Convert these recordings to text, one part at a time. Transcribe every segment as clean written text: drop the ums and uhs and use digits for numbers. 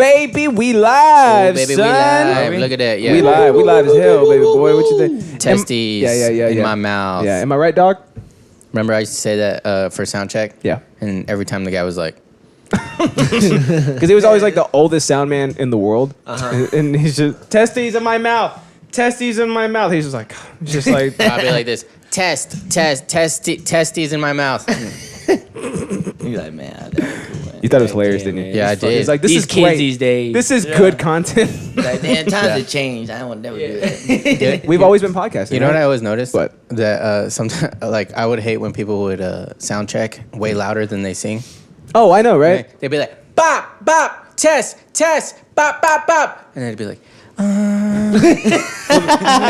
baby, we live, baby, son. we live. Look at that. Yeah, we live as hell, baby boy. What you think? Testes in my mouth. Yeah, am I right, dog? Remember I used to say that for sound check? Yeah. And every time the guy was like, because he was always like the oldest sound man in the world, and he's just testes in my mouth, testes in my mouth. He's just like I'll be like this, testes in my mouth. You're like, man, that was cool, man. You thought it was hilarious, didn't you? Yeah, I did. He's like, this These is kids great. these days. This is good content. Like, damn, times have changed. I would never do that. We've always been podcasting. You know right? what I always noticed? What? That sometimes, like, I would hate when people would sound check way louder than they sing. Oh, I know, right? They'd be like, bop, bop, test, bop, bop, bop. And they'd be like, And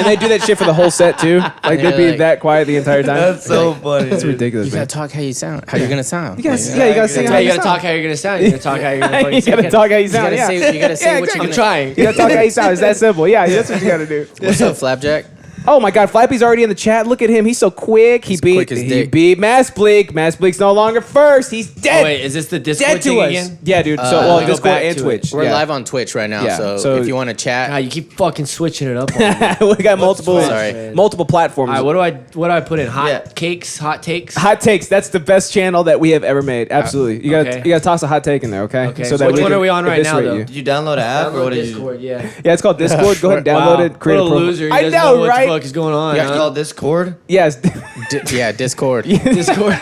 they do that shit for the whole set too. Like they'd be like- that quiet the entire time. That's so funny. That's ridiculous. you Man. gotta talk how you sound. How you gonna sound? You gotta sing how You you gotta talk how you're gonna sound. You gotta talk how you're gonna fucking You gotta talk how you sound. You gotta Yeah. say, you gotta say what exactly. you're I'm gonna. trying. You gotta talk how you sound. It's that simple. Yeah, that's what you gotta do. What's up, Flapjack? Oh my God, Flappy's already in the chat. Look at him. He's so quick. He quick as he dick. beat Massbleak. Massbleak's no longer first. He's dead. Oh, wait, is this the Discord dead to thing us. again? Yeah, dude. So let well, me go Discord back and to Twitch. We're Yeah. live on Twitch right now, Yeah, so so- if you want to chat, God, you keep fucking switching it up. On me. We got multiple Sorry. multiple platforms. All right, what do I put in? Hot Yeah. cakes, hot takes. Hot takes. That's the best channel that we have ever made. Absolutely. You okay. gotta toss a hot take in there, okay? Okay, So so that which we one can are we on right now, eviscerate though? you. Did you download an app or Download what did Discord, you? yeah. Yeah, it's called Discord. Go ahead and download it. Create what a a profile. loser. He I doesn't know, what right? the fuck is going on? You called Discord? Yes. yeah, Discord. Discord.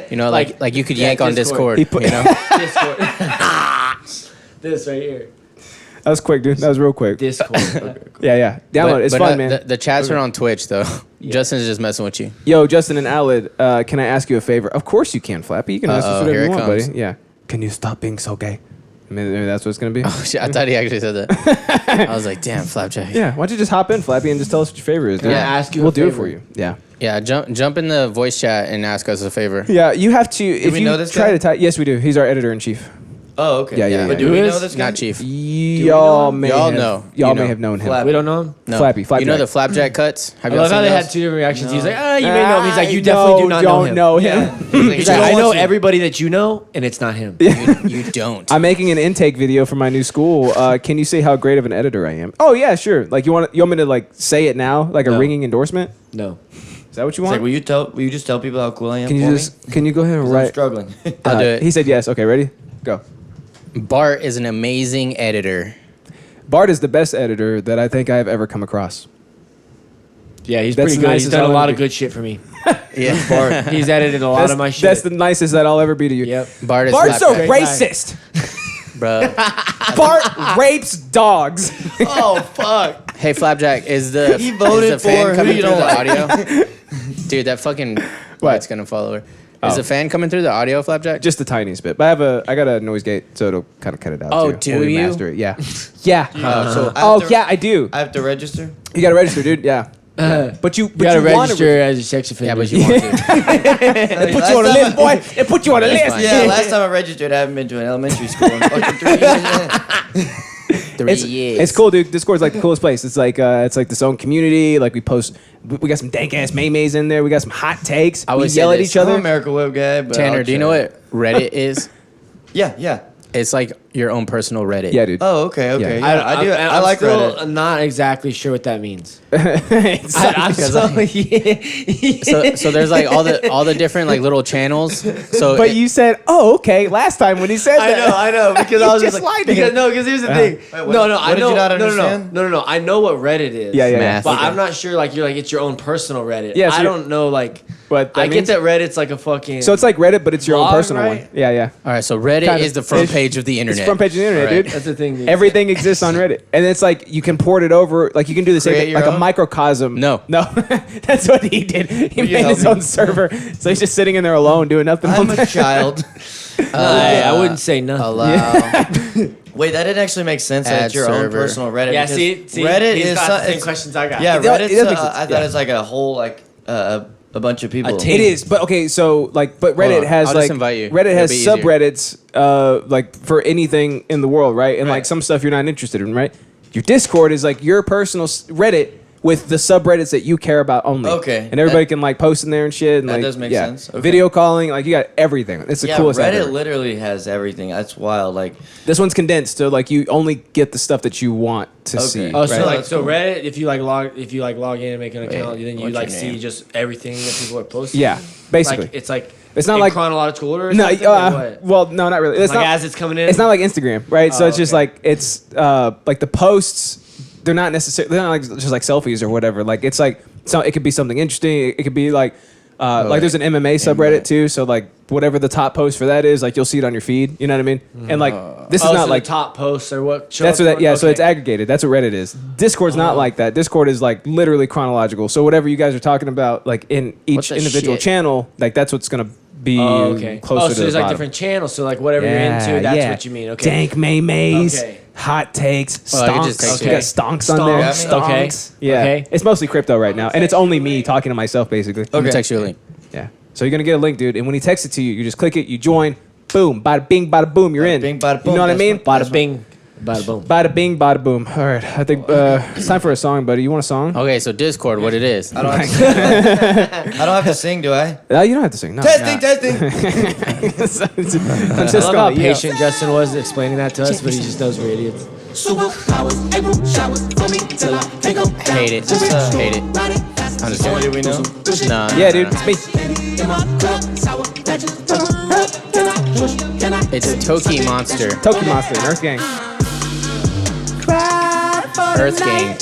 You know, like you could yank on Discord. Discord. He put- You know, Discord. This right here. That was quick, dude. That was real quick. Discord. Yeah. Download it. It's fun, man. The chats are on Twitch though. Justin's just messing with you. Yo, Justyn and Alex, can I ask you a favor? Of course you can, Flappy. You can ask us whatever here you it want, comes. buddy. Yeah. Can you stop being so gay? Maybe that's what it's gonna be. Oh shit! I thought he actually said that. I was like, damn, Flapjack. Yeah. Why don't you just hop in, Flappy, and just tell us what your favorite is? Dude? I ask you a We'll do it favor? for you. Yeah. Yeah, jump in the voice chat and ask us a favor. Yeah. You have to. If we you know this try guy? to type, yes, we do. He's our editor in chief. Oh, okay. Yeah. But do Who we is? know this guy? Not Chief. Y'all may Y'all have, know. Y'all You may know. have known him. Flap. We don't know him. No. Flappy. You know the Flapjack cuts? Have I y'all love how seen they those? had two different reactions. He's like, you may know him. He's like, you I definitely do not know don't him. know him. He's like, I know everybody that you know, and it's not him. You don't. I'm making an intake video for my new school. Can you say how great of an editor I am? Oh yeah, sure. Like you want me to like say it now, like a No. ring endorsement? No. Is that what you It's want? like, will you just tell people how cool I am? Can you for just can you go ahead and me? 'Cause I'm write? struggling. I'll do it. He said yes. Okay, ready? Go. Bart is an amazing editor. Bart is the best editor that I think I have ever come across. Yeah, he's That's pretty the good. He's nicest done a I'll lot ever of be. good shit for me. Yeah, Bart. He's edited a lot That's, of my shit. that's the nicest that I'll ever be to you. Yep. Bart is Bart's a Flapjack. racist. Bro. Bart rapes dogs. Oh, fuck. Hey, Flapjack, is the He voted is the fan for who coming you through don't the like. audio? Dude, that fucking light's gonna follow her. Is Oh. the fan coming through the audio, Flapjack? Just the tiniest bit. But I got a noise gate, so it'll kind of cut it out. Oh, too, do when we you? Master it. Yeah. Yeah. So Oh yeah, I do. I have to register? You gotta register, dude. Yeah. But you You gotta you wanna register as a sex offender. Yeah, but you want to. It put you on a list, boy. It put you on a That's list. fine. Yeah, last time I registered, I haven't been to an elementary school in fucking 3 years. 3 It's, years. it's cool, dude. Discord's like the coolest place. It's like this own community. Like we post, we got some dank ass maymays in there. We got some hot takes. I We always say yell at this. each I'm an other. America Web guy, but Tanner, I'll do you know try. what Reddit is? Yeah. It's like your own personal Reddit. Yeah, dude. Oh, okay. Yeah. Yeah, I do. I I'm like still Reddit. not exactly sure what that means. It's- I'm because so, So there's like all the different like little channels. So but you said, "Oh, okay." Last time when he said that, I know. Because You I was just just lied like, to him. because here's the thing. Wait, what- no, what I did know. you not understand? No. I know what Reddit is. Yeah. Math. But Okay. I'm not sure. Like you're like it's your own personal Reddit. Yeah, so I you're- don't know. Like What that I means? get that Reddit's like a fucking. So it's like Reddit, but it's your own Blog, personal right? one. Yeah. all right, so Reddit Kinda. is the front It's- page of the internet. It's front page of the internet, Right. dude. that's the thing. Dude. Everything exists on Reddit, and it's like you can port it over. Like you can do the same Create thing, your like a own? microcosm. No. That's what he did. He you made help his me? own server, so he's just sitting in there alone doing nothing. all I'm the a time. child. I wouldn't say nothing. Allow. Wait, that didn't actually make sense. Add That's your own server. personal Reddit. Yeah, because see, Reddit he's is got so- the same it's- questions I got. Yeah, It does- Reddit's. it does make sense, I thought yeah. it's like a whole like a bunch of people. team. It is, but okay. So like, but Reddit on, has I'll like just invite you. Reddit It'll has be easier. subreddits, like for anything in the world, right? And like some stuff you're not interested in, right? Your Discord is like your personal Reddit with the subreddits that you care about only. Okay. And everybody can like post in there and shit. And That like, does make sense. Okay. Video calling, like you got everything. It's the Yeah, coolest thing Reddit ever. literally has everything. That's wild. Like, This one's condensed, so like you only get the stuff that you want to Okay. see. Oh, so right? like That's so cool. Reddit, if you log in and make an account, then you what's like your see name? just everything that people are posting. Yeah, basically. Like, it's like It's not in like- chronological order. Or No, something, or what? well, no, not really. It's Like not as it's coming in. It's not like Instagram, right? So Oh, it's just okay. like it's like the posts. They're not necessarily. They're not like just like selfies or whatever. Like it's like so. It could be something interesting. It could be like like there's an MMA subreddit too. So like whatever the top post for that is, like you'll see it on your feed. You know what I mean? And like this is so not like the top posts or what? show that's up what that. for? Yeah. So Okay. it's aggregated. That's what Reddit is. Discord's not like that. Discord is like literally chronological. So whatever you guys are talking about, like in each the individual shit? channel, like that's what's gonna be Oh, okay. closer to so the there's like bottom. different channels. So like whatever you're into, that's what you mean. Okay. Dank maymays, Okay. hot takes, Well, I could just stonks. take You it. got stonks on there. Stonks. Okay. Stonks. Yeah. Okay. It's mostly crypto right now, and it's only me talking to myself basically. I'm gonna Okay. text you a link. Yeah. So you're gonna get a link, dude, and when he texts it to you, you just click it, you join, boom, bada bing, bada boom, you're Bada in. bing, bada You boom, know what I that's mean? what- Bada bing, bada boom. Bada bing, bada boom. All right. I think it's time for a song, buddy. You want a song? Okay, so Discord, what it is? I don't have to sing. I don't have to sing, do I? No, you don't have to sing. No. Testing, testing. I'm I just love how gonna yell. patient Justin was explaining that to us, but he just knows we're idiots. Hate it. Hate it. I'm just What kidding. do we know? No, no, Yeah, no, dude. no. It's me. It's Toki Monster. Toki Monster, Earth Gang. Earth Gang.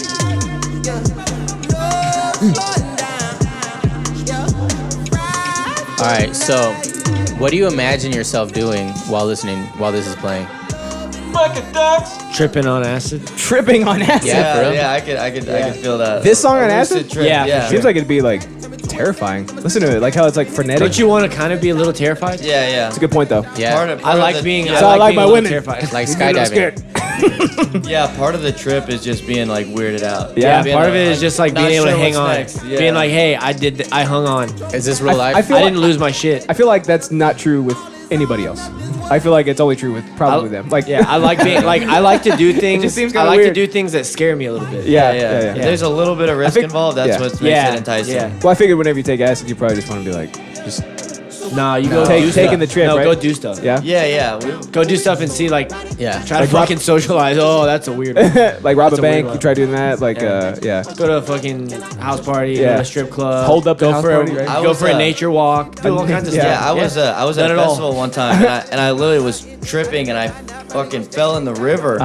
All right, so what do you imagine yourself doing while this is playing? Tripping on acid. Tripping on acid. Yeah, for real? Yeah, I could feel that. This song on A lucid acid? trip, Yeah, yeah. for Seems like it'd be like terrifying. Listen to it, like how it's like frenetic. Don't you want to kind of be a little terrified? Yeah, yeah. It's a good point though. Yeah, Part I of like the- being. yeah, So I like being my a little women. Terrified. like I'm a little skydiving. scared. yeah, part of the trip is just being like weirded out. Yeah, Being Part of like- it is just like not being able to sure hang what's on, next. Yeah. being like, "Hey, I hung on. Is this real life? I feel I like, didn't lose my shit." I feel like that's not true with anybody else. I feel like it's only true with probably them. Like Yeah, I like being like I like to do things. just seems I kinda like weird. to do things that scare me a little bit. yeah, yeah, yeah, If yeah. there's a little bit of risk think- involved, that's yeah. what makes Yeah, it enticing. yeah. Well, I figured whenever you take acid, you probably just want to be like, just Nah, you go Take- do taking stuff. the trip, No, right? go do stuff. yeah, Yeah, yeah. Go do stuff and see like yeah. try to Like Rob- fucking socialize. Oh, that's a weird one. like rob a That's a weird bank. one. You try doing that, like Yeah. yeah. Go to a fucking house party, go Yeah. to a strip club, Hold up the go house for party, a, right? I go was, for a nature walk, do all kinds of Yeah. stuff. I was at Done a it all. festival one time, and I literally was tripping, and I fucking fell in the river.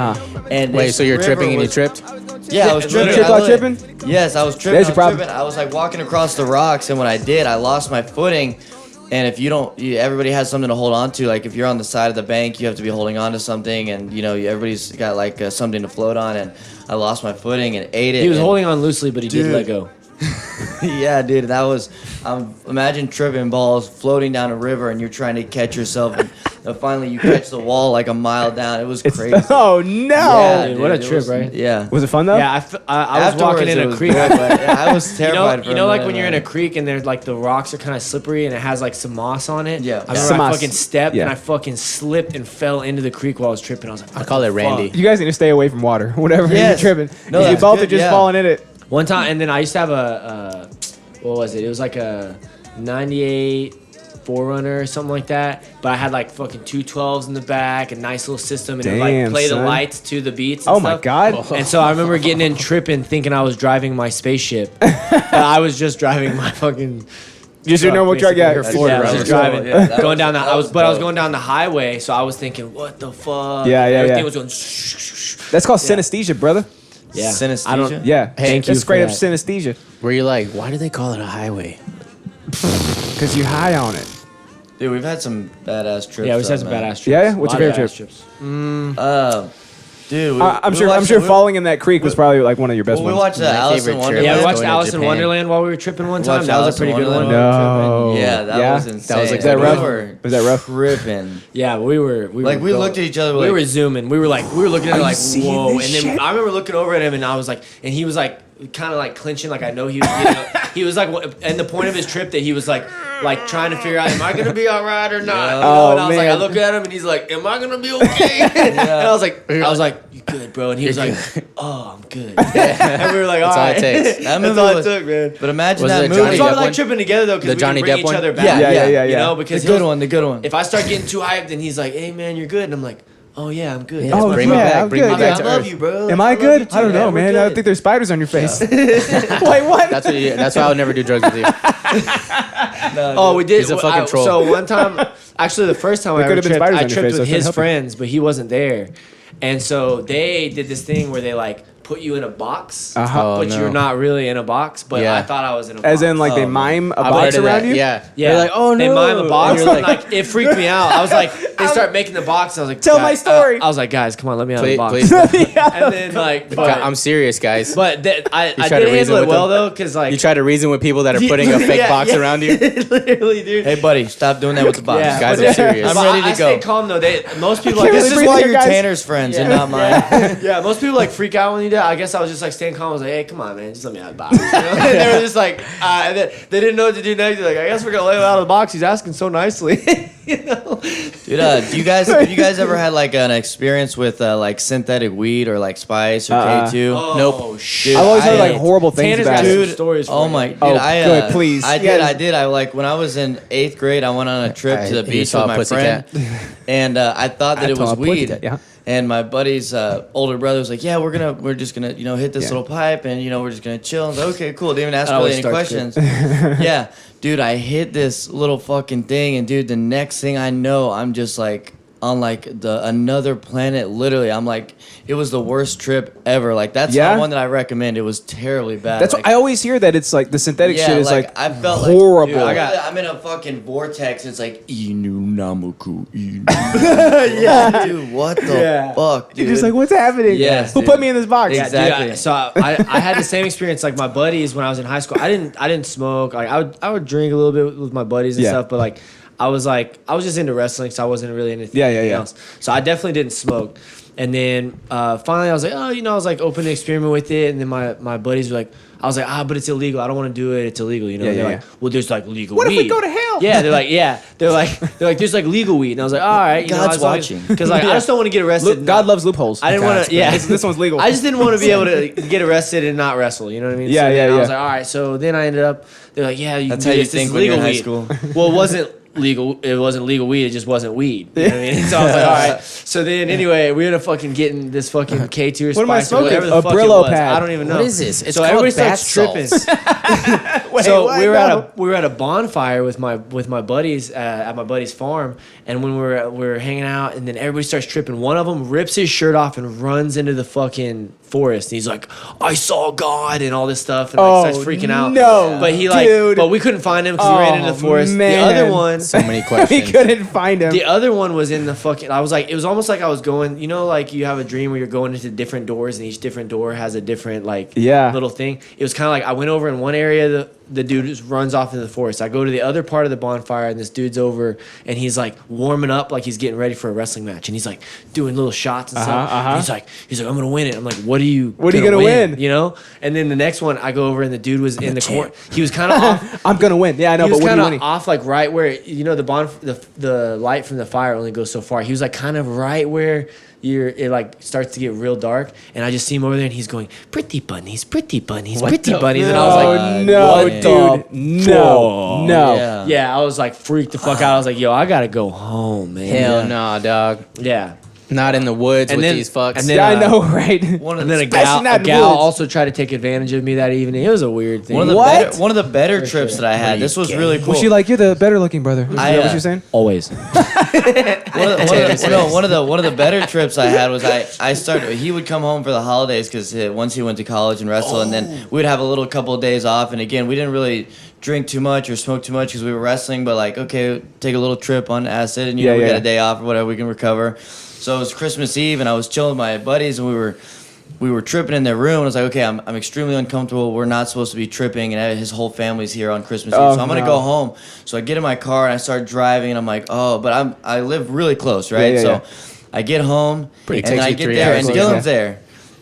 And Wait, this so you're river tripping and you was- tripped? Yeah, I was tripping. trip I while literally- tripping? Yes, I was tripping. There's your I was problem. tripping. I was like walking across the rocks, and when I did, I lost my footing. And if you don't, everybody has something to hold on to. Like if you're on the side of the bank, you have to be holding on to something, and everybody's got like something to float on. And I lost my footing and ate it. He was and- holding on loosely, but he did Dude. let go. Yeah, dude, that was. Imagine tripping balls floating down a river, and you're trying to catch yourself, and finally you catch the wall like a mile down. It was crazy. Oh no! Yeah, dude, what a it trip, was- right? Yeah. Was it fun though? Yeah, I was walking Afterwards, in it a was creek. good, but yeah, I was terrified. You know, like when you're in a creek and there's like the rocks are kind of slippery and it has like some moss on it. Yeah. I remember Some I moss. fucking stepped Yeah. and I fucking slipped and fell into the creek while I was tripping. I was like, I call it Randy. You guys need to stay away from water. Whatever Yes. you're tripping. No, you that's both good, are just yeah. falling in it. One time, and then I used to have a what was it? It was like a 98 4Runner or something like that. But I had like fucking 212s in the back, a nice little system, and it like Damn, play the son. lights to the beats. And Oh my stuff. god! And so I remember getting in tripping, thinking I was driving my spaceship, but I was just driving my fucking. Just your normal truck, yeah. basically. Ford Yeah, I was Runner. just driving, Yeah, that going was- down the. that I was was, but I was dope. going down the highway, so I was thinking, what the fuck? Yeah, yeah, Everything yeah. was going. Shh, shh, shh. That's called synesthesia, brother. Yeah, Synesthesia? I don't. Yeah. Thank That's you straight for up that. synesthesia. Were you like, why do they call it a highway? Because you high on it. Dude, we've had some badass trips. Yeah, we had some man. badass trips. Yeah, yeah? What's your A lot favorite of trip? badass trips? Dude, I'm sure falling in that creek was probably like one of your best Well, we ones. watched My Alice in favorite trip. Wonderland. Yeah, we watched Going to Alice in Japan. Wonderland while we were tripping one time. Watched That was Alice a pretty in good one. Wonderland. No. Yeah, that Yeah? was insane. was a Was that good rough? We Was that rough? were tripping. Yeah, we were Like, we looked at each other We like- were zooming. We were looking at it like, seeing whoa. And this then shit? I remember looking over at him and I was like, and he was like kind of like clinching, like I know he was getting, he was like, and the point of his trip that he was like trying to figure out, am I gonna be all right or not? You know? And I was like, I look at him and he's like, am I gonna be okay? And I was like, you good, bro? And he was like, oh, I'm good. And we were like, all right. That's all it takes. That's all it took, man. But imagine Was that it movie. That's why we Depp like one? tripping together though, because The we Johnny can bring Depp each one? other back. Yeah. You know, because The good one. The good one. if I start getting too hyped, then he's like, hey man, you're good, and I'm like, oh yeah, I'm good. Oh, bring me yeah, back. I'm Bring me good, back yeah. to I love Earth. you, bro. Am I I love good? you too. I don't know, Yeah, we're man. I good. think there's spiders on your face. Wait, what? That's why I would never do drugs with you. Oh, we did. He's a fucking troll. So one time, actually, the first time I There ever could have been tripped, spiders I on your tripped face, so with I couldn't his help you. friends, but he wasn't there. And so they did this thing where they like put you in a box, Uh-huh. but Oh, no. you're not really in a box. But Yeah. I thought I was in a box. As in, like, they Oh, mime a I've box heard of around that. you? Yeah. Yeah, They're like, oh no. They mime a box. And you're And like, it freaked me out. I was like, they start making the box. And I was like, Tell "God," my story. I was like, guys, come on, let me out of the please, box. please. And then like, I'm serious, guys. but I try did to reason handle it with well them? though, because like You try to reason with people that are putting a fake box around you. literally, dude. Hey, buddy, stop doing that with the box. Yeah, Guys but are serious. I'm but ready to I go. stay calm though. Most people can't like This really is breathe why here, you're guys. Tanner's friends and not mine. Yeah, most people like freak out when you do that. I guess I was just like staying calm. I was like, hey, come on, man, just let me out of the box. You know? And they were just like, and they didn't know what to do next. They're like, I guess we're gonna let him out of the box. He's asking so nicely. You know? Dude, have you guys ever had like an experience with like synthetic weed or like spice or K2? Nope. Shit. I've always heard I- like horrible things Tanner's about got it. some Dude, stories. Oh for my, you. dude, Oh, I good, please. I Yes. did. I like when I was in 8th grade. I went on a trip to the You beach saw with a my friend, pussycat. and I thought that it was saw a weed. pussycat, yeah. And my buddy's older brother was like, "Yeah, we're just gonna hit this Yeah. little pipe, and we're just gonna chill." I was like, "Okay, cool." Didn't even ask That really always any starts questions. Yeah, dude, I hit this little fucking thing, and dude, the next thing I know, I'm just like on like another planet. Literally, I'm like, it was the worst trip ever. Like that's Yeah? not one that I recommend. It was terribly bad. That's like, what I always hear, that it's like the synthetic shit is like I felt horrible. Like, dude, I'm in a fucking vortex. It's like Inu Namuku Inu. Yeah. Dude, what the fuck, dude? You're just like, what's happening? Yes, Who dude. put me in this box? Yeah, Exactly. dude, so I had the same experience. Like my buddies when I was in high school, I didn't smoke. Like I would drink a little bit with my buddies and Yeah. stuff, but like I was just into wrestling, so I wasn't really into Yeah, anything yeah. else. So I definitely didn't smoke. And then finally I was like, oh, I was like open to experiment with it. And then my buddies were like, I was like, but it's illegal. I don't want to do it. It's illegal. You know? Yeah, And they're yeah, like, well, there's like legal What weed. if we go to hell? Yeah, they're like, there's like legal weed. And I was like, all right, God's watching. because like I just don't want to get arrested. Look, God loves loopholes. I didn't want to. Yeah, This one's legal. I just didn't want to be able to get arrested and not wrestle. You know what I mean? Yeah, so then yeah, I was yeah. like, all right. So then I ended up. They're like, yeah, That's can how do you this. This think is when you're in legal high weed. school. Well, it wasn't legal. It wasn't legal weed. It just wasn't weed. You know what I mean? So I was like, all right. So then anyway, we ended up fucking getting this fucking K2 or What am I Spice or whatever smoking? the A fuck it Brillo was. pad. I don't even know. What is this? It's so called everybody bath starts tripping. Wait, So what? we were No. at a bonfire with my buddies at my buddy's farm, and when we were hanging out, and then everybody starts tripping. One of them rips his shirt off and runs into the fucking forest. And he's like, "I saw God" and all this stuff, and like starts freaking out. no, but dude. but we couldn't find him because he ran into the forest. man. The other one. So many We questions. couldn't find him. The other one was in the fucking. I was like, it was almost like I was going. You know, like you have a dream where you're going into different doors, and each different door has a different like Yeah. little thing. It was kind of like I went over in one area. The dude just runs off into the forest. I go to the other part of the bonfire, and this dude's over, and he's like warming up, like he's getting ready for a wrestling match, and he's like doing little shots and stuff. And he's like, I'm gonna win it. I'm like, what are you gonna win? You know? And then the next one, I go over, and the dude was in the corner. He was kind of off. I'm gonna win. Yeah, I know, He but was what are kind you of winning? off, like right where the light from the fire only goes so far. He was like kind of right where it like starts to get real dark, and I just see him over there, and he's going, pretty bunnies, pretty bunnies, pretty bunnies, and I was like, Oh no, what dude, the no, no. Yeah. yeah, I was like freaked the fuck out. I was like, yo, I gotta go home, man. Hell no, dog. Yeah. Not in the woods And with then- these fucks. and then- Yeah, I know, right? One of And the then a Especially not in gal woods. also tried to take advantage of me that evening. It was a weird thing. one of the What? better, one of the better trips that I had. This was really cool. Was she like, you're the better looking brother? Is that what you're saying? Always. one of the better trips I had was I started. He would come home for the holidays because once he went to college and wrestle, and then we'd have a little couple of days off. And again, we didn't really drink too much or smoke too much because we were wrestling. But like, okay, take a little trip on acid, and we Yeah. got a day off or whatever, we can recover. So it was Christmas Eve, and I was chilling with my buddies, and we were tripping in their room. And I was like, okay, I'm extremely uncomfortable. We're not supposed to be tripping, and his whole family's here on Christmas Eve, so I'm gonna no. go home. So I get in my car and I start driving, and I'm like, oh, but I live really close, right? Yeah, so yeah. I get home, Pretty and takes I you get 3 there, hours and to get Dylan's there.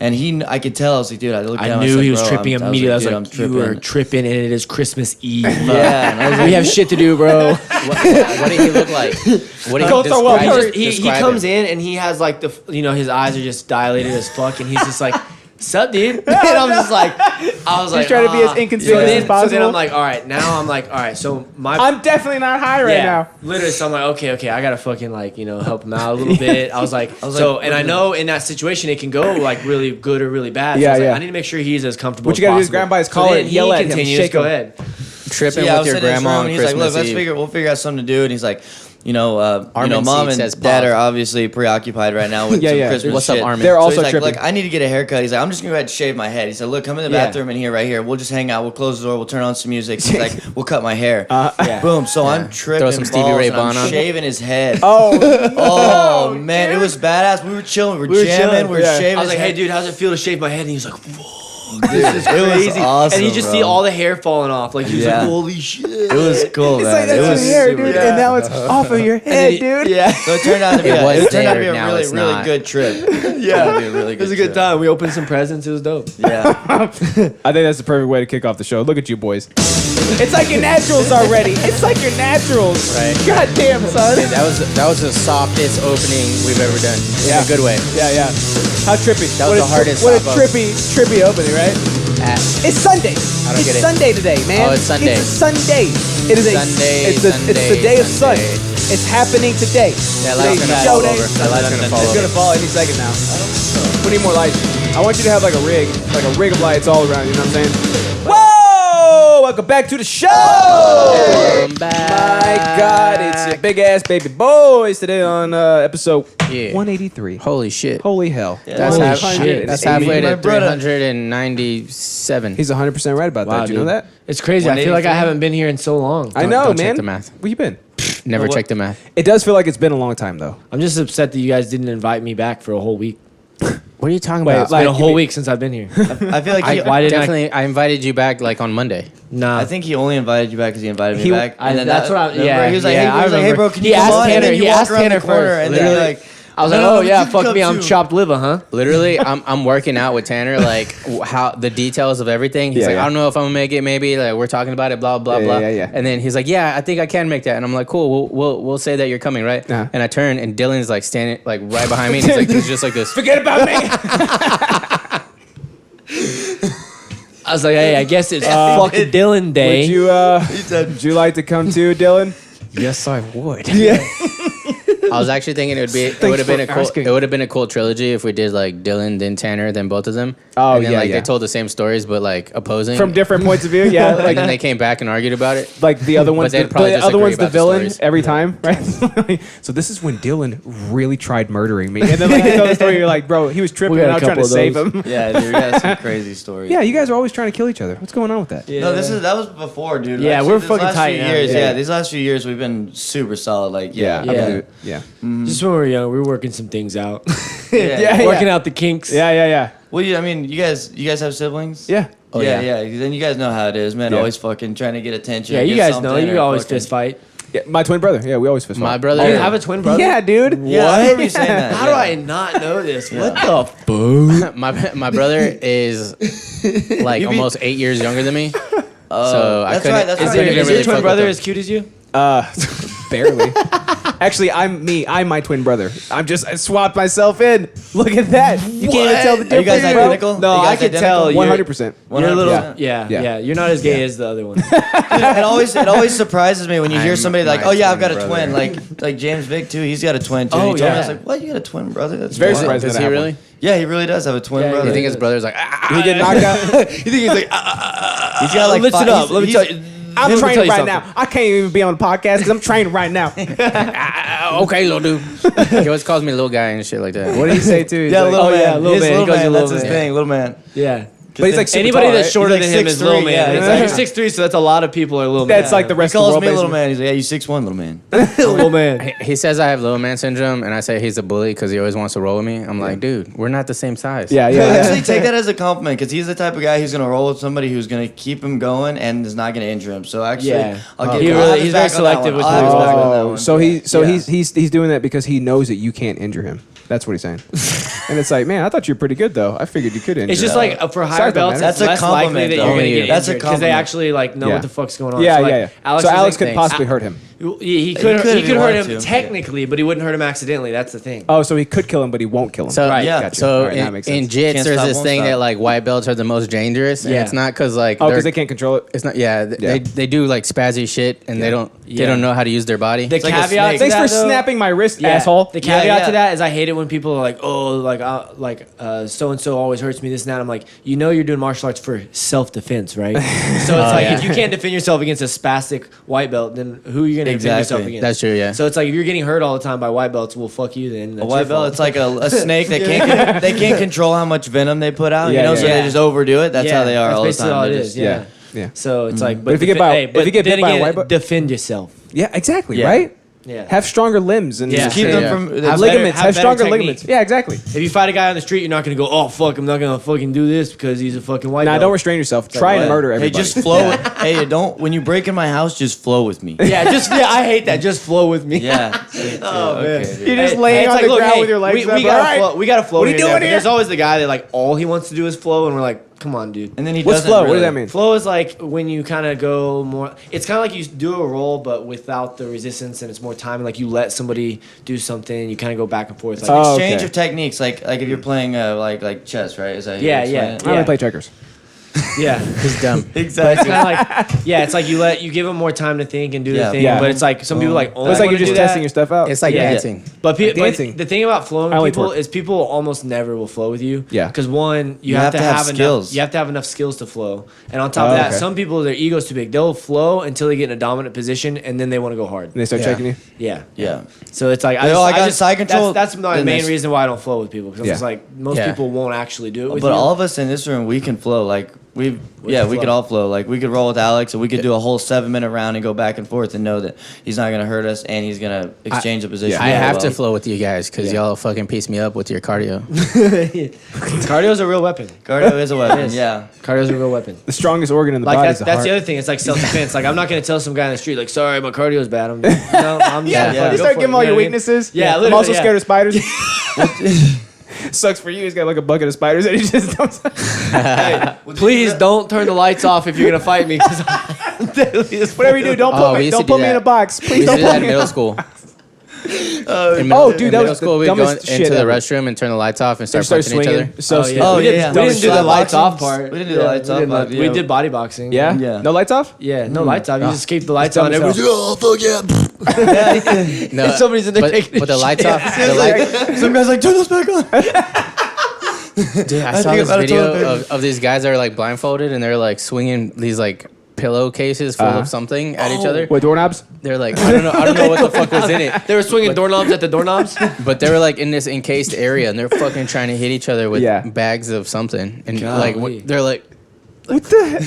there. And I could tell. I was like, dude, I looked at him. I knew he was "Bro, tripping I'm-" immediately. I was dude, like, you are tripping, and it is Christmas Eve. Yeah, and I was We like, have shit to do, bro. What did he look like? What did Go he throw up. describe? He Describe comes him. in and he has like his eyes are just dilated as fuck, and he's just like, "Sup, dude?" And I'm just like, I was like, trying to be as inconspicuous as So possible. then I'm like, all right, now I'm like, all right, so I'm definitely not high right now. Literally, so I'm like, okay, I gotta fucking like, help him out a little bit. I was like, and I know in that situation it can go like really good or really bad. So I was like, I need to make sure he's as comfortable. What you gotta do is grab him by his collar and yell at him, shake him. Go ahead. Tripping I with was your sitting in his grandma room, on and he's like, Christmas look, Eve. we'll figure out something to do. And he's like, Armin mom seat and says dad Bob. are obviously preoccupied right now with Yeah, some yeah. Christmas What's up, shit. Armin? They're So also he's like, tripping. look, I need to get a haircut. He's like, I'm just gonna go ahead and shave my head. He said, look, come in the bathroom in here, right here. We'll just hang out. We'll close the door. We'll turn on some music. He's like, we'll cut my hair. Boom. So I'm tripping. some Stevie Ray balls, and Vaughan I'm on. shaving his head. Oh, Oh man, it was badass. We were chilling. We were jamming. We were shaving. I was like, his hey, head. dude, how's it feel to shave my head? And he's like, whoa. This is crazy. Awesome, And you just bro. see all the hair falling off. Like, he was Yeah. like, holy shit. It was cool, it's man. like It that's was your hair, super dude, dope. and now it's off of your head, dude. Yeah. So it turned out to be It was a there, now really, it's really not. good trip. Yeah. Really It was a good good trip. time. We opened some presents. It was dope. Yeah. I think that's the perfect way to kick off the show. Look at you, boys. It's like your naturals already. It's like your naturals. Right. God damn, son. Dude, that was the softest opening we've ever done. In a good way. Yeah, yeah. How trippy. That was the hardest What a stop up. trippy opening, right? It's Sunday. I don't It's get it. Sunday today, man. Oh, it's Sunday. It's a Sunday. It is Sunday, It's the day of sun. Sunday. It's happening today. That light's Today's gonna show fall day. over. That light's gonna fall It's gonna over. fall any second now. We need more lights. I want you to have like a rig of lights all around. You know what I'm saying? Whoa! Welcome back to the show. Welcome back. My God, it's your big ass baby boys today on episode Yeah. 183. Holy shit. Holy hell! That's, Holy half, shit. that's halfway My to brother. 397. He's 100% right about Wow, that. Do you know dude. that? It's crazy. I feel like I 183? haven't been here in so long. I know, don't man. check the math. Where you been? Never what? checked the math. It does feel like it's been a long time, though. I'm just upset that you guys didn't invite me back for a whole week. What are you talking Wait, about? It's been Like, a you whole mean- week since I've been here. I feel like Why didn't I invited you back like on Monday. Nah. I think he only invited you back because he invited me He- back. And then that's what I. remember? Yeah, He was like, yeah, hey, I he was like, hey, remember. bro, can He you come asked on? And Tanner- then you he walk asked around Tanner the corner, first. and then you're Literally. like, I was like, no, oh but yeah, you can fuck come me, I'm too. chopped liver, huh? Literally, I'm working out with Tanner, like how the details of everything. He's Yeah, like, yeah. I don't know if I'm gonna make it. Maybe like we're talking about it. Blah blah Yeah, blah. yeah. And then he's like, yeah, I think I can make that. And I'm like, cool. We'll say that you're coming, right? Uh-huh. And I turn and Dylan's like standing like right behind me. And he's just like this. Forget about me. I was like, hey, I guess it's fucking Dylan Day. Would you like to come too, Dylan? Yes, I would. Yeah. I was actually thinking it would have been a cool. It would have been a cool trilogy if we did like Dylan, then Tanner, then both of them. Oh, and then, yeah, like yeah. they told the same stories, but like opposing From different points of view, yeah. Like Like then they came back and argued about it. like the other one's they'd the probably other disagree one's the about the villain stories. every time, right? So this is when Dylan really tried murdering me, and then like they tell the story, you're like, bro, he was tripping, We got and a I was trying to couple save of him. yeah, dude, we got some crazy stories. Yeah, you guys are always trying to kill each other. What's going on with that? No, that was before, dude. Yeah, Actually, we're these fucking last tight few now. years, Yeah. these last few years we've been super solid. Like, Yeah, Yeah. dude. Yeah. Just when we were young, we were working some things out. Yeah. Working out the kinks. Yeah. Well, I mean, you guys have siblings? Yeah. yeah. Then you guys know how it is, man. Yeah. Always fucking trying to get attention. Yeah, you get guys know. something, You or always fucking- fist fight. Yeah, my twin brother. Yeah, we always fist My fight. brother. Oh, you have a twin brother? Yeah, dude. Yeah, I remember you saying that. How do I not know this? What Yeah. the fuck? my brother is like You be- almost 8 years younger than me. So I that's couldn't. right, that's I right. couldn't Is even your really twin fuck brother with as cute as you? Barely. Actually, I'm my twin brother. I swapped myself in. Look at that. You can't even tell the Are you difference, guys bro. identical? No, Are you I guys could tell. identical? 100%. You're a little. Yeah. Yeah, Yeah. yeah. You're not as gay as the other one. It always surprises me when you hear I'm somebody like, my "Oh yeah, I've got twin a brother." twin." Like James Vick too. He's got a twin too. Oh, He told me, I yeah. was like, "What? You got a twin brother? That's Very wild." surprised. Does that he I have really? Yeah, he really does have a twin Yeah, brother. You think his brother's like? Did he get knocked out? You think he's like, He's got like listen five- up. Let me he's- tell you. I'm Let me training tell you right something. now. I can't even be on the podcast because I'm training right now. Okay, little dude. He always calls me little guy and shit like that. What did he say too? He's Yeah, like, little oh, man. yeah, little His man. He little goes to man. little That's his man. thing, little man. Yeah. but he's like super Anybody tall, that's right? shorter He's than like him is 6'3", little man. yeah, It's like exactly. 6'3", so that's a lot of people are little man. That's like the He rest of the calls world. me little basically. man. He's like, "Yeah, you 6'1", little man." little man. He says I have little man syndrome, and I say he's a bully because he always wants to roll with me. I'm like, dude, we're not the same size. Yeah, I yeah. actually take that as a compliment because he's the type of guy who's gonna roll with somebody who's gonna keep him going and is not gonna injure him. So actually, Yeah. I'll Oh. give He I'll really- have his he's very back on that selective one. with I'll have his who he back on that Oh, one. so Yeah. he's doing that because he knows that you can't injure him. That's what he's saying. And it's like, man, I thought you were pretty good though. I figured you could injure. It's just like for higher Sorry, belts, man. it's That's a less likely compliment, that though. you're going to get That's a injured because they compliment. actually like know Yeah. what the fuck's going on. Yeah, so, like, yeah. Alex So is Alex like, could possibly hurt him. He could could if he hurt wanted him to. technically, but he wouldn't hurt him accidentally. That's the thing. Oh, so he could kill him, but he won't kill him. So Right. Yeah. Gotcha. So All right, that in, makes in sense. jits, Can't there's stop, this won't thing stop. that like white belts are the most dangerous, and Yeah. it's not because like Oh, because they're- they can't control it. It's not. Yeah, Yeah. they do like spazzy shit, and they don't know how to know how to use their body. The like a caveat snake. to Thanks that, for though- snapping my wrist, Yeah. asshole. The caveat Yeah, yeah. to that is I hate it when people are like, oh, like so and so always hurts me, this and that. I'm like, you're doing martial arts for self defense, right? So it's like yeah. if you can't defend yourself against a spastic white belt, then who are you gonna defend yourself Exactly. against? That's true. Yeah. So it's like if you're getting hurt all the time by white belts, well, fuck you then. A That's white your belt, fault. it's like a snake that they can't control how much venom they put out. Yeah, So yeah. they just overdo it. That's how they are that's all the basically time. all it They're is. just- Yeah. Yeah. So it's like, But if you get bit by a white belt- defend yourself. Yeah, exactly. Yeah. Right. Yeah. Have stronger limbs and Yeah. just Keep Yeah. them Yeah. from Have ligaments. better Have stronger technique. ligaments. Yeah, exactly. If you fight a guy on the street, you're not gonna go, oh fuck, I'm not gonna fucking do this because he's a fucking white Nah, belt. don't restrain yourself. Try and What? murder Hey, everybody. just flow. Hey, don't. When you break in my house, just flow with me. I hate that. Just flow with me. Yeah. Oh man, You're just laying on the ground with your legs up. We gotta All right. flow. We gotta flow. What are you here and there, doing but here? There's always the guy that like all he wants to do is flow, and we're like, come on, dude. And then he What's doesn't flow? really. What does that mean? Flow is like when you kind of go more. It's kind of like you do a roll, but without the resistance, and it's more time. Like you let somebody do something, you kind of go back and forth. Like, Oh, Exchange okay. of techniques, like if you're playing like chess, right? Is that how you Yeah, explain yeah. it? I only play checkers. yeah. He's dumb. It's Exactly. kind of like it's like you give them more time to think and do Yeah. the thing, Yeah. but it's like some people like only It's like you're wanna just do that. testing your stuff out. It's like Yeah. dancing. But, dancing. the thing about flowing I only people twerk. is people almost never will flow with you. Yeah. Because one, you, You have, have to to have have skills. enough. You have to have enough skills to flow. And on top Oh, of that, okay. some people their ego's too big. They'll flow until they get in a dominant position, and then they want to go hard. And they start Yeah. checking you. Yeah. Yeah. So it's like They all got side control, That's my then main there's- reason why I don't flow with people because Yeah. it's like most Yeah. people won't actually do it with But you. all of us in this room, we can flow. Like we can could flow. all flow. Like we could roll with Alex, and we could do a whole 7-minute round and go back and forth, and know that he's not gonna hurt us, and he's gonna exchange the position. I really have well. to flow with you guys because y'all fucking piece me up with your cardio. Cardio's a real weapon. Cardio is a weapon. is. Yeah. Cardio's a real weapon. The strongest organ in the Like body that's is the that's heart. the other thing. It's like self defense. Like I'm not gonna tell some guy in the street like, sorry, my cardio's bad. I'm just Yeah. You start giving all your weaknesses. Yeah, I'm literally, also yeah. scared of spiders. Sucks for you. He's got like a bucket of spiders and he just dumps. Please don't turn the lights off if you're gonna fight me. Whatever you do, don't Oh, put we me, used don't to do put me in that. a box. We Please used to don't do put that in me middle school. Oh, dude, that middle was school. the We'd go dumbest shit into the ever. restroom and turn the lights off and start Start punching each swinging. other. So Oh, stupid. yeah. Oh, we yeah, didn't, yeah. we didn't do the Slap lights off boxing? part. We didn't do the lights we off didn't- part, We yeah. did body boxing. Yeah? Yeah. No lights off? Yeah, no lights off. You just keep the lights dumb on. as Everyone's hell. like, oh fuck yeah. No, Somebody's in there but, taking but the a lights shit. off. The light, Some guy's like, turn this back on. dude, I saw think this about it video totally. of these guys that are like blindfolded and they're like swinging these like pillowcases full of something at each other. What, doorknobs? They're like, I don't know what the fuck was in it, They were swinging doorknobs at the doorknobs. but they were like in this encased area and they're fucking trying to hit each other with Yeah. bags of something, and Golly. like they're like, What the heck?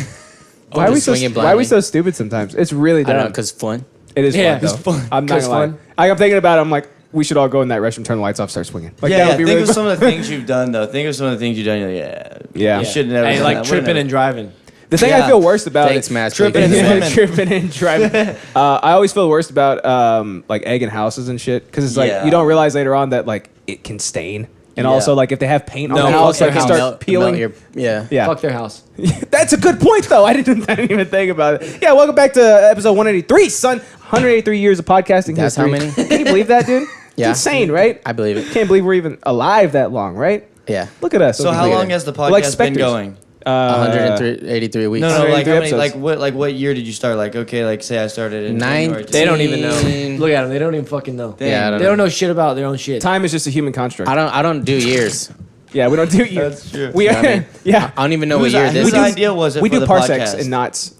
Why are we just so swinging why are we blindly. so stupid sometimes? It's really I don't know, dumb. because fun. It is Yeah, fun, it's though. fun. I'm not 'Cause gonna lie. fun. I'm thinking about it. I'm like, we should all go in that restroom, turn the lights off, start swinging. Like, Yeah, that would be think really of fun. some of the things you've done though. Think of some of the things you've done. You're like, Yeah. you should never. Hey, done like that. Would've tripping never- and driving. The thing I Yeah. feel worst about Thanks, it, Matt. Tripping and Speaking. swimming. tripping and driving. I always feel worst about like egging houses and shit because it's like Yeah. you don't realize later on that like it can stain, and Yeah. also like if they have paint on No, the house, fuck like their it house. start peeling. Yeah. Yeah, Fuck their house. that's a good point though. I didn't even think about it. Yeah, welcome back to episode 183, son. 183 years of podcasting That's how history. many? Can you believe that, dude? Yeah. It's insane, right? I believe it. Can't believe we're even alive that long, right? Yeah. Look at us. So how Completed. long has the podcast We're like been specters. going? 183 weeks. No, 183 like how many? episodes. Like what year did you start? Like okay, like say I started in January. They don't even know. 19. Look at them. They don't even fucking know. Yeah, I They don't don't know shit about their own shit. Time is just a human construct. I don't do years. Yeah, we don't do years. That's true. We You know what I mean? yeah. I don't even know what Whose year this whose is. idea was it We for do the parsecs podcast? and knots.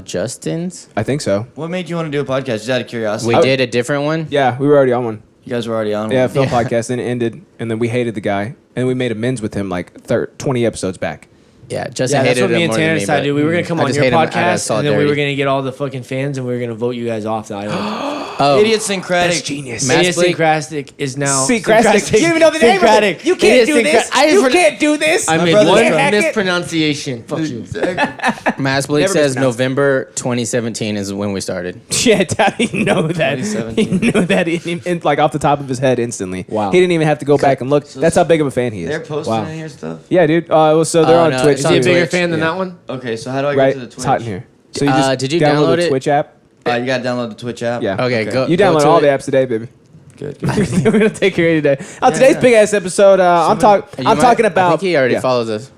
Justin's. I think so. What made you want to do a podcast? Just out of curiosity. We did a different one. Yeah, we were already on one. You guys were already on. Yeah, one. film podcast, and it ended, and then we hated the guy, and we made amends with him like 20 episodes back. Yeah, Justin Yeah, that's hated what him me and more Tanner than me, decided. but We were gonna come I on just your hate him out of podcast, and then we were solidarity. gonna get all the fucking fans, and we were gonna vote you guys off the island. Idiosyncratic. That's genius. Idiosyncratic is now. Syncratic. You didn't even know the name of it. You can't do this. You can't do this. I made brother's one trying. mispronunciation. Fuck you. Mass Bleak Never says mispronounced. November 2017 is when we started. Shit, how do you know that? 2017. He knew that like off the top of his head instantly. Wow. He didn't even have to go back and look. That's how big of a fan he is. They're posting Wow. in here stuff. Yeah, dude. Well, so they're Oh, on no, Twitch. it's Is he a on too. bigger Twitch, fan than yeah. that one? Okay, so how do I Right, get to the Twitch? it's hot in here. So you just did you download download the it? Twitch app. You gotta download the Twitch app. Yeah. Okay, Okay. go. You go download to all it. the apps today, baby. Good. We're gonna take care of you today. On today's yeah. big ass episode, I'm talking about. I think he already yeah. follows us.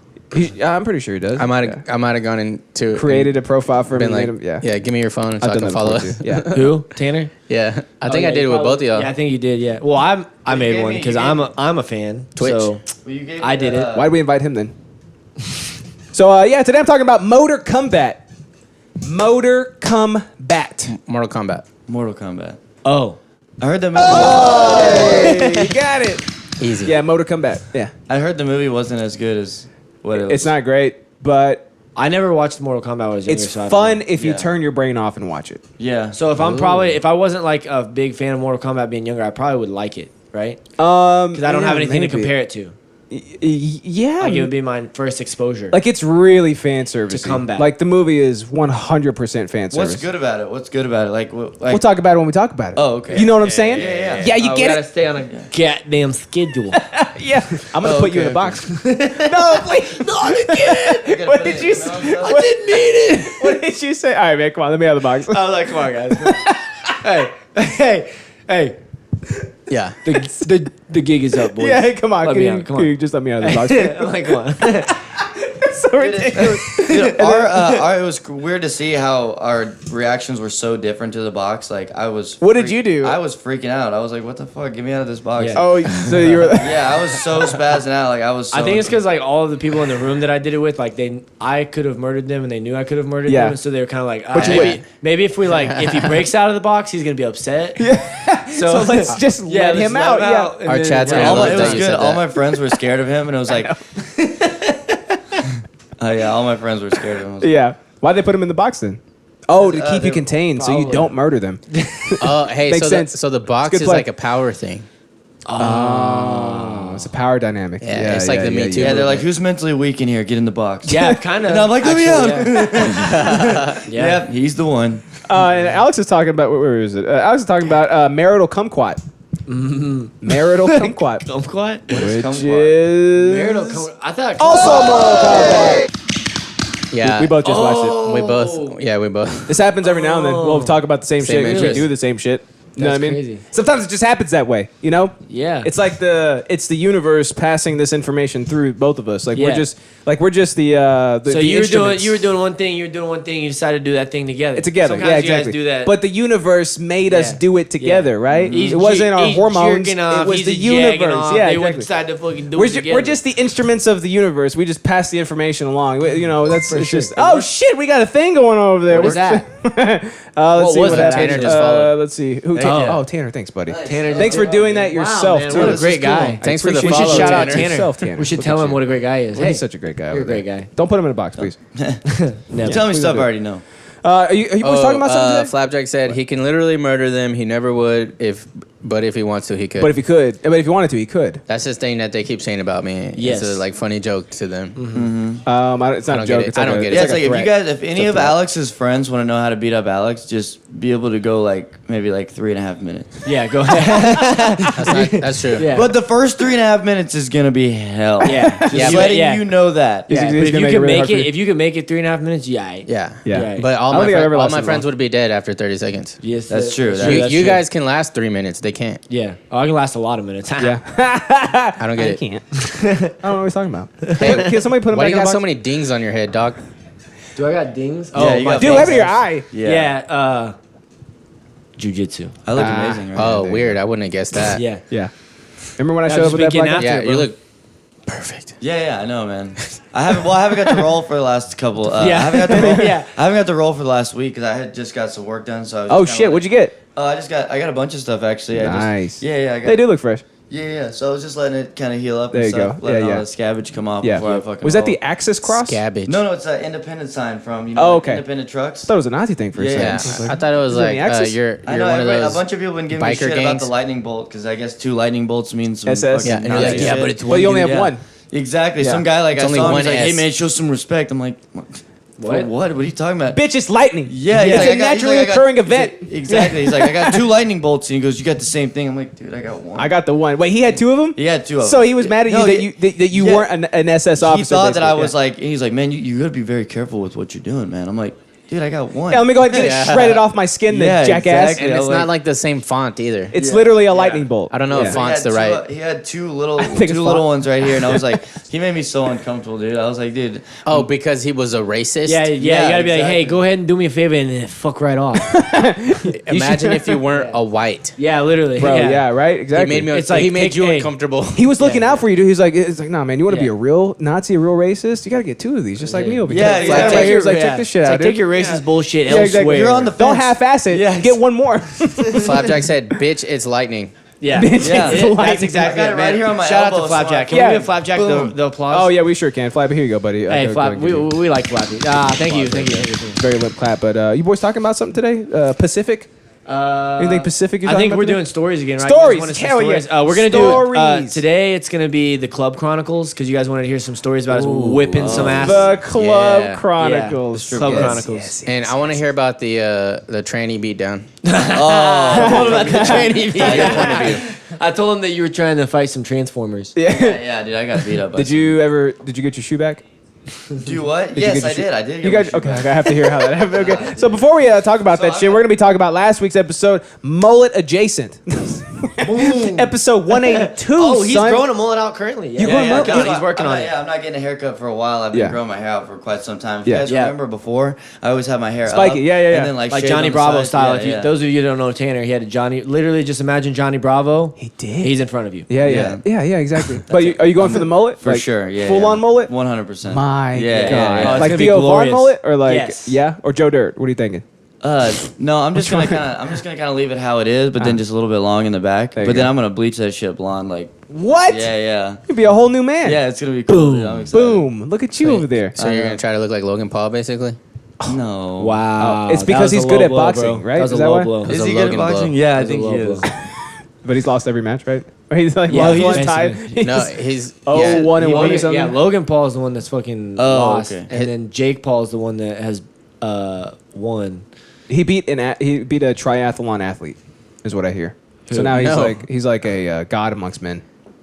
I'm pretty sure he does. I might have gone into created a profile for him. been and like, made him, yeah. give me your phone so I've I done can that follow before, us. too. Yeah. Who? Tanner? Yeah, I think Oh, I did it with both of y'all. Yeah, I think you did. Yeah. Well, I made gave one me- because you I'm gave a fan. Twitch. So Well, you gave I me did that, it. Why'd we invite him then? So yeah, today I'm talking about Motor Kombat. Motor Kombat. Mortal Kombat. Mortal Kombat. Oh. I heard the movie. Hey, you got it. Easy. Yeah, Motor Kombat. Yeah, I heard the movie wasn't as good as what it was. it's not great, but I never watched Mortal Kombat when I was younger. it's so I don't fun know. if you Yeah. turn your brain off and watch it. Yeah. So if if I wasn't like a big fan of Mortal Kombat being younger, I probably would like it, right? Because I don't have anything to compare it to. Yeah, Like it would be my first exposure. like it's really fan service. To Kombat. Like the movie is 100% fan service. What's good about it? What's good about it? Like We'll talk about it when we talk about it. Oh, okay. You know what I'm saying? yeah. Yeah, you we get gotta it. stay on a goddamn schedule. Yeah, I'm gonna Oh, put you in a okay, box. No, please. No, I didn't. What did you say? I didn't mean it. What did you say? All right, man, come on, let me out of the box. I was like, come on, guys. hey. Yeah. The gig is up, boys. Yeah, come on, Let can me you, out, come can on. you just let me out of the box? I'm like, come on. So ridiculous. Dude, it was weird to see how our reactions were so different to the box. Like I was. What did you do? I was freaking out. I was like, "What the fuck? Get me out of this box!" Yeah. Oh, so you were. Yeah, I was so spazzing out. Like I was. So I think it's because like all of the people in the room that I did it with, like I could have murdered them, and they knew I could have murdered Yeah. them, and so they were kind of like, But you maybe if we if he breaks out of the box, he's gonna be upset. Yeah. So let's just let him out. Yeah. and Our then- chat's yeah. gonna it love was that you good. said All that. my friends were scared of him, and it was like, oh yeah, all my friends were scared of him. I was like, Yeah. Why'd they put him in the box then? Oh, to keep you they're contained, so you probably- don't murder them. Oh, hey, Makes so sense. so the box good is play. like a power thing. Oh, it's a power dynamic. Yeah, it's like the Me Too. Yeah, they're like, "Who's mentally weak in here? Get in the box." Yeah, kind of. And I'm like, "Let me out." Yeah. Yep, he's the one. And Alex is talking about where is it? Alex is talking about marital kumquat. Marital kumquat, Kumquat? which Kumquat? is Marital Kumquat. I thought also Mortal Kombat. Yeah. We both just watched We both. Yeah, we both. it. This happens every now and then. We'll talk about the same Same shit. We interest. do the same shit. You know what I That's mean? crazy. Sometimes it just happens that way. You know? Yeah. It's like it's the universe passing this information through both of us. Like Yeah. we're just the So the you instruments. were doing one thing, you decided to do that thing together. together. Sometimes Yeah, you exactly. guys do that. But the universe made us Yeah. do it together, right? He's It wasn't our he's hormones. jerking off, It was he's the jagging universe. off, Yeah, they would exactly. decide to fucking do We're, it together. we're just the instruments of the universe. We just pass the information along. You know, that's it's sure. just. Oh shit, we got a thing going on over there. What is that? Let's What see was what that? happened. Tanner just followed. Let's see. Who? Oh, Tanner. Thanks, buddy. Tanner, Thanks for doing that yourself man, too. what a This great is cool. guy. Thanks for the appreciate follow, We should shout out Tanner. Tanner. Yourself, Tanner. We should Look tell at him you. what a great guy is. He's such a great guy. You're over a great there. guy. Don't put him in a box, please. You tell me stuff I already know. Are you boys talking about something today? Flapjack said he can literally murder them. He never would but if he wants to, he could. But if he could, but if he wanted to, he could. That's his thing that they keep saying about me. Yes. It's a like funny joke to them. It's not I a don't joke. get it. It's I like don't a- get it. Yeah, It's it's like a if you threat. guys, if any of threat. Alex's friends want to know how to beat up Alex, just be able to go like maybe like 3.5 minutes. Yeah, go ahead. That's true. Yeah. But the first 3.5 minutes is gonna be hell. Yeah. just Yeah, but- letting yeah. you know that. He's Yeah, gonna but if you make it can really make hard for it, you. if you can make it 3.5 minutes, yeah. Yeah. Yeah. Right. But all I don't my, think I've ever all lasted my friends long. would be dead after 30 seconds. Yes, That's true. true. You, That's you true. guys can last 3 minutes. They can't. Yeah. Oh, I can last a lot of minutes. Yeah. I don't get it. can't. I don't know what he's talking about. Hey, can somebody put him Why back you in the got so box? many dings on your head, dog? Do I got dings? Yeah, you my got Dude, dings. what happened to your eye? Yeah. Jiu-jitsu. I look Ah. amazing, right? Oh, there you weird. I wouldn't have guessed that. Yeah. Yeah. Remember when I Yeah, showed up just with been that getting black after eye? Yeah, it, you bro. look perfect. Yeah, I know, man. I haven't got to roll for the last couple. Yeah. I haven't got to roll. Yeah. I haven't got to roll for the last week because I had just got some work done. So I was Oh just shit, kinda what'd you get? I got a bunch of stuff actually. Nice. Yeah, I got. They do look fresh. Yeah. So I was just letting it kind of heal up There and you stuff. go. Letting Yeah, all the scabbage come off Yeah. before I fucking Was that roll. the Axis cross? Scabbage. No, it's an independent sign from, Oh, okay. independent trucks. I thought it was a Nazi thing for a Yeah, second. Yeah, I was like, I thought it was is it like the Axis? you're I know one of those. a bunch of people have been giving me biker shit about gangs. the lightning bolt because I guess 2 lightning bolts means some SS? fucking Yeah, and you're Nazi like, yeah, shit. but it's But you only have Yeah. one. Exactly. Yeah. Some guy like It's I only saw him, one he's like, hey S. man, show some respect. I'm like, what? What are you talking about? Bitch, it's lightning. Yeah, It's he's a like, naturally I got- occurring he's event. like- exactly. He's like, I got 2 lightning bolts, and he goes, you got the same thing. I'm like, dude, I got one. I got the one. Wait, he had 2 of them? He had 2 of them. So he was mad at you No, that you yeah. weren't an SS officer. He thought that I basically. was like, he's like, man, you got to be very careful with what you're doing, man. I'm like, dude, I got one. Yeah, let me go ahead and get it shredded off my skin, then, Yeah, jackass. exactly. and it's like- not like the same font either. It's literally a lightning bolt. I don't know Yeah. if font's the right. He had 2 little think it's font. ones right here, and I was like, he made me so uncomfortable, dude. I was like, dude. Oh, because he was a racist. Yeah, you gotta be like, hey, exactly. go ahead and do me a favor and then fuck right off. Imagine if you weren't a white. Yeah, literally. Bro, yeah, right? Exactly. He made me. It's like, he made take- you hey. uncomfortable. He was looking out for you, dude. He's like, it's like, nah, man, you want to be Yeah. a real Nazi, a real racist? You got to get 2 of these, just like me over here. Yeah, It's yeah, like, yeah. right here, it's like, Yeah. check this shit It's out, like, dude. take your racist bullshit Yeah, exactly. elsewhere. You're on the Don't fence. half-ass it. Yeah. Get one more. Flapjack said, "Bitch, it's lightning." Yeah, Bitch, Yeah. it's That's lightning. exactly I got it, it man. right here on my Shout out elbow, to Flapjack. so Can I- we give Flapjack Boom. the applause? Oh, yeah, we sure can. Flap, here you go, buddy. Hey, Go Flap, ahead and give you- we like Flappy. Thank you. Very lip clap, but you boys talking about something today? Pacific? Anything Pacific you're I talking think about we're today? doing stories again, right? Stories, You guys wanted some hell yeah. stories? We're gonna do Stories. today. It's gonna be the Club Chronicles because you guys wanted to hear some stories about us whipping some ass. The Club Yeah. Chronicles. Yeah. Club Yes, Chronicles. yes, And I want to hear about the tranny beatdown. Oh, about the tranny From your point of view. I told him that you were trying to fight some Transformers. Yeah. yeah, dude, I got beat up. by Did you get your shoe back? Do what? you Yes, get your I shoe- did. I did. You get guys, my okay, shoe back. I have to hear how that happened. Okay, so before we talk about that I'm shit, we're gonna be talking about last week's episode, mullet adjacent, episode 182. Oh, he's son. growing a mullet out currently. Yeah, You growing yeah, mullet? yeah, he's working on it. Yeah, I'm not getting a haircut for a while. I've been Yeah. growing my hair out for quite some time. If Yeah. you guys Yeah. remember before, I always had my hair Spiky, up, yeah, yeah, yeah. And then like, Like shaved Johnny on the Bravo sides. style. Yeah, If you, yeah. those of you who don't know Tanner, he had a Johnny. Literally, just imagine Johnny Bravo. He did. He's in front of you. Yeah, exactly. But are you going for the mullet? For Like, sure, yeah. full on mullet. 100%. My Yeah, God, yeah, yeah. Oh, it's like gonna be Theo Vaughn glorious. mullet, or like Yes. yeah, or Joe Dirt. What are you thinking? No, I'm just gonna kind of leave it how it is, but then just a little bit long in the back. There you But then go. I'm gonna bleach that shit blonde, like What? yeah. You'd be a whole new man. Yeah, it's gonna be cool. Dude. I'm excited. Boom! Look at you over there. So you're gonna try to look like Logan Paul, basically. No. Wow. It's because he's good at boxing, right? That was Is a that low why? blow. Is Is a he good at Logan boxing? blow. Yeah, I It was a think low he is. blow. But he's lost every match, right? Or he's like Yeah, lost he's one basically- tied. No, he's Oh, yeah, 1 and 1 or something. Yeah, Logan Paul is the one that's fucking Oh, lost, okay. and then Jake Paul is the one that has won. He beat a triathlon athlete, is what I hear. So now he's like a god amongst men.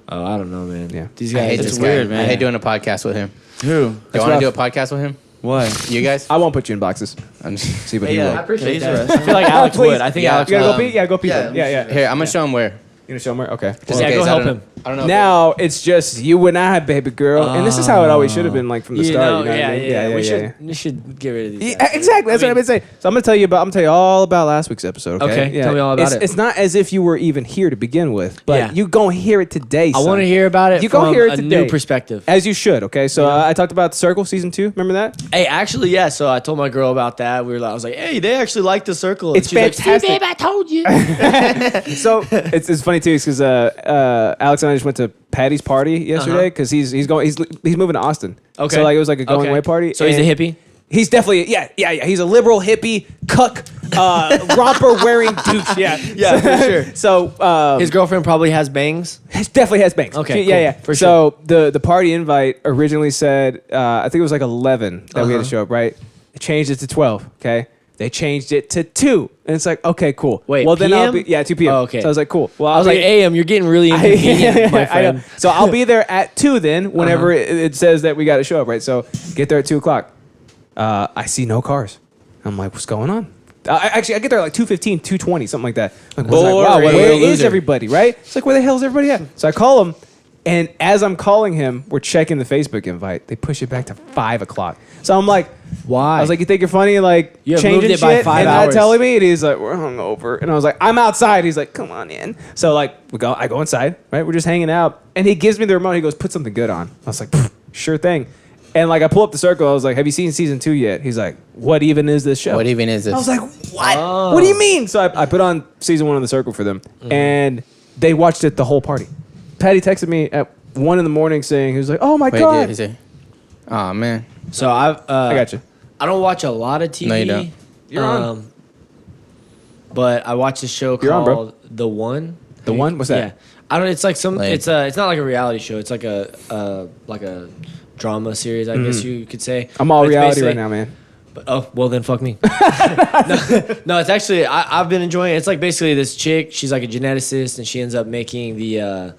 Oh, I don't know, man. Yeah. These I hate guys. this weird, guy. man. I hate doing a podcast with him. Who? Do you want rough. to do a podcast with him? Why? You guys? I won't put you in boxes. I'm just- See what Hey, he yeah. will. I appreciate Please that. arrest I feel like Alex Please. would. I think Yeah. Alex You gotta would. go pee? Yeah, go pee. Yeah, then. Yeah. Here, I'm gonna show him where. You gonna show him where? Okay. Just, yeah, Okay, go so help I don't- him. I don't know. Now it's just you and I, baby girl, and this is how it always should have been, like from the start. You know what I mean? We should get rid of these. Yeah, guys. exactly. That's what I've been saying. So I'm gonna tell you all about last week's episode. Okay. Okay, tell me all about it's, it. It's not as if you were even here to begin with, but Yeah. you gonna hear it today. I son. want to hear about it You from gonna hear it a today. new perspective. As you should. Okay. So I talked about the Circle season 2. Remember that? Hey, actually, yeah. So I told my girl about that. I was like, hey, they actually like the circle. It's she's like, fantastic. see, babe, I told you. So it's funny too, because Alex and I just went to Patty's party yesterday because he's moving to Austin. Okay. So like it was like a going Okay. away party. So he's a and hippie? He's definitely yeah. He's a liberal hippie cuck romper wearing douche. Yeah. Yeah, for sure. So His girlfriend probably has bangs. he definitely has bangs. Okay, Yeah. cool. For so the party invite originally said I think it was like 11 that we had to show up. Right. They changed it to 12. Okay. They changed it to 2, and it's like okay, cool. Wait, well then I'll PM? be 2 p.m. Oh, okay. So I was like cool. Well I was like, AM, you're getting really inconvenient, my I know. friend. So I'll be there at 2 then, whenever it says that we got to show up, right? So get there at 2 o'clock. I see no cars. I'm like, what's going on? I get there at like 2:15, 2:20, something like that. I'm like, wow, Boring. where is Loser. everybody, right? It's like, where the hell is everybody at? So I call him, and as I'm calling him, we're checking the Facebook invite. They push it back to 5 o'clock. So I'm like, Why? I was like, you think you're funny, like You have changing moved it by shit 5 and hours. not telling me? And he's like, we're hungover. And I was like, I'm outside. He's like, come on in. So like, I go inside, right? We're just hanging out, and he gives me the remote. He goes, put something good on. I was like, sure thing. And like, I pull up the Circle. I was like, have you seen season 2 yet? He's like, what even is this show? What even is this? I was like, what? What do you mean? So I put on season 1 of the Circle for them, and they watched it the whole party. Patty texted me at 1 a.m. saying he was like, "Oh my Wait, god." he say, "Oh man." So I got you. I don't watch a lot of TV. No, you don't. You're on. But I watched a show You're on, bro. called The One. The One? What's that? Yeah, I don't. It's like some. Lame. It's not like a reality show. It's like a drama series, I guess you could say. I'm all But it's reality basically- right now, man. But, oh well, then fuck me. no, it's actually I've been enjoying it. It's like basically this chick. She's like a geneticist, and she ends up making the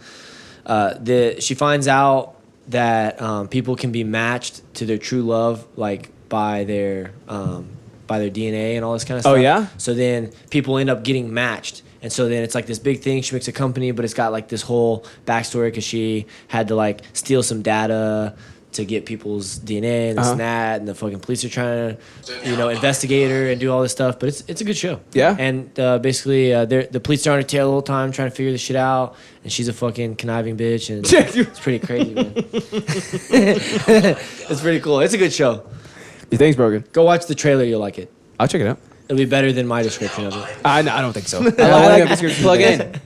she finds out that people can be matched to their true love, like by their DNA and all this kind of stuff. Oh, yeah? So then people end up getting matched. And so then it's like this big thing. She makes a company, but it's got like this whole backstory because she had to like steal some data to get people's DNA and this and that. And the fucking police are trying to, investigate her and do all this stuff. But it's a good show. Yeah? And basically, the police are on her tail the whole time trying to figure this shit out. And she's a fucking conniving bitch. And it's pretty crazy, man. It's pretty cool. It's a good show. You think's broken? Go watch the trailer. You'll like it. I'll check it out. It'll be better than my description of it. I don't think so. I like this it. Plug in.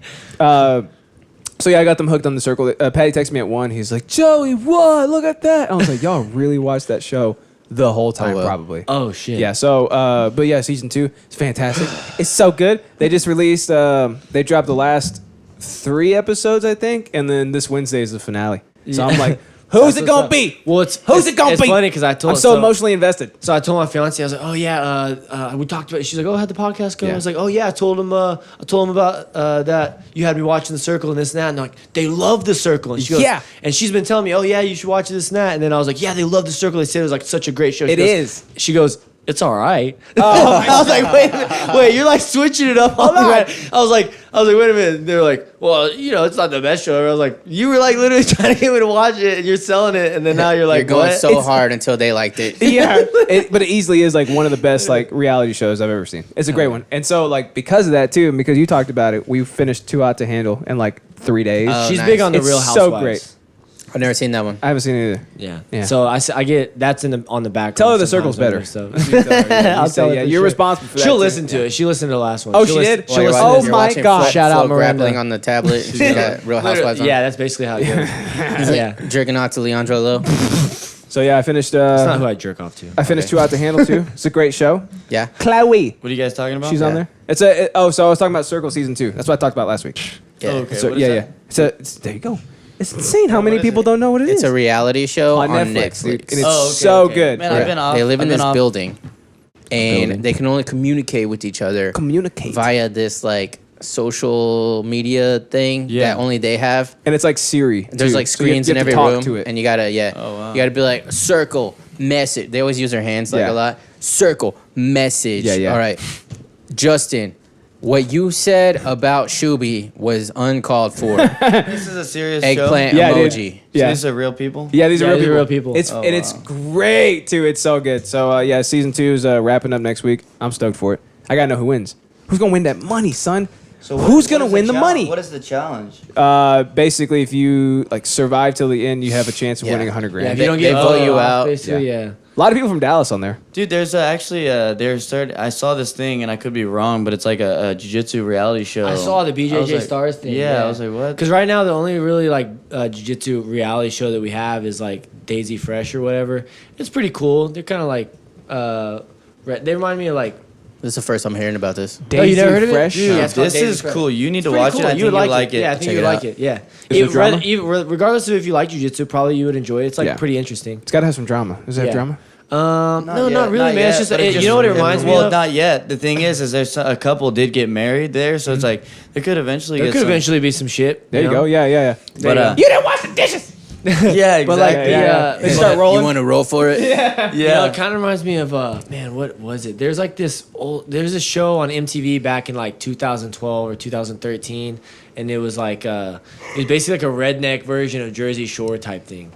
So yeah, I got them hooked on the circle. Patty texted me at 1. He's like, "Joey, what? Look at that!" I was like, "Y'all really watched that show the whole time, well. probably." Oh shit. Yeah. So, but yeah, season 2 is fantastic. It's so good. They just released. They dropped the last 3 episodes, I think, and then this Wednesday is the finale. So I'm like, "Who's it gonna be? Well, Who's it gonna be?" It's funny because I'm so emotionally invested. So I told my fiance, I was like, "Oh yeah, we talked about it." She's like, "Oh, how'd the podcast go?" Yeah. I was like, "Oh yeah, I told him about that you had me watching The Circle and this and that." And they're like, "They love The Circle." And she goes, Yeah. And she's been telling me, "Oh yeah, you should watch this and that." And then I was like, "Yeah, they love The Circle. They said it was like such a great show." It is. She goes, "It's all right." I was like, wait, you're like switching it up on me. Right? I was like, wait a minute. And they're like, "Well, it's not the best show ever." I was like, you were like literally trying to get me to watch it, and you're selling it, and then now you're like, You're going what? so hard until they liked it. Yeah, but it easily is like one of the best like reality shows I've ever seen. It's a great one, and so like because of that too, and because you talked about it, we finished Too Hot to Handle in like 3 days. She's nice. big on the It's Real so Housewives. great. I've never seen that one. I haven't seen it either. Yeah. Yeah. So I get that's on the back. Tell her The Circle's better. I'll tell her. Yeah, for you're sure. responsible for that. She'll too. listen to it. She listened to the last one. Oh, She'll she did? She'll While you're listen watching Oh this, you're my watching God. Shout out Flo Miranda. grappling on the tablet. She's got Real Housewives on. Yeah, that's basically how it goes. Yeah. Jerking off to Leandro Lowe. So yeah, I finished. That's not who I jerk off to. I finished Too Hot to Handle too. It's a great show. Yeah. Chloe, What are you guys talking about? she's on there. It's a. So I was talking about Circle season 2. That's what I talked about last week. Yeah. Oh, okay. So what is yeah, that? yeah. There you go. It's insane how many is people it? don't know what it is. It's a reality show on Netflix. dude, and it's Oh, okay, so okay. good. Man, I've been off. They live in I've been this off. building, and they can only communicate with each other Communicate. via this like social media thing that only they have. And it's like Siri. There's too. like So you have- screens you in have every to talk room, to it. and you gotta Oh, wow. you gotta be like circle message. They always use their hands like Yeah. a lot. Circle message. Yeah. All right, Justin, what you said about Shuby was uncalled for. This is a serious Eggplant Yeah, dude. emoji. show. Yeah. So these are real people. Yeah, these are Yeah, real these are people. real people. It's Oh, and it's wow. great too. It's so good. So yeah, season 2 is wrapping up next week. I'm stoked for it. I gotta know who wins. Who's gonna win that money, son? So who's gonna win the money? What is the challenge? Basically, if you like survive till the end, you have a chance of Yeah. winning $100 Yeah, grand. if you don't They get vote you out. basically, yeah. A lot of people from Dallas on there. Dude, there's actually I saw this thing and I could be wrong, but it's like a jiu-jitsu reality show. I saw the I was BJJ like- Stars thing. Yeah, I was like, what? Because right now the only really like jiu-jitsu reality show that we have is like Daisy Fresh or whatever. It's pretty cool. They're kind of like they remind me of like. This is the first I'm hearing about this. Oh, you never heard of it? Fresh? Dude, yeah, it's called This Daisy is Fresh. cool. You need to Pretty watch cool. it. I think You would like it. it. Yeah, I think Check you it would out. like it. Yeah. Is there drama? Regardless of if you like jiu-jitsu, probably you would enjoy it. It's like Yeah. pretty interesting. It's gotta have some drama. Does it have Yeah. drama? No, yet, not really, man. yet, It's just, but you know what it reminds me Well, of? not yet. The thing is there's a couple did get married there, so it's like they could eventually There get could some- eventually be some shit. There you go. Yeah. But you didn't wash the dishes. yeah, exactly. But like They start rolling. You want to roll for it? yeah. You know, it kind of reminds me of man, what was it? There's like there's a show on MTV back in like 2012 or 2013, and it was like it was basically like a redneck version of Jersey Shore type thing.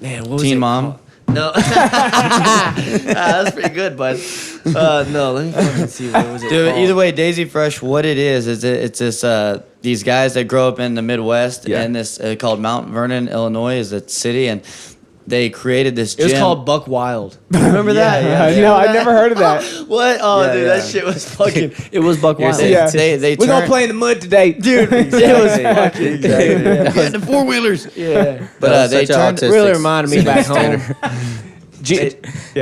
Man, what was Teen it Mom? called? No, that's pretty good, bud. No, let me fucking see what was it. Dude, called? either way, Daisy Fresh, what it is it's this these guys that grow up in the Midwest Yeah. and this called Mount Vernon, Illinois is a city, and they created this It gym. was called Buck Wild. Remember that? No, I've never heard of that. What? Oh, Yeah, dude, yeah. that shit was fucking. It was Buck Wild. They, Yeah. they We're gonna turned- play in the mud today, dude. It was fucking. Exactly. Yeah, the 4-wheelers. Yeah. But That was they such a turned autistic Really reminded me back home. Yeah.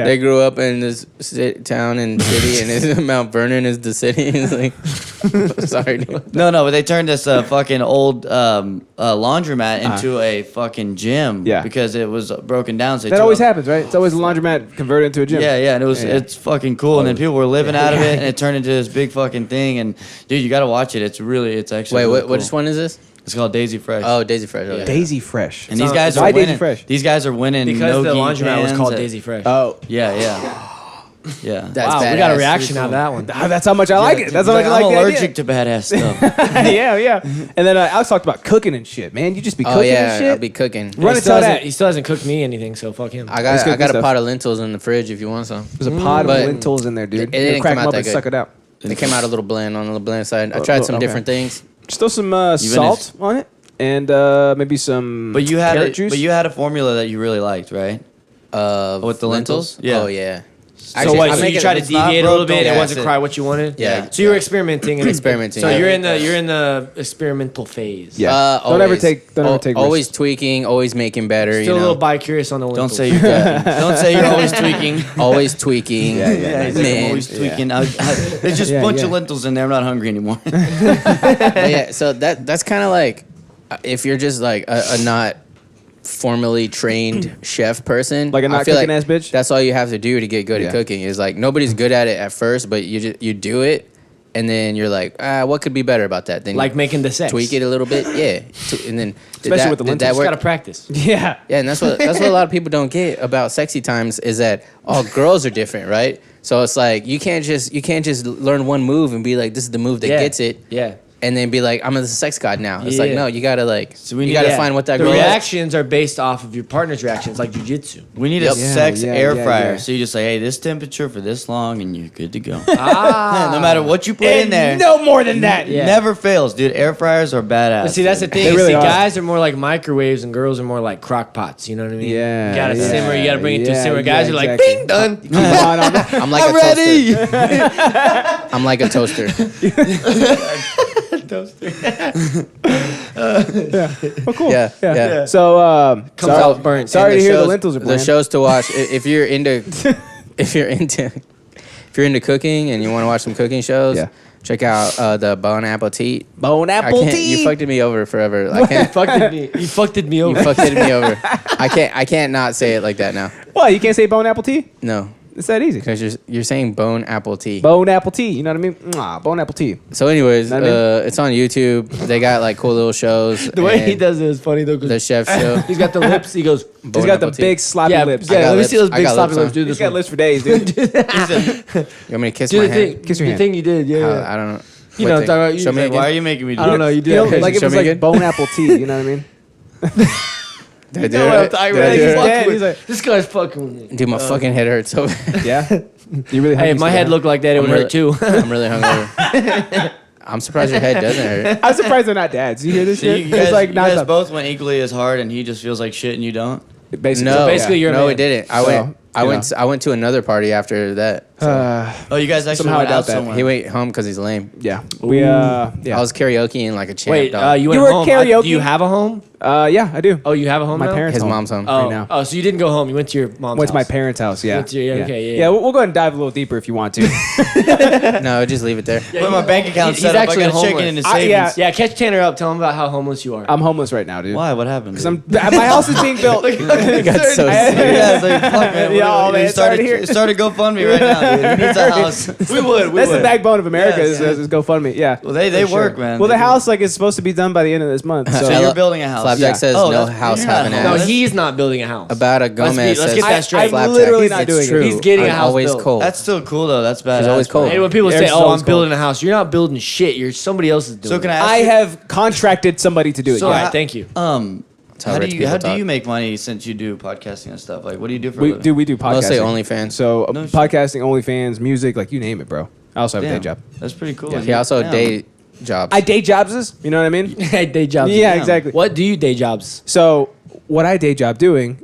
They grew up in this town and city, and it's, Mount Vernon is the city. It's like, sorry, dude. No, but they turned this fucking old laundromat into a fucking gym. Yeah. Because it was broken down. So they That took always all- happens, right? It's always a laundromat converted into a gym. Yeah, and it was Yeah. it's fucking cool. And then people were living out of it, and it turned into this big fucking thing. And dude, you gotta watch it. It's actually Wait, really which cool. one is this? It's called Daisy Fresh. Oh, Daisy Fresh. Okay. Daisy Fresh. And these guys Why are Daisy winning. Fresh? These guys are winning Because the no-gi laundromat was pans called at- Daisy Fresh. Oh, Yeah. That's wow, we badass. got a reaction out of that one. that's how much I like it. That's how much I like I'm the allergic idea. to badass stuff. Yeah. And then Alex talked about cooking and shit. Man, you just be Oh cooking yeah, and shit. I'll be cooking. Run he, it still to hasn't, that. he still hasn't cooked me anything, so fuck him. I Let's got cook I got this a stuff. pot of lentils in the fridge if you want some. There's a pot of But lentils in there, dude. it didn't Crack come them out up that and good. suck it out. It came out a little bland on the bland side. I tried some okay. different things. Just throw some salt on it and maybe some But you had carrot juice. But you had a formula that you really liked, right? With the lentils? Yeah. Oh yeah. So what? I So make you it- tried to it's not deviate a little broke, bit. don't It wasn't fix it. quite what you wanted. Yeah. So you were experimenting. Experimenting. So Yeah. you're in the experimental phase. Yeah. Don't ever take always risks. tweaking, always making better. Still you a know, little bi-curious on the Don't lentils. say you're cooking. Don't say you're always tweaking. always tweaking. Yeah, he's like, I'm Man. always tweaking. There's just a Yeah, bunch yeah. of lentils in there. I'm not hungry anymore. But yeah, so that's kind of like if you're just like a not formally trained chef person, Like a not I feel cooking ass bitch? That's all you have to do to get good Yeah. at cooking. Is like nobody's good at it at first, but you do it, and then you're like, what could be better about that? Then Like you making the sex. tweak it a little bit, yeah, and then Especially with the did lentils. that Just work? gotta practice. Yeah. Yeah, and that's what a lot of people don't get about sexy times is that all girls are different, right? So it's like you can't just learn one move and be like, this is the move that gets it. Yeah. And then be like, I'm a sex god now. It's like, Yeah. no, you gotta like, we you need- gotta yeah. find what that The girl likes. reactions are based off of your partner's reactions, like jujitsu. We need Yep. a sex Yeah, air yeah, fryer. yeah. So you just say, hey, this temperature for this long, and you're good to go. Ah. No matter what you put in there, No more than that. Yeah. never fails, dude. Air fryers are badass. But see, that's the thing. They is, really see, are. guys are more like microwaves, and girls are more like crock pots. You know what I mean? Yeah, You gotta yeah, simmer. You gotta bring it to yeah, simmer. yeah, Guys are like, exactly. bing, done. Come on, I'm like I'm a ready. toaster. I'm like a toaster. Oh, cool. Yeah, yeah. So, Comes out burnt. Sorry And to hear the shows- lentils are The bland. shows to watch if you're into if you're into cooking and you want to watch some cooking shows. Yeah. Check out the Bon Appetit. Bone I apple can't, tea. you fucked me over forever. I can't. You fucked me You over. fucked me over. I can't not say it like that now. What? You can't say bone apple tea? No, It's that easy. because you're saying bone apple tea. Bone apple tea. You know what I mean? Mwah, bone apple tea. So, anyways, Know what I mean? it's on YouTube. They got like cool little shows. The way he and does it is funny though. 'Cause the chef show. he's got the lips. He goes, He's Bone got the apple tea. big sloppy yeah, lips. I yeah. got Let me lips. see those I big got sloppy lips lips. on. Do He's this got one. lips for days, dude. You want me to kiss Do my the hand? thing. Kiss your The hand. thing you did. Yeah. yeah. I don't know. You What know, thing? talk about- Show me Like, again. why are you making me do I don't know. that? You do You know, that. like if Show it's me like again. bone apple tea. You know what I mean? Did I do know it? what I'm talking Did I about. do He's it? fucking Yeah, with- he's like- this guy's fucking with me. Dude, my fucking head hurts so bad. Yeah. You really? Hey, if my head looked like that, it would I'm hurt too. I'm really hungover. I'm surprised your head doesn't hurt. I'm surprised they're not dads. You hear this So shit? you guys, It's like you guys nonstop. both went equally as hard, and he just feels like shit, and you don't. Basically. No, basically you're a no, man. it didn't. I So, went. you I went to another party after that. Oh, you guys actually Somehow went I doubt out that. somewhere. He went home because he's lame. Yeah. We yeah. I was karaokeing like a champ. Wait, dog. you went You were home. karaoke? Do you have a home? Yeah, I do. Oh, you have a home My now? parents. His home mom's home. right now. Oh, so you didn't go home. You went to your mom's Went to my house. parents' house. Yeah. Went to your- yeah. okay, yeah. Yeah, we'll go ahead and dive a little deeper if you want to. No, just leave it there. Put my bank account he's set up. I actually got a chicken homeless. in his I- savings. yeah. Yeah, catch Tanner up. Tell him about how homeless you are. I'm homeless right now, dude. Why? What happened? Because my house is being built. You got so Yeah, it's like, fuck, man. Yeah, What- man, you sorry to hear. started GoFundMe right now, dude. He needs a house. we would. That's the backbone of America Yes. is GoFundMe. Yeah. Well, they For sure. work, man. Well, the They do. house like is supposed to be done by the end of this month. So So you're building a house. Flapjack Yeah. says Oh, no that's- house you're not having homeless. No, ass. he's not building a house. About a Gomez let's says get that straight. I'm Flapjack. literally not It's doing it. true. He's getting a I'm house always built. cold. That's still cool though. That's badass. always cold. Hey, when people say, Eric's "Oh, I'm always building a house," you're not building shit. You're somebody else is doing. So can I it. ask I you, have contracted somebody to do it. So, yeah. all right, thank you. how how rich do you people how do talk. you make money since you do podcasting and stuff? Like, what do you do for a We living? do podcasting. Mostly OnlyFans. So No shit. podcasting, OnlyFans, music, like you name it, bro. I also have a Damn, day job. That's pretty cool. He also Damn. day jobs. I day jobs, you know what I mean? Hey, day jobs. Yeah, Damn. exactly. What do you day jobs? So what I day job doing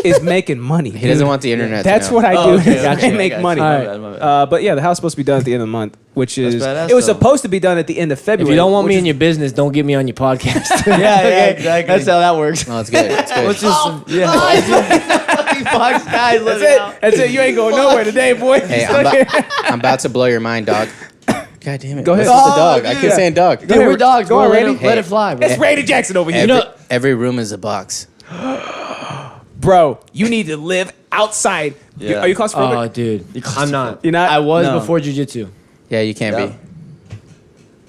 is making money. He doesn't want the internet. That's to know. what I do. okay, I gotcha, make gotcha. money. My bad, my bad. But yeah, the house is supposed to be done at the end of the month, which is badass, it was though. supposed to be done at the end of February. If you don't want which me is- in your business, don't get me on your podcast. Yeah, exactly. That's how that works. No, it's good. It's good. What's just Fox guys That's it. That's it. You ain't going nowhere today, boy. Hey, I'm about to blow your mind, dog. God damn it. Go ahead. What's with the Oh, dog? I dude. keep saying dog. Go ahead, we're dogs, go bro. on, Let Randy. it fly, bro. It's Randy Jackson over here. Every room is a box. Bro, you need to live outside. Yeah. Are you claustrophobic? Oh, dude. I'm not. You're not? I was No. before jiu-jitsu. Yeah, you can't Yeah. be.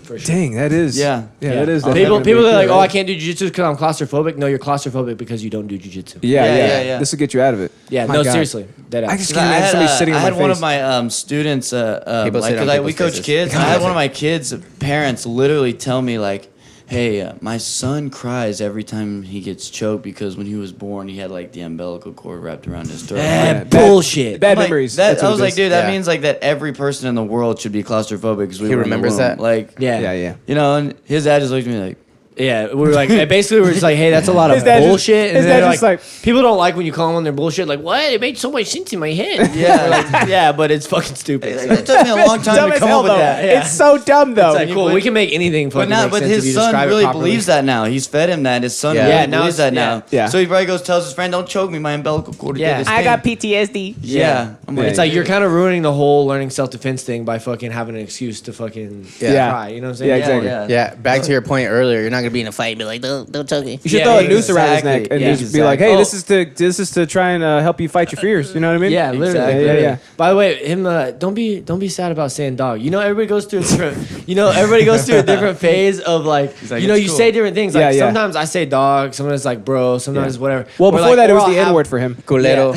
For sure. Dang, that is. Yeah. that is. People definitely are true, like, oh, right? I can't do jiu-jitsu because I'm claustrophobic. No, you're claustrophobic because you don't do jiu-jitsu. Yeah. Yeah. This will get you out of it. Yeah, My no, God. seriously. Dead I ass. just I can't imagine somebody sitting I on had my one face. of my students, People sit on like we people's coach faces. kids. And I had one of my kids' parents literally tell me like, "Hey, my son cries every time he gets choked because when he was born, he had like the umbilical cord wrapped around his throat." Yeah, bullshit. Bad I'm like, memories. that- That's I what was it like, is. dude, that Yeah. means like that every person in the world should be claustrophobic because we He were in the remembers womb. that? Like, Yeah. Yeah. you know, and his dad just looked at me like, Yeah, we were like, basically, we're just like, hey, that's a lot of His dad just- bullshit. his and they're dad just like- people don't like when you call them on their bullshit. Like, what? It made so much sense in my head. Yeah. We're like, yeah, but it's fucking stupid. it took me a long time Dumb to as come hell, up with though. that. Yeah. It's so dumb, though. It's like, cool. We can make anything fucking But make but sense if his you son describe really it properly. believes that now. He's fed him that. His son Yeah. really Yeah, now believes it's- that now. yeah. So he probably goes tells his friend, "Don't choke me, my umbilical cord." Yeah. Did this I thing." PTSD. Yeah. I'm like, It's like you're kind of ruining the whole learning self-defense thing by fucking having an excuse to fucking Yeah. cry. You know what I'm saying? Yeah, exactly. Yeah, back to your point earlier. You're not gonna be in a fight and be like, don't choke me. You should Yeah, throw a noose around his exactly. neck and Yeah, just be like, "Hey, exactly. this is to try and help you fight your fears." You know what I mean? Yeah, literally. Exactly. Yeah. By the way, him don't be sad about saying dog. You know, everybody goes through a different. Everybody goes through a different phase of like. like, you it's you cool. say different things. Like Yeah, yeah. sometimes I say dog. Sometimes like bro. Sometimes whatever. Well, Or, before like, that, it or was I'll the have- N word for him. Culero.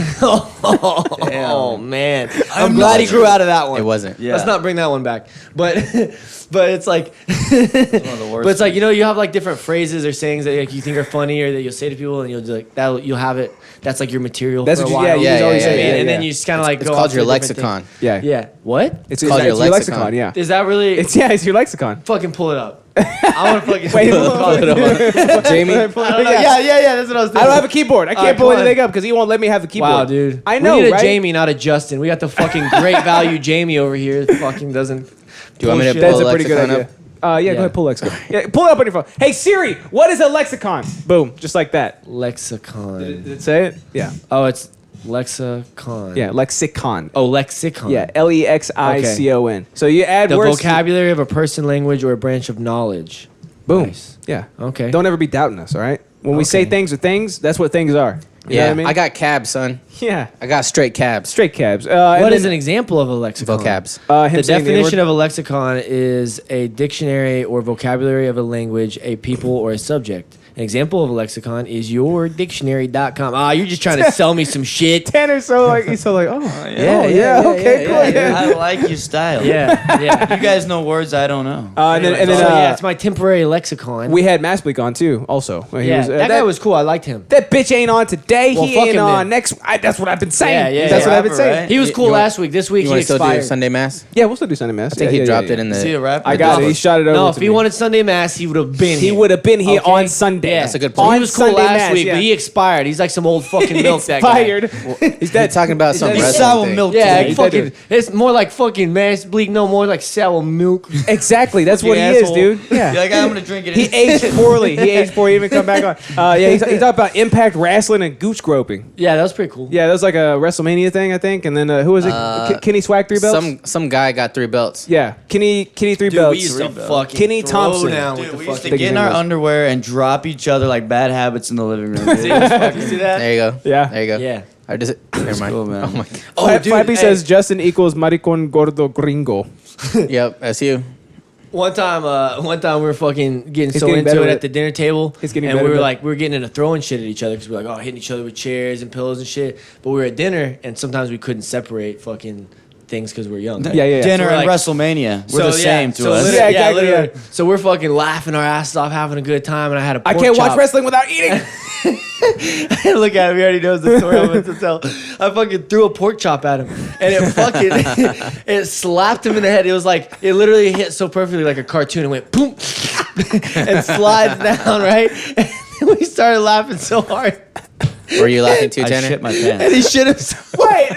Oh man, I'm glad he grew out of that one. It wasn't. Yeah. Let's not bring that one back. But but it's like one of the worst but it's like, you have like different phrases or sayings that like you think are funny or that you'll say to people and you'll just like that you'll have it. That's like your material. That's for what a you- while. yeah, you just always say, yeah, and then yeah. you just kind of like It's go called off your to a different lexicon. thing. Yeah. Yeah. What? It's called your your lexicon. lexicon. Yeah. Is that really? It's your lexicon. Fucking pull it up. I want to fucking Wait, pull it up. Jamie. I don't know. Yeah. That's what I was thinking. I don't have a keyboard. I can't Alright, pull come on. anything up because he won't let me have the keyboard. Wow, dude. I know, We need a right? Jamie, not a Justyn. We got the fucking great value Jamie over here. Fucking doesn't. Do you want me to Bullshit. That's pull a pretty good lexicon idea. up? Yeah, go ahead, pull lexicon. Yeah, pull it up on your phone. Hey Siri, what is a lexicon? Boom, just like that. Lexicon. Did it say it? Yeah. Oh, it's lexicon. Yeah, lexicon. Oh, lexicon. Yeah, Lexicon. So you add The words. vocabulary of a person, language, or a branch of knowledge. Boom. Nice. Yeah. Okay. Don't ever be doubting us, all right? When we say Okay. things are things, that's what things are. You know Yeah, what I mean? got cabs, son. Yeah. I got straight cabs. Straight cabs. What is an example of a lexicon? Vocabs. The definition of a lexicon is a dictionary or vocabulary of a language, a people, or a subject. An example of a lexicon is yourdictionary.com. Ah, you're just trying to sell me some shit. Tanner's so like he's so like okay, cool. I like your style. Yeah. You guys know words I don't know. And then yeah, it's my temporary lexicon. we had Maspleak on too. Also, He yeah, was, that guy was cool. I liked him. that bitch ain't on today. Well, he fuck ain't him on then. next. That's what I've been saying. Yeah, That's what I've been rapper, saying. right? He was cool You want- last week. This week You he want to still do expired. Sunday Mass? Yeah, we'll still do Sunday Mass. I think he dropped it in Is he a the. rapper? I got it. He shot it over. No, to if he me. wanted Sunday Mass, he would have been He here. would have been here Okay. on Sunday. Yeah. That's a good So point. he was cool Sunday last Mass, week, yeah. but he expired. He's like some old fucking milk. That guy. Expired. He's talking about some He's wrestling sour thing. milk. Yeah, Yeah, he's fucking. dead. It's more like fucking mass bleak. No more like sour milk. Exactly. That's what he Fucking is, asshole. dude. You're Yeah. like, I'm gonna drink it. He aged poorly. He aged poorly. He didn't even come back on. Yeah, he talked about Impact Wrestling and gooch groping. Yeah, that was pretty cool. Yeah, that was like a WrestleMania thing, I think. And then who was it? Kenny Swag 3 belts. Some guy got 3 belts. Yeah, Kenny 3 Dude, belts. we used to fucking Kenny throw Thompson. down Dude, with the we used to fucking. get in our underwear and drop each other like bad habits in the living room. dude. See that? There you go. Yeah. There you go. Yeah. I just never mind. cool, man. Oh my god. Oh, dude. Flappy hey, says Justin equals maricon gordo gringo. Yep, that's you. One time we were fucking getting He's so getting better into it at at the dinner table, He's getting and better we at were it. like, we were getting into throwing shit at each other because we were like, oh, hitting each other with chairs and pillows and shit. But we were at dinner, and sometimes we couldn't separate fucking things because we're young. Yeah. Dinner So we're and like- WrestleMania. We're the same to us. literally- Yeah, exactly, literally. yeah. So we're fucking laughing our asses off, having a good time, and I had a I pork can't watch chop. wrestling without eating. Look at him, he already knows the story I'm about to tell. I fucking threw a pork chop at him, and it fucking it slapped him in the head. It was like it literally hit so perfectly like a cartoon. It went boom and slides down, right? And we started laughing so hard. Were you laughing too, I Tanner? shit my pants. And he shit himself. Wait.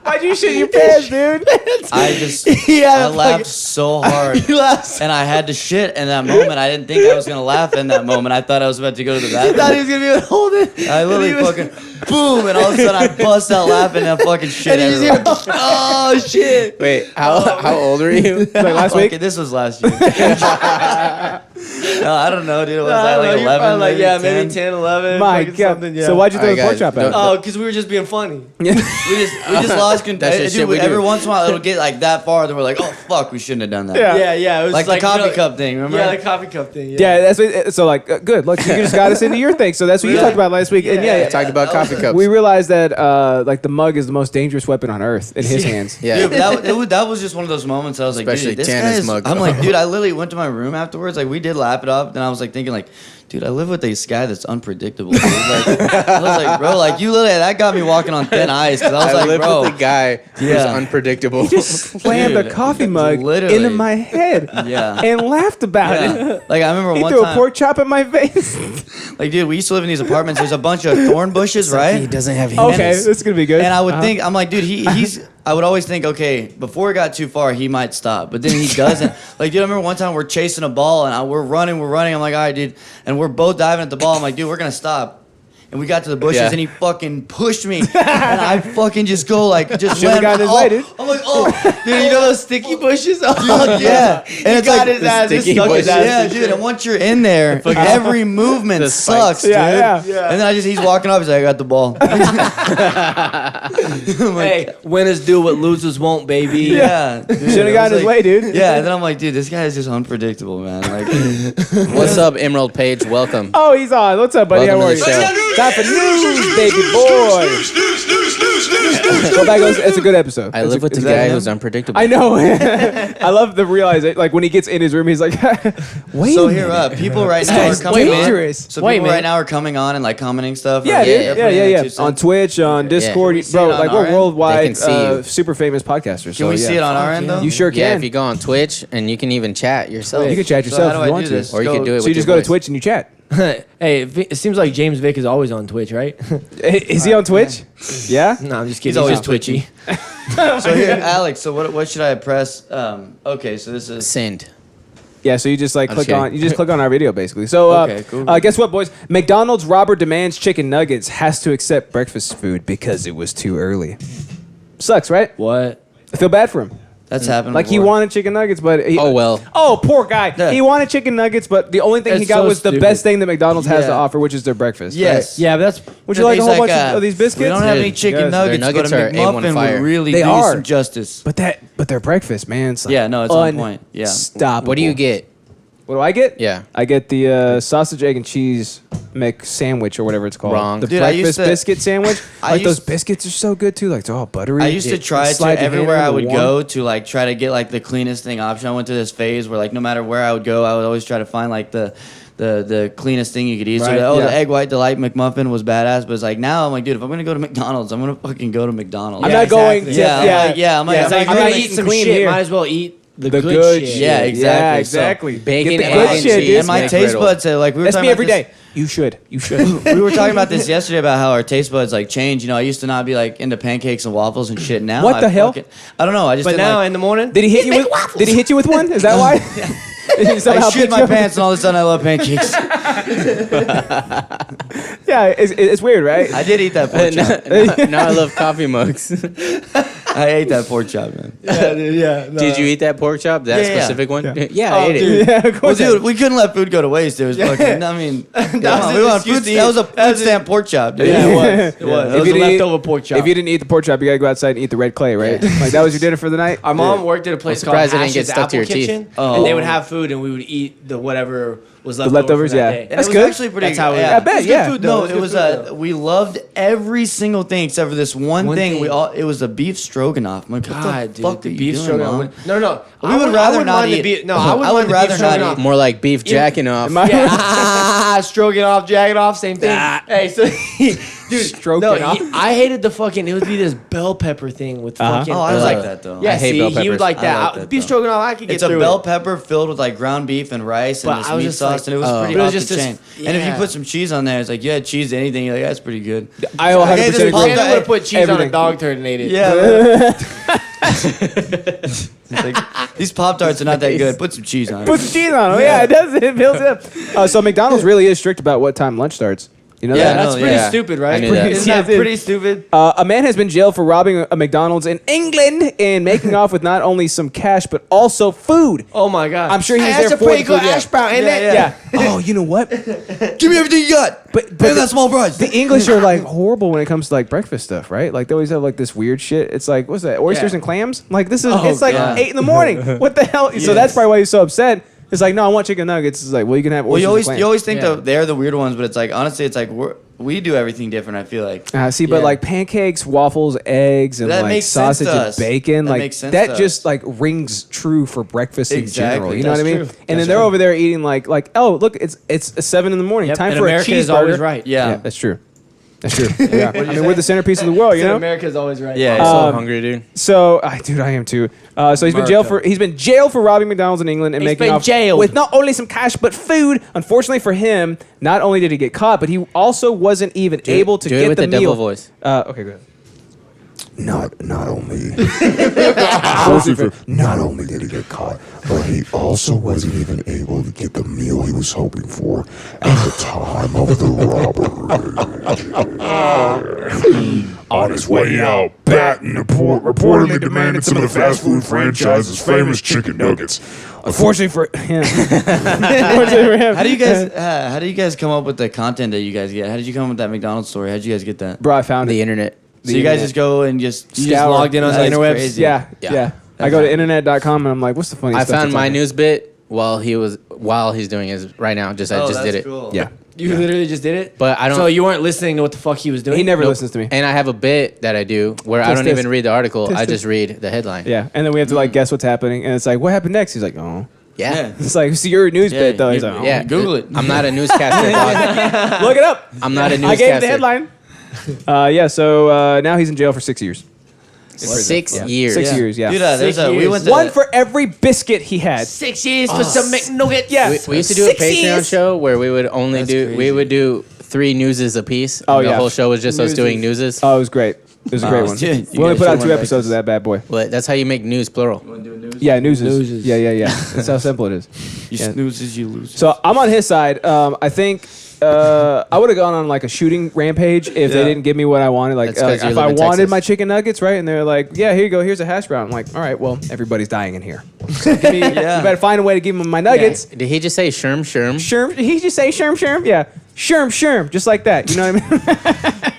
Why'd you shit your pants, dude? I laughed so hard. And I had to shit in that moment. I didn't think I was going to laugh in that moment. I thought I was about to go to the bathroom. Thought he was gonna be able to hold it. I literally fucking boom, and all of a sudden I bust out laughing and I fucking shit And you everywhere. just hear, oh shit. Wait, how old are you? Like last week? This was last year. No, I don't know, dude. It was I don't know, like you're 11, probably like, yeah, 10. maybe 10, 11. My fucking God. something, yeah. So why'd you throw All the right, pork chop guys, out? Oh, because we were just being funny. We just lost control. That's just shit we Every do. once in a while it'll get like that far, then we're like, oh fuck, we shouldn't have done that. Yeah. Yeah, it was Like the you coffee know, cup thing, remember? Yeah, the coffee cup thing. Yeah, that's what, so like good. Look, you just got us into your thing. So that's what you Yeah. talked about last week. And yeah, Talked about coffee cups. we realized that like the mug is the most dangerous weapon on earth in his hands. Yeah. Dude, but that was just one of those moments I was like, Especially dude, this Tanner's guy is, mug. I'm like, dude, I literally went to my room afterwards. Like, we did lap it up. Then I was like thinking, like, dude, I live with this guy that's unpredictable. Dude. Like, I was like, bro, like, you literally, that got me walking on thin ice. Cause I was like, live bro. with a guy who's Yeah. unpredictable. Just slammed a Dude, coffee mug literally. into my head Yeah. and laughed about Yeah. it. Like, I remember He one threw a time, pork chop in my face. like, dude, we used to live in these apartments. There's a bunch of thorn bushes, He right? doesn't have Okay, hands. this is gonna be good. And I would think, I'm like, dude, he's. I would always think, okay, before it got too far, he might stop, but then he doesn't. Like, dude, I remember one time we're chasing a ball and we're running. I'm like, all right, dude, and we're both diving at the ball. I'm like, dude, we're gonna stop. And we got to the bushes Yeah. and he fucking pushed me, and I fucking just go like, just Should've land. gotten his way, dude. I'm like, oh, Dude, you know those sticky bushes? dude, yeah. And it's got like, his ass. He sticky stuck his bushes. ass. yeah, dude. And once you're in there, every movement The sucks, spikes. dude. Yeah. And then he's walking up. He's like, I got the ball. Hey, winners do what losers won't, baby. Yeah, dude, Should have it gotten was his like- way, dude. Yeah, and then I'm like, dude, this guy is just unpredictable, man. Like, What's up, Emerald Page? Welcome. Oh, he's on. What's up, buddy? Welcome How to are the you? show. Time for news, baby boy. Go back. It's a good episode. I live with the is that guy him? who's unpredictable. I know. I love the realization. Like when he gets in his room, he's like, "Wait." so a here, minute. people right now are guy's coming on. dangerous. So Wait, people man. right now are coming on and like commenting stuff. Yeah, or dude. they're putting in their 2 cents. On Twitch, on Discord, Can we see bro. it on Like our we're end? worldwide, They can see you. super famous podcasters. Can we see it on our end though? You sure Yeah, can. if you go on Twitch and you can even chat yourself. You can chat So yourself how if do you I want do to. this? Or you can do it So with you just your go to voice. Twitch and you chat. Hey, it seems like James Vick is always on Twitch, right? Is he on Twitch? Yeah. No, I'm just kidding. He's always just twitchy. So here, Alex. So what should I press? Okay, so this is. Send. Yeah, so you just like I'm click just on click on our video basically. So Okay, cool. guess what, boys? McDonald's Robert demands chicken nuggets has to accept breakfast food because it was too early. Sucks, right? What? I feel bad for him. That's happened. Like he before. wanted chicken nuggets, but he, Oh, well. Oh, poor guy. Yeah. He wanted chicken nuggets, but the only thing he That's got so was the stupid. best thing that McDonald's has to Yeah. offer, which is their breakfast. Yes. Yeah, but that's. Would you like a He's whole bunch of these biscuits? We don't have any Dude, chicken guys, nuggets, their nuggets but a are A1 McMuffin fire. would really They do are. some justice. But their breakfast, man. It's like Yeah, no, it's on point. Yeah. Stop. What do you get? What do I get? Yeah. I get the sausage, egg, and cheese sandwich or whatever it's called. Wrong. The Dude, I used breakfast to- biscuit sandwich. I Like those used- biscuits are so good too. Like they're all buttery. I used to try Slide to your hand everywhere in I the would warm. go to like try to get like the cleanest thing option. I went through this phase where like no matter where I would go, I would always try to find like the cleanest thing you could eat. Right, So yeah. the egg white delight McMuffin was badass, but it's like now I'm like, dude, if I'm gonna go to McDonald's, I'm gonna fucking go to McDonald's. I'm Yeah, not going exactly. to. Yeah, I'm like, Yeah, it's like, If I'm you're not gonna eat eating some clean shit, here. might as well eat the The good, good shit. Yeah, exactly. Yeah, So- exactly. Bacon, Get the egg, good and shit, cheese. dude. And my taste McGriddle. buds say like we were That's talking me about every this- day. You should. You should. We were talking about this yesterday about how our taste buds like change. You know, I used to not be like into pancakes and waffles and shit. Now, What the hell? I don't know. I just But didn't now like, in the morning, Did he hit you with? Did he hit you with one? Is that why? I Somehow shit picked my you up? pants and all of a sudden I love pancakes. Yeah, it's weird, right? I did eat that pork chop. now I love coffee mugs. I ate that pork chop, man. yeah, dude, yeah. No. Did you eat that pork chop? That Yeah, yeah. specific one? Yeah. Yeah, I ate it. dude. Yeah, of Well, course. dude, we couldn't let food go to waste. It was fucking. I mean, come on, we were on food. That was a food stamp pork chop, dude. Yeah, it was. It Yeah. was. If It was you a didn't eat- leftover pork chop. If you didn't eat the pork chop, you gotta go outside and eat the red clay, right? Like that was your dinner for the night. Our mom worked at a place I'm called surprised it didn't get Hash's stuck to Apple your teeth. Kitchen, Oh. and they would have food, and we would eat the whatever was left leftovers, over from yeah. that day. And That's it was good. actually pretty. That's how we- yeah. I bet, It was good yeah. food, though. No, was it good was. food, though. We loved every single thing except for this one One thing. thing. It was the beef stroganoff. I'm like, what God, the dude, fuck the are you beef doing, stroganoff. Mom? No. We I would I rather wouldn't not mind the eat- beef- No, I I would would mind the beef rather not stroganoff. eat- More like beef jacking off. Am I- Yeah, stroganoff, jagging off, same thing. Hey, so stroke No, it off. I hated the fucking. It would be this bell pepper thing with fucking. Oh, I like that though. Yeah, I hate see, bell he would peppers. like I that. like that, Beef though. stroganoff, I could get It's a through bell it. pepper filled with like ground beef and rice and But this I was meat just sauce, like- and it was pretty But it was off just the this- chain. And if you yeah. put some cheese on there, it's like, yeah, cheese to anything. You're like, that's pretty good. I Hey, 100% this agree. pop- Brandon would have put cheese on a Everything. dog turd and ate it. Yeah. It's like, these Pop Tarts are not that good. Put some cheese on Put it. some cheese on them. Yeah, it does. It builds it up. So McDonald's really is strict about what time lunch starts. You know Yeah, that? That's no, pretty yeah. stupid, right? I knew that. Isn't Yeah, that it is. pretty stupid? A man has been jailed for robbing a McDonald's in England and making off with not only some cash but also food. Oh my god! I'm sure he was Hey, there that's for a the pretty good food, yeah. hash brown, ain't it? Yeah. Oh, you know what? Give me everything you got. But And the, that small fries. the English are like horrible when it comes to like breakfast stuff, right? Like they always have like this weird shit. It's like what's that? Oysters Yeah. and clams? Like this is Oh, it's like God. 8 a.m. What the hell? So that's probably why he's so upset. It's like, no, I want chicken nuggets. It's like, well, you can have Well, oysters you and clams. always think Yeah. they're the weird ones, but it's like honestly, it's like we do everything different. I feel like. See, but Yeah. like pancakes, waffles, eggs, and That like makes sense sausage to and us. bacon, That like makes sense that to us. just like rings true for breakfast in Exactly. general. You know what I That's mean? true. And then That's they're true. over there eating like oh look, it's 7 in the morning. Yep, Time and for America a cheeseburger. is always right. Yeah. That's true. That's true. Yeah. I mean, we're the centerpiece of the world, you know. America is always right. Yeah. I'm so Um, hungry, dude. So, dude, I am too. So he's been jailed for robbing McDonald's in England and He's making been off jailed. with not only some cash but food. Unfortunately for him, not only did he get caught, but he also wasn't even able to do get it with the the meal. devil voice. Okay, go ahead. Not only not only did he get caught, but he also wasn't even able to get the meal he was hoping for at the time of the robbery. On his way out, Batten reportedly demanded some of the fast food franchise's famous chicken nuggets. Unfortunately for him. Unfortunately for him. How do you guys come up with the content that you guys get? How did you come up with that McDonald's story? How did you guys get that? Bro, I found The it. internet. So you guys just go and You just logged in on the That's interwebs. crazy. Yeah. Yeah. I go to internet.com and I'm like, what's the funny I stuff? found that's my on here? news bit while he's doing his right now. I Oh, just that's did it. cool. Yeah. You literally just did it. But I don't. So you weren't listening to what the fuck he was doing. He never Nope. listens to me. And I have a bit that I do where I Tisk, don't tisk. even read the article. Tisk, I tisk. just read the headline. Yeah. And then we have to like guess what's happening. And it's like, what happened next? He's like, oh. Yeah. It's like, see your news Yeah, bit though. He's you- like, oh. Yeah. Google it. I'm not a newscaster, dog. Look it up. I'm not a I newscaster. gave him the headline. So now he's in jail for 6 years. 6 Yeah. years. 6 years, yeah. Dude, Six we years. went to One for every biscuit he had. 6 years for some McNuggets. Yeah. We used to do a 6 Patreon years. show where we would only That's do crazy. 3 newses a piece. Oh, and yeah. The whole show was just us doing newses. Oh, it was great. It was a great one. dude, you We only guys put out should 2 went episodes of that bad boy. But that's how you make news plural. Yeah, news Newses. is. Yeah. That's how simple it is. You Yeah. snoozes, you lose. So I'm on his side. I think I would have gone on like a shooting rampage if they Yeah. didn't give me what I wanted. Like, That's 'cause you if live I in wanted Texas. my chicken nuggets, right? And they're like, yeah, here you go. Here's a hash brown. I'm like, all right, well, everybody's dying in here. So give me, Yeah. You better find a way to give them my nuggets. Did he just say sherm? Sherm, did he just say sherm? Yeah. Sherm, just like that. You know what I mean?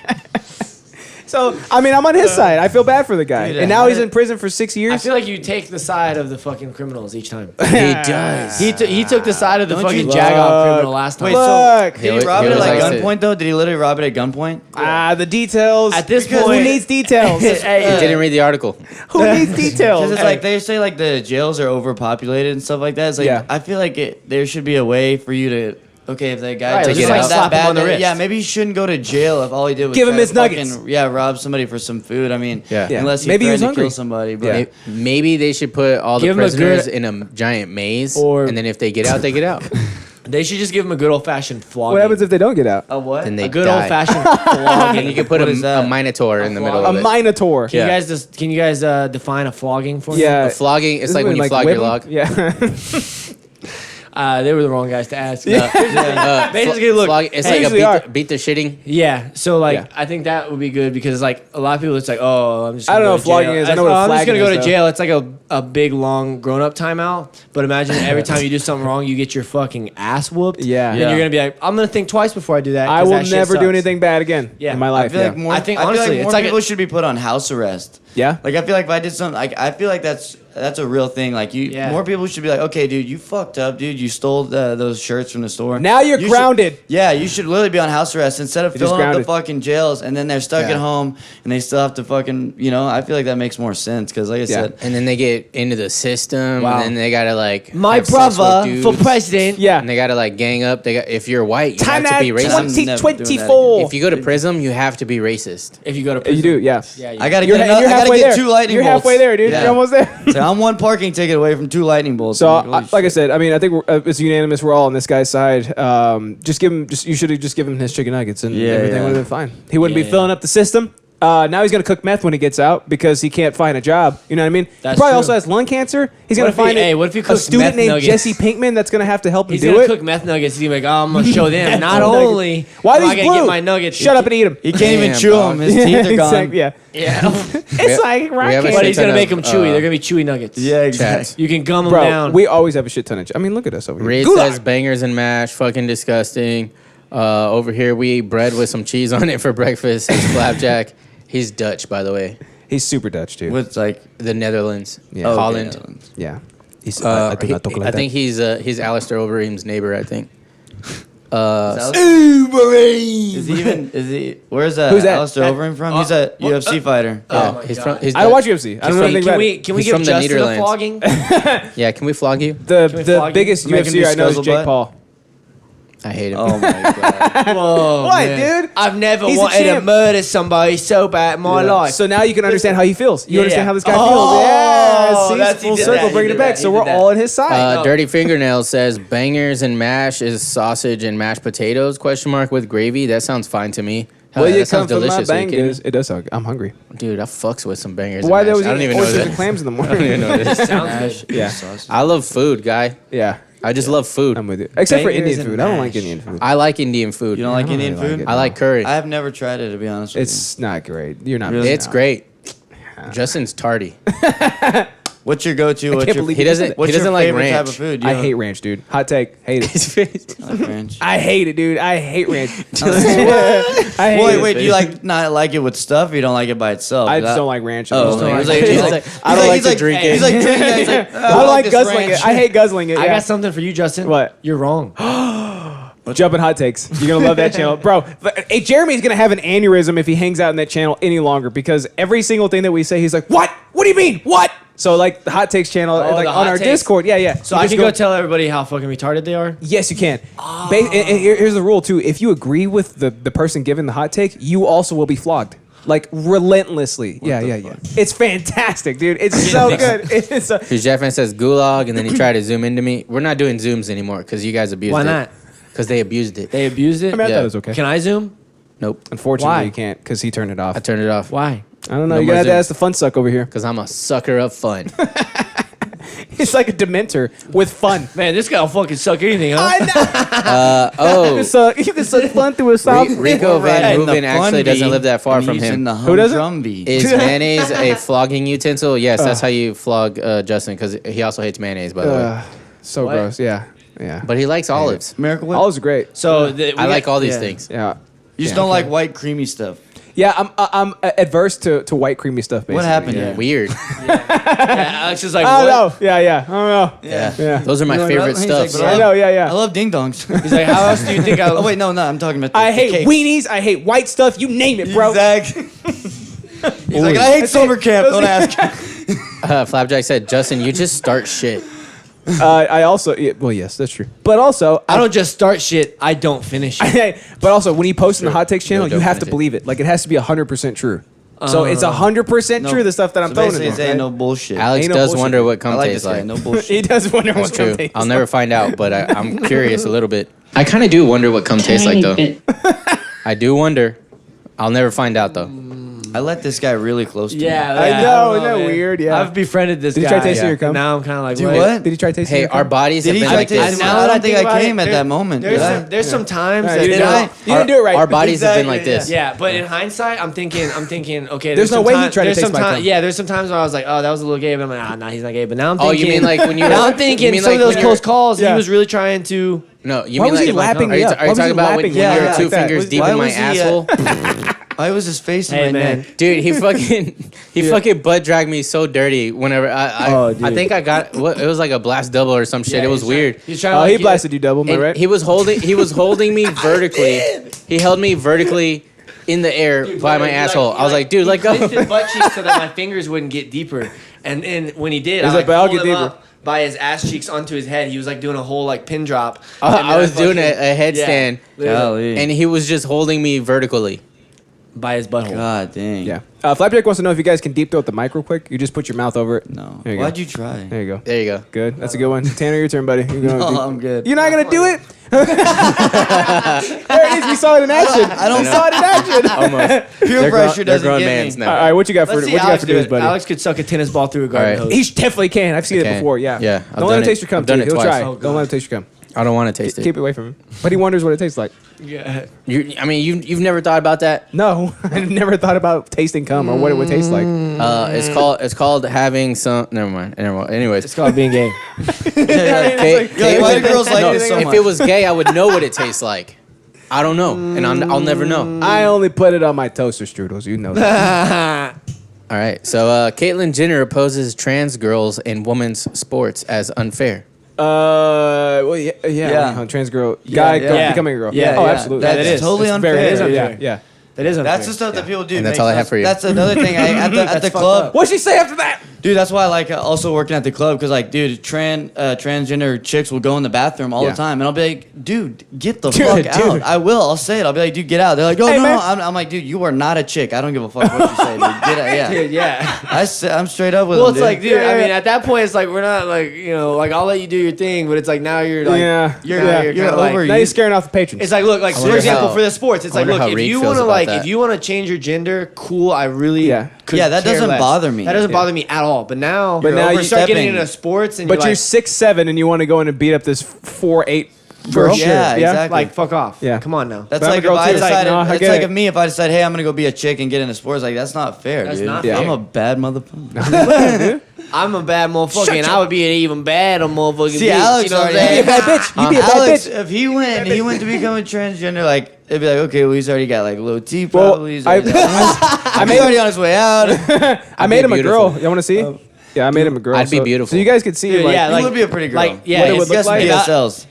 So, I mean, I'm on his side. I feel bad for the guy. Dude, And now he's in prison for 6 I years. feel like you take the side of the fucking criminals each time. He does. He took the side of the Don't fucking you Jagoff look- criminal last time. Wait, Look. so did he rob He it at was like like to- gunpoint though? Did he literally rob it at gunpoint? The details. At this Who point- needs details? He didn't read the article. Who needs details? Because it's like they say like the jails are overpopulated and stuff like that. It's like Yeah. I feel like there should be a way for you to. Okay, if the guy Right, does just something like that slap him bad, on the then- wrist. yeah, maybe he shouldn't go to jail if all he did was Give him try his to nuggets. fucking, rob somebody for some food. I mean, Yeah. unless he Maybe he was threatened to hungry. kill somebody. But Yeah. Maybe they should put all the Give him a prisoners good- in a giant maze, Or- and then if they get out, they get out. They should just give him a good old fashioned flogging. What happens if they don't get out? a what? Then they a good die. old fashioned And flogging? you can put What is a that? minotaur in the middle A of it. minotaur. Can Yeah. you guys define a flogging for me? Yeah. A flogging, it's like when you flog whip your 'em? log. Yeah. They were the wrong guys to ask. Basically, look, It's they like usually are. beat the shitting. Yeah, so like Yeah. I think that would be good because like a lot of people, it's like, oh, I'm just. I Gonna don't know go what to flogging jail. is. I know what a I'm just gonna flagging go is, to though. jail. It's like a big long grown up timeout. But imagine every time you do something wrong, you get your fucking ass whooped. Yeah. and Yeah. you're gonna be like, I'm gonna think twice before I do that. I 'cause will that shit never do sucks. anything bad again Yeah. in my I life. feel Yeah. like more. I think I feel honestly, like it's more like people should be put on house arrest. Yeah? Like I feel like if I did something, like I feel like that's that's a real thing. Like more people should be like, okay, dude, you fucked up, dude. You stole those shirts from the store. Now you're grounded. You should literally be on house arrest instead of filling up the fucking jails, and then they're stuck at home and they still have to fucking, I feel like that makes more sense because, like I said, and then they get into the system, and then they gotta like my brother for president. Yeah, and they gotta like gang up. If you're white, you have to be racist. 2024. If you go to Prism, you have to be racist. If you go to Prism, you do, yeah. I gotta get 2 lightning bolts. You're halfway there, dude. You're almost there. So I'm 1 parking ticket away from 2 lightning bolts. So, like I said, I mean, I think it's unanimous. We're all on this guy's side. You should have just given him his chicken nuggets, and everything would have been fine. He wouldn't be filling up the system. Now he's gonna cook meth when he gets out because he can't find a job. You know what I mean? He probably also has lung cancer. He's gonna find what if he a cooks student meth named nuggets? Jesse Pinkman that's gonna have to help him He's do gonna it. cook meth nuggets. He's gonna be like, I'm gonna show them. Not only why am I these gonna blue? get my nuggets. Shut up and eat them. He can't even chew them. His teeth are gone. Yeah. It's like rock have a candy. But shit he's ton gonna of, make them chewy. They're gonna be chewy nuggets. Yeah, exactly. You can gum them Bro, down. we always have a shit ton of. I mean, look at us over here. Reed says bangers and mash, fucking disgusting. Over here, we eat bread with some cheese on it for breakfast. It's flapjack. He's Dutch, by the way. He's super Dutch, dude. With like the Netherlands, Yeah. Holland. Netherlands. Yeah. He's, I I do not talk like that. think he's Alistair Overeem's neighbor. I think. Is he? Where's that? Who's that? Alistair Overeem from? He's a UFC fighter. Oh, he's my from. God. He's I don't watch UFC. I don't know anything about it. Can we He's give from the Justyn a Netherlands. flogging? Yeah, can we flog you? The biggest Make him UFC do I know is Scuzzle Jake butt? Paul. I hate him. Oh my god. Whoa, What, man. dude? I've never He's a wanted to champ. murder somebody so bad in my life. So now you can understand how he feels. You Yeah, understand yeah. how this guy Oh, feels. Yeah, see, that's- it's he full did circle, that, he bringing it did back. that, So he we're did that. all on his side. Dirty Fingernails says bangers and mash is sausage and mashed potatoes ? With gravy. That sounds fine to me. Hell, Well, yeah, you that sounds come from my delicious. Are you kidding me? bangers. It does sound good. I'm hungry. Dude, I fucks with some bangers. Why and there mash. was I don't even know oysters that. and clams in the I don't even morning? know this. Sounds good. Yeah, I love food, guy. yeah. I just love food. I'm with you. Except for Bangers Indian and food. I don't like mash. Indian food. I like Indian food. You don't like I don't Indian really like food? it. I like curry. I have never tried it, to be honest with It's not great. You're not. Really? missing It's out. great. Justin's tardy. you. What's your go-to? What's can't your, believe He doesn't. what's He doesn't your like favorite ranch. type of food? Do you I have- hate ranch, dude. Hot take. Hate it. His face. I like ranch. I hate it, dude. I hate ranch. I hate it. Wait, do you not like it with stuff? Or you don't like it by itself? I just don't like ranch. Oh, I don't he's like like, it. he's like, I don't like to drink it. He's like drinking it. He's like, I don't like this guzzling ranch. it. I hate guzzling it. I Yeah. got something for you, Justin. What? You're wrong. Jumping hot takes. You're gonna love that channel, bro. Hey, Jeremy's gonna have an aneurysm if he hangs out in that channel any longer because every single thing that we say, he's like, "What? What do you mean? What?" So like the hot takes channel, like the on hot our takes. Discord, yeah. So You I just can go tell everybody how fucking retarded they are. Yes, you can. And here's the rule too: if you agree with the person giving the hot take, you also will be flogged. Like relentlessly. Yeah. It's fantastic, dude. It's so good. It's so, His Jeffman says gulag, and then he tried to zoom into me. We're not doing zooms anymore because you guys abused it. Why not? Because they abused it. They abused it. I mean, I Yeah. thought it was okay. Can I zoom? Nope. Unfortunately, Why? you can't because he turned it off. I turned it off. Why? I don't know. No You more gotta Zooms. ask the fun suck over here. Because I'm a sucker of fun. It's like a dementor with fun. Man, this guy will fucking suck anything, huh? I know. Oh, You can suck fun through a soft. Rico Van And the Hooven actually fun doesn't bee, live that far and from he's in him. the Who doesn't? humdrum bee. Is mayonnaise a flogging utensil? Yes, that's how you flog Justin because he also hates mayonnaise, by the way. So What? gross. Yeah. But he likes olives. Miracle Whip? Olives are great. So I like all these things. Yeah. You just don't like white creamy stuff. Yeah, I'm adverse to white creamy stuff. Basically. What happened? Yeah. Yeah. Weird. Alex is like, I what? don't know. Yeah. I don't know. Yeah. Those are my You're like, favorite he's stuff. like, I know. I Yeah. love ding dongs. He's like, how else do you think I? Oh wait, no, I'm talking about. I the hate cakes. weenies. I hate white stuff. You name it, bro. Exactly. He's like, I hate summer camp. Don't ask. Flapjack said, Justin, you just start shit. I also. Yeah, well, yes, that's true. But also, I don't just start shit. I don't finish it. but also, when you post in the hot takes channel, No, you don't have to finish it. believe it. Like it has to be 100% true. So it's 100% true. The stuff that I'm throwing in basically there. saying right? no bullshit. Alex Ain't no does bullshit. wonder what I cum like tastes this guy. like. No bullshit. He does wonder That's what true. cum tastes I'll never find out, but I'm curious a little bit. I kind of do wonder what cum tastes like, though. I do wonder. I'll never find out, though. I let this guy really close to me. Yeah, I yeah, know, don't isn't that man. weird? Yeah. I've befriended this Did guy. you try tasting your cum? Now I'm kind of like, Dude, wait. what? Did he try tasting? Hey, your cum? our bodies Did have he been try like tasting? this. Now I that don't I think think I about came it, at that moment. There's did I? some, there's some times No, that you Did didn't. I? You didn't do it right. Our bodies have been like Exactly, this. Yeah, but in hindsight, I'm thinking, okay. There's no some way he time- tried to there's taste some my time- cum. Yeah, there's some times where I was like, oh, that was a little gay, but I'm like, nah, he's not gay. But now I'm Oh, thinking, you mean like when you now were- I'm thinking you mean some like of those when you were- close calls, Yeah. he was really trying to. No, you Why mean was like he lapping are me you, up? are you Why was talking he about when lapping you me up were like two that? fingers deep Why in my was he, asshole? I was his face in Hey, my man. neck. Dude, he fucking butt dragged me so dirty whenever I think I got it was like a blast double or some shit. Yeah, it was he's trying- weird. He's trying to Oh, like, he blasted you double, am I And right? he was holding me vertically. He held me vertically in the air by my asshole. I was like, dude, let go. He his butt cheeks so that my fingers wouldn't get deeper. And then when he did, He's I like, but I'll pulled get him deeper. up by his ass cheeks onto his head. He was like doing a whole like pin drop. I was doing a headstand, Golly. and he was just holding me vertically. by his butthole. God dang. Yeah. Flapjack wants to know if you guys can deep throat the mic real quick. You just put your mouth over it. No. There you Why'd go. you try? There you go. There you go. Good. That's a good one. Tanner, your turn, buddy. You're going No, I'm good. You're not gonna do it. There it is. We saw it in action. I don't saw it in action. Almost. Peer pressure They're doesn't grown get mans me. now. All right, what you got for Let's what see you got Alex for do news, it. buddy? Alex could suck a tennis ball through a garden All right. hose. He definitely can. I've seen it Okay. before. Yeah. Yeah, I've Don't let done him it. taste your cum. I've done too. it He'll twice. try. Oh, Don't let him taste your cum. I don't want to taste Keep it. it away from him. But he wonders what it tastes like. Yeah. I mean, you've never thought about that. No, I've never thought about tasting cum or what it would taste like. It's called having some. Never mind. Anyways, It's called being gay. okay, Like, why do girls like this so if much? it was gay, I would know what it tastes like. I don't know, and I'll never know. I only put it on my toaster strudels. You know that. All right. So Caitlyn Jenner opposes trans girls in women's sports as unfair. Well, yeah. Trans girl, guy, girl, yeah. becoming a girl. Yeah, oh, yeah. absolutely. That's That is. totally It's unfair. very- It is yeah, unfair. yeah. That is unfair. That's the stuff that people do. And that's Makes all I have us- for you. That's another thing. At the fucked club. up. What'd she say after that? Dude, that's why I like also working at the club because, like, dude, transgender chicks will go in the bathroom all Yeah. the time, and I'll be like, dude, get the Dude, fuck dude. out. I will. I'll say it. I'll be like, dude, get out. They're like, oh, Hey, no, man. no. I'm like, dude, you are not a chick. I don't give a fuck what you say, dude. Get out. Yeah. Dude, yeah. I'm straight up with Well, them, it's like, dude, Yeah, I yeah. mean, at that point, it's like, we're not like, like, I'll let you do your thing, but it's like, now you're like, Yeah. You're kinda like- over. Now you're scaring off the patrons. It's like, look, like, for wonder example, how- for the sports, it's I like, wonder look, how if Reed you feels want to, about like, that. if you want to change your gender, cool, I really Yeah. could Yeah, that care doesn't less. bother me. That doesn't Yeah. bother me at all. But now, But now we you- start getting overstepping. into sports, and but you're you're like, 6'7" and you want to go in and beat up this 4'8" Girl? for sure. Yeah, exactly. like, fuck off. Yeah. Come on now. That's But I'm like a girl if I too. It's like, decided. no, I It's get like it. if me if I decide, hey, I'm gonna go be a chick and get into sports. Like that's not fair, That's dude. not fair. I'm a bad motherfucker. I'm a bad motherfucker, and I would be an even bad motherfucker. See, bitch, Alex you know what I'm already- saying? You be a bad bitch. You be a bad Alex, bitch. if he went to become a transgender, like it'd be like, okay, well he's already got like low T Well, probably. He's already, I he's made already on his way out. I made him a beautiful. girl. You want to see? Yeah, I made him a girl. I'd be so- beautiful. So you guys could see, Dude, like, yeah, He like- would be a pretty girl. like, yeah, What it it's would look Got some like? DSLs.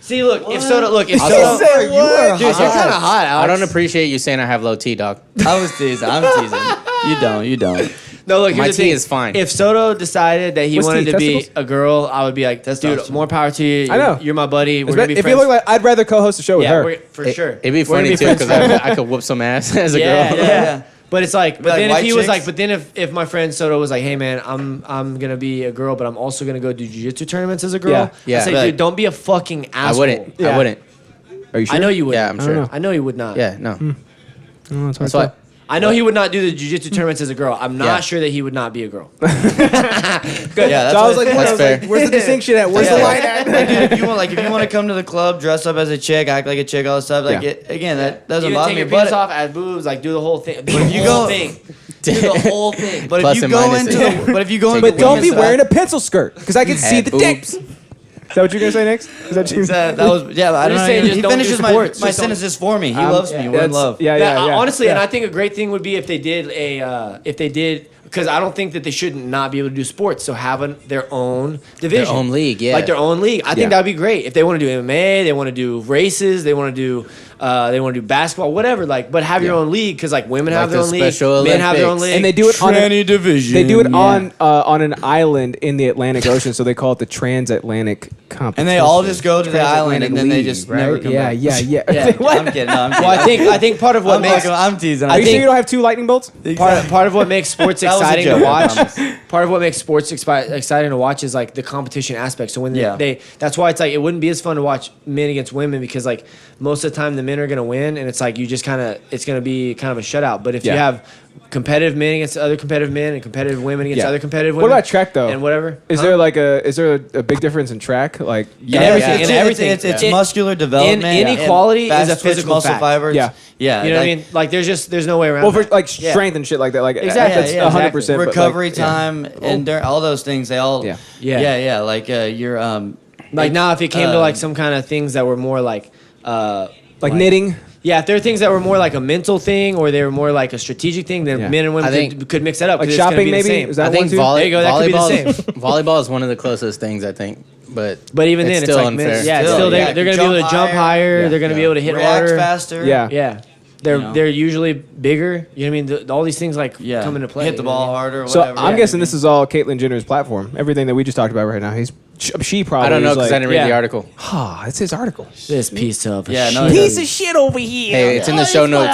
See, look, if Soda, If Also- Soda, you are dude, you're hot. kind of hot, Alex. I don't appreciate you saying I have low T, dog. I was teasing. I'm teasing. You don't. No, look, here's My the tea thing. is fine. If Soto decided that he What's wanted tea, to be testicles? a girl, I would be like, dude, Testosterone. more power to you. I know. You're my buddy. We're if gonna be you friends. look like, I'd rather co-host a show with yeah, her. we're, for sure. It'd be We're gonna funny too friends because forever. I could whoop some ass as a Yeah, girl. yeah. But it's like, but like then if white he was chicks? like, but then if my friend Soto was like, hey man, I'm gonna be a girl, but I'm also gonna go do jiu-jitsu tournaments as a girl. Yeah. Yeah. I say, Right. dude, don't be a fucking I asshole. wouldn't. Yeah. I wouldn't. Are you sure? I know you would. Yeah, I'm sure. know. I know you would not. Yeah, no. Oh, That's why. I know he would not do the jiu-jitsu tournaments as a girl. I'm not Yeah. sure that he would not be a girl. Yeah, that's So I was what- like, That's fair. where's the distinction at? Where's the Yeah. line at? Like, dude, if you want to come to the club, dress up as a chick, act like a chick, all this stuff. Like Yeah. again, that doesn't Even bother take me. your penis But off, add boobs, like do the whole thing. Do if the you whole go- thing. Do the whole thing. but Plus if you and go minuses. into the but if you go into But don't be women's wearing a pencil skirt because I can see Add the dick. boobs. Is that what you're gonna say next? Is that you? That was yeah. I don't just know. saying, just He don't do finishes sports. my Just don't- sentences for me. He loves me. We're in That's- love. Yeah, That- yeah, yeah. honestly, yeah. and I think a great thing would be if they did because I don't think that they should not be able to do sports. So having their own division, Their own league, yeah. like their own league. I Yeah. think that would be great if they want to do MMA, they want to do races, they want to do basketball, whatever. Like, but have your own league because like women have Like their the own league, Special men have their own Olympics. league, and they do it on a, division. they do it on an island in the Atlantic Ocean, so they call it the transatlantic competition. And they all just go to the island and then they League, just right? never come yeah, back. Yeah, yeah, Yeah. I'm kidding. No, I'm kidding. Well, I think part of what makes I'm teasing. Are you sure you don't have two lightning bolts? part of what makes sports That was a exciting joke, to I watch. promise. Part of what makes sports exciting to watch is like the competition aspect. So when Yeah. that's why it's like it wouldn't be as fun to watch men against women because like most of the time the men are gonna win and it's like you just it's gonna be kind of a shutout. But if you Yeah. have competitive men against other competitive men and competitive women against Yeah. other competitive What women, about track though? and whatever? Is Huh? there like a big difference in track? Like Yeah, everything. It's, and everything. It's Yeah. muscular development. inequality and is a fast twitch physical muscle fact. fibers. Yeah. Yeah. You know what I like- mean? Like there's no way around. well for that. like Yeah. strength and shit like that. Like Exactly. that's Yeah, 100%. but, like, recovery yeah. time and all those things. They all. Yeah. Yeah. Like you're Like now, if it came to like some kind of things that were more like Like knitting. Yeah, if there are things that were more like a mental thing or they were more like a strategic thing, then Yeah. men and women I think- could mix that up. Like 'cause it's gonna shopping, be the maybe? same. Is that I think one too? There you go, that could be the volleyball, same. volleyball is one of the closest things, I think. But But even it's then, it's still like, unfair. yeah, Still, still yeah, they're going to be able to jump higher. Yeah. They're going to be able to hit React harder. faster. Yeah. Yeah. They're You know? they're usually bigger. You know what I mean? All these things like Yeah. come into play. Hit the you know what I ball mean? harder. So Whatever. I'm Yeah. guessing this is all Caitlyn Jenner's platform. Everything that we just talked about right now. She probably. I don't know is because like, I didn't read the yeah. article. Ah, it's his article. This piece of Yeah, no, shit. it Piece of shit over here. Hey, it's in the show notes.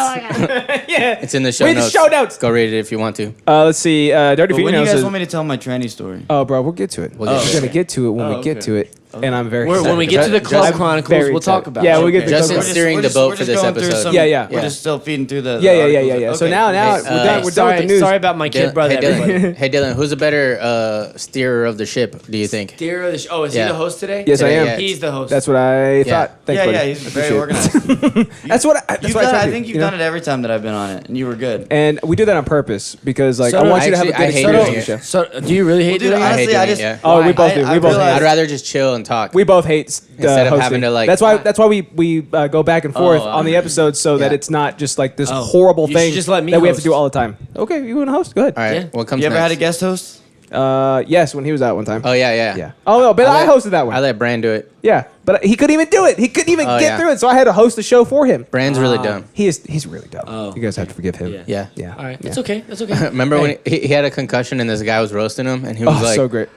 Yeah. It's in the show Read the notes. show notes. Go read it if you want to. Let's see. Dirty But when do you Fingernails guys says, want me to tell my tranny story? "Oh, bro, we'll get to it. We'll get We're to gonna get to it when we Oh, get okay. to it." And I'm very. When we excited. get to the Just- Club I'm Chronicles, very we'll talk excited. about Yeah, it. we'll get to Justin's the Club steering the boat for this episode. Yeah, yeah. We're just still feeding through the. Yeah. articles. So Okay. now Hey, we're done with sorry, the news. sorry about my kid brother. Hey, Dylan. everybody. Hey, Dylan. Who's a better steerer of the ship? Do you think? Dear of the sh- oh, is he Yeah. the host today? Yes, I Yeah, am. yeah. He's the host. That's what I thought. Thanks, Yeah, buddy. yeah, he's very Appreciate it. organized. That's what I. That's You've what I, done, tried I to think do, you've you know? done it every time that I've been on it, and you were good. And we do that on purpose because, like, So I do want I. you to have a Actually, good I hate experience doing on the show. So, do you really hate Dude, doing it? honestly, doing I it, just. yeah. Oh, we both do. I We both hate realized- I'd rather just chill and talk. We both hate Instead of hosting. having to, like- That's why we go back and forth on the episodes so that Yeah. it's not just like this Oh. horrible You should thing just let me that we have to host. do all the time. Okay, you want to host? Go ahead. All right. Yeah. What comes You ever next? had a guest host? Yes, when he was out one time. Oh yeah. Yeah. Oh no, but I let- hosted that one. I let Brand do it. Yeah, but he couldn't even do it. He couldn't even Oh, get yeah. through it, so I had to host the show for him. Brand's really dumb. He's really dumb. Oh, You guys have to forgive him. Yeah. Yeah. Yeah. All right, Yeah. that's okay. That's okay. Remember when he had a concussion and this guy was roasting him and he was Oh, like, so great,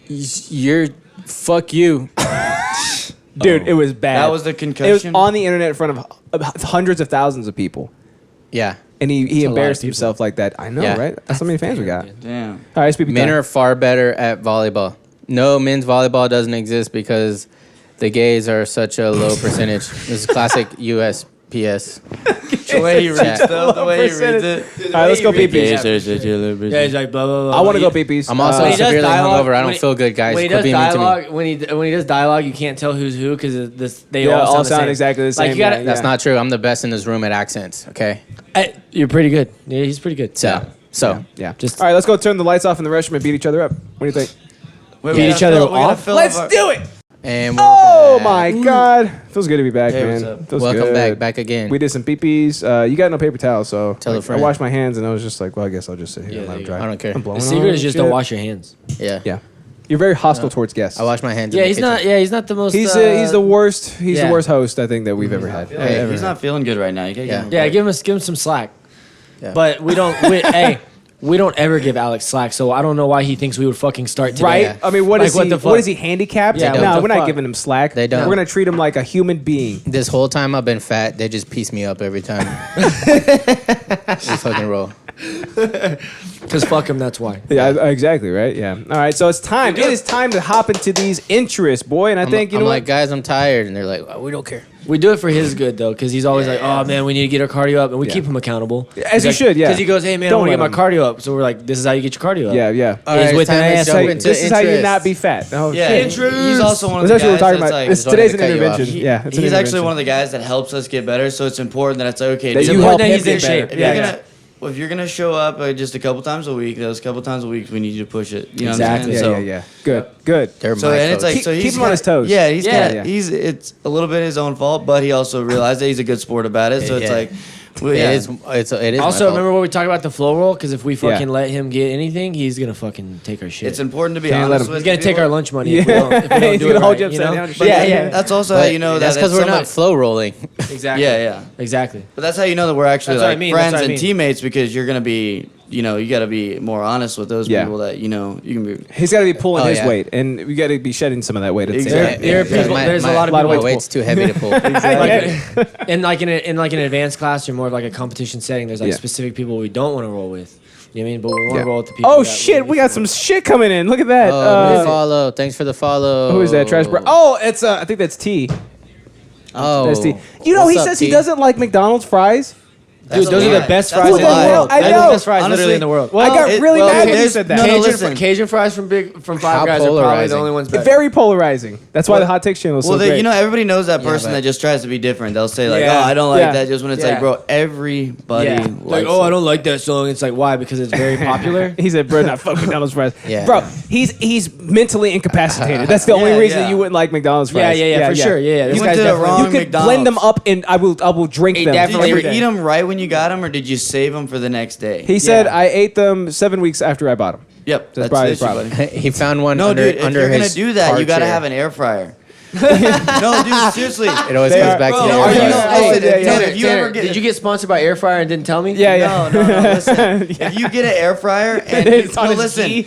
"You're fuck you." dude. It was bad. That was the It was concussion? on the internet in front of hundreds of thousands of people, Yeah. and he a lot of embarrassed people. himself like that. I know, Yeah. right? That's how many fans we got. Damn. All right, SPP Men time. are far better at volleyball. No, men's volleyball doesn't exist because the gays are such a low percentage. This is classic USPS. The way he reads Yeah. stuff, the way he reads Percentage. it. All right, let's go He peepees. Yeah, he's like blah blah blah. I want to go He- peepees. I'm also When he does severely dialogue- hungover. I when don't he- feel good, guys. When he Quit does being mean to me. dialogue, when he does dialogue, you can't tell who's who because they Yeah, all all sound, sound the same. exactly the Like same, you gotta, yeah, That's not true. I'm the best in this room at accents. Okay. You're pretty good. Yeah, he's pretty good. So Yeah. Just- All right, let's go turn the lights off in the restroom and beat each other up. What do you think? Wait, Beat we each gotta other fill- we gotta off? fill Let's up our- do it. and we're Oh back. my God, feels good to be back, Hey, what's man. up? Feels Welcome good. back again. We did some peepees. You got no paper towel, so Tell a I friend. washed my hands and I was just like, well, I guess I'll just sit here Yeah, and let there them you dry. I don't care. I'm blowing The secret on is just shit. don't wash your hands. Yeah. Yeah, you're very hostile towards guests. I wash my hands. Yeah, in the he's kitchen. not. Yeah, he's not the most. He's the worst. He's yeah. the worst host I think that we've ever had. Hey, Ever he's had. not feeling good right now. You gotta Yeah. give him a Yeah, break. give him some slack. Yeah. But we don't. Hey, we don't ever give Alex slack. So I don't know why he thinks we would fucking start today. Right? Yeah. I mean, what Like, is what he? the What fuck? is he handicapped? Yeah, no, what the we're not fuck? giving him slack. They don't. We're gonna treat him like a human being. This whole time I've been fat. They just piece me up every time. We fucking roll. Because fuck him. That's why. Yeah, exactly. Right. Yeah. All right. So it's time. It is time to hop into these interests, boy. And I think you I'm know like, what? guys, I'm tired, and they're like, oh, we don't care. We do it for his good though, because he's always like, "Oh man, we need to get our cardio up," and we Yeah. keep him accountable. As you should, yeah. Because he goes, "Hey man, Don't I want to let get my him. cardio up." So we're like, "This is how you get your cardio up." Yeah. Yeah. All He's right, with it's time an to ass. jump Like, into This is how you interest. not be fat. Oh Yeah, shit. he's also one of That's the actually what we're guys talking that's about. like, It's Just wanted today's to cut you off. intervention. Yeah, it's an he's actually intervention. one of the guys that helps us get better. So it's important that it's like, okay, That dude, you important help that him he's in get better. shape. if Yeah, you're yeah. gonna well, if you're gonna show up just a couple times a week, those couple times a week, we need you to push it. You know Exactly. what Yeah, I'm yeah, saying? yeah. Good, good. They're So my and it's coach. like so Keep he's him on his toes. Yeah, he's Yeah. kinda, Yeah. it's a little bit his own fault, but he also realized that he's a good sport about it. So it's Yeah. like, well, yeah. It is. my Also, fault. remember what we talked about the flow roll? Because if we Yeah. fucking let him get anything, he's gonna fucking take our shit. It's important to be Can't let honest him- with He's gonna take people. our lunch money. If we don't, if we don't He's do gonna it hold right, you upside down. But Yeah, yeah. That's also But how you know that's that because we're somebody- not flow rolling. Exactly. Yeah, yeah. Exactly. But that's how you know that we're actually That's what I like mean, that's friends what I and mean. teammates because you're gonna be, you got to be more honest with those Yeah. people that you can be. He's got to be pulling Oh, his yeah. weight, and we got to be shedding some of that weight at the same Exactly. time. There are Yeah. people. There's a lot of lot of people. weight. weight's too heavy to pull. Like, in an advanced class or more of like a competition setting, there's like Yeah. specific people we don't want to roll with. You know what I mean? But we want to roll with the people. Oh that shit, we got some shit coming in. Look at that. Oh, follow. Thanks for the follow. Who is that? Trash bro. Oh, it's I think that's T. Oh, That's T. You know, what's he up, says he T? doesn't like McDonald's fries. Dude, those are the best That's fries a in the lie. world. I They're know. the best fries literally Honestly, in the world. I got really mad when you there's- said that. no, Cajun, listen. Cajun fries from How Five Guys are probably the polarizing. only ones better. Very polarizing. That's why the hot takes channel is Well, so great. you know, everybody knows that person but- that just tries to be different. They'll say like, Yeah. "Oh, I don't like Yeah. that," just when it's Yeah. like, bro, everybody Yeah. likes Like, it. oh, I don't like that song. It's like, why? Because it's very popular. He said, "Bro, not fuck McDonald's fries." Yeah. Bro, he's mentally incapacitated. That's the only Yeah, reason yeah. you wouldn't like McDonald's fries. Yeah, for sure. Yeah, this You went guy's to the definitely- wrong You could McDonald's. blend them up, and I will drink He them. definitely- Did every you day. eat them right when you got them, or did you save them for the next day? He said, Yeah. "I ate them 7 weeks after I bought them." Yep, That's that's probably the his issue, problem. buddy. He found one No, under dude, if under you're gonna his do that, car you gotta chair. have an air fryer. No, dude, seriously. It always They goes are- back Bro, to the are air you fryer. not- Oh, listen, yeah, yeah. if you ever get Did you get sponsored by Air Fryer and didn't tell me? Yeah, yeah. No, listen. If you get an air fryer and It's on no, his listen, G.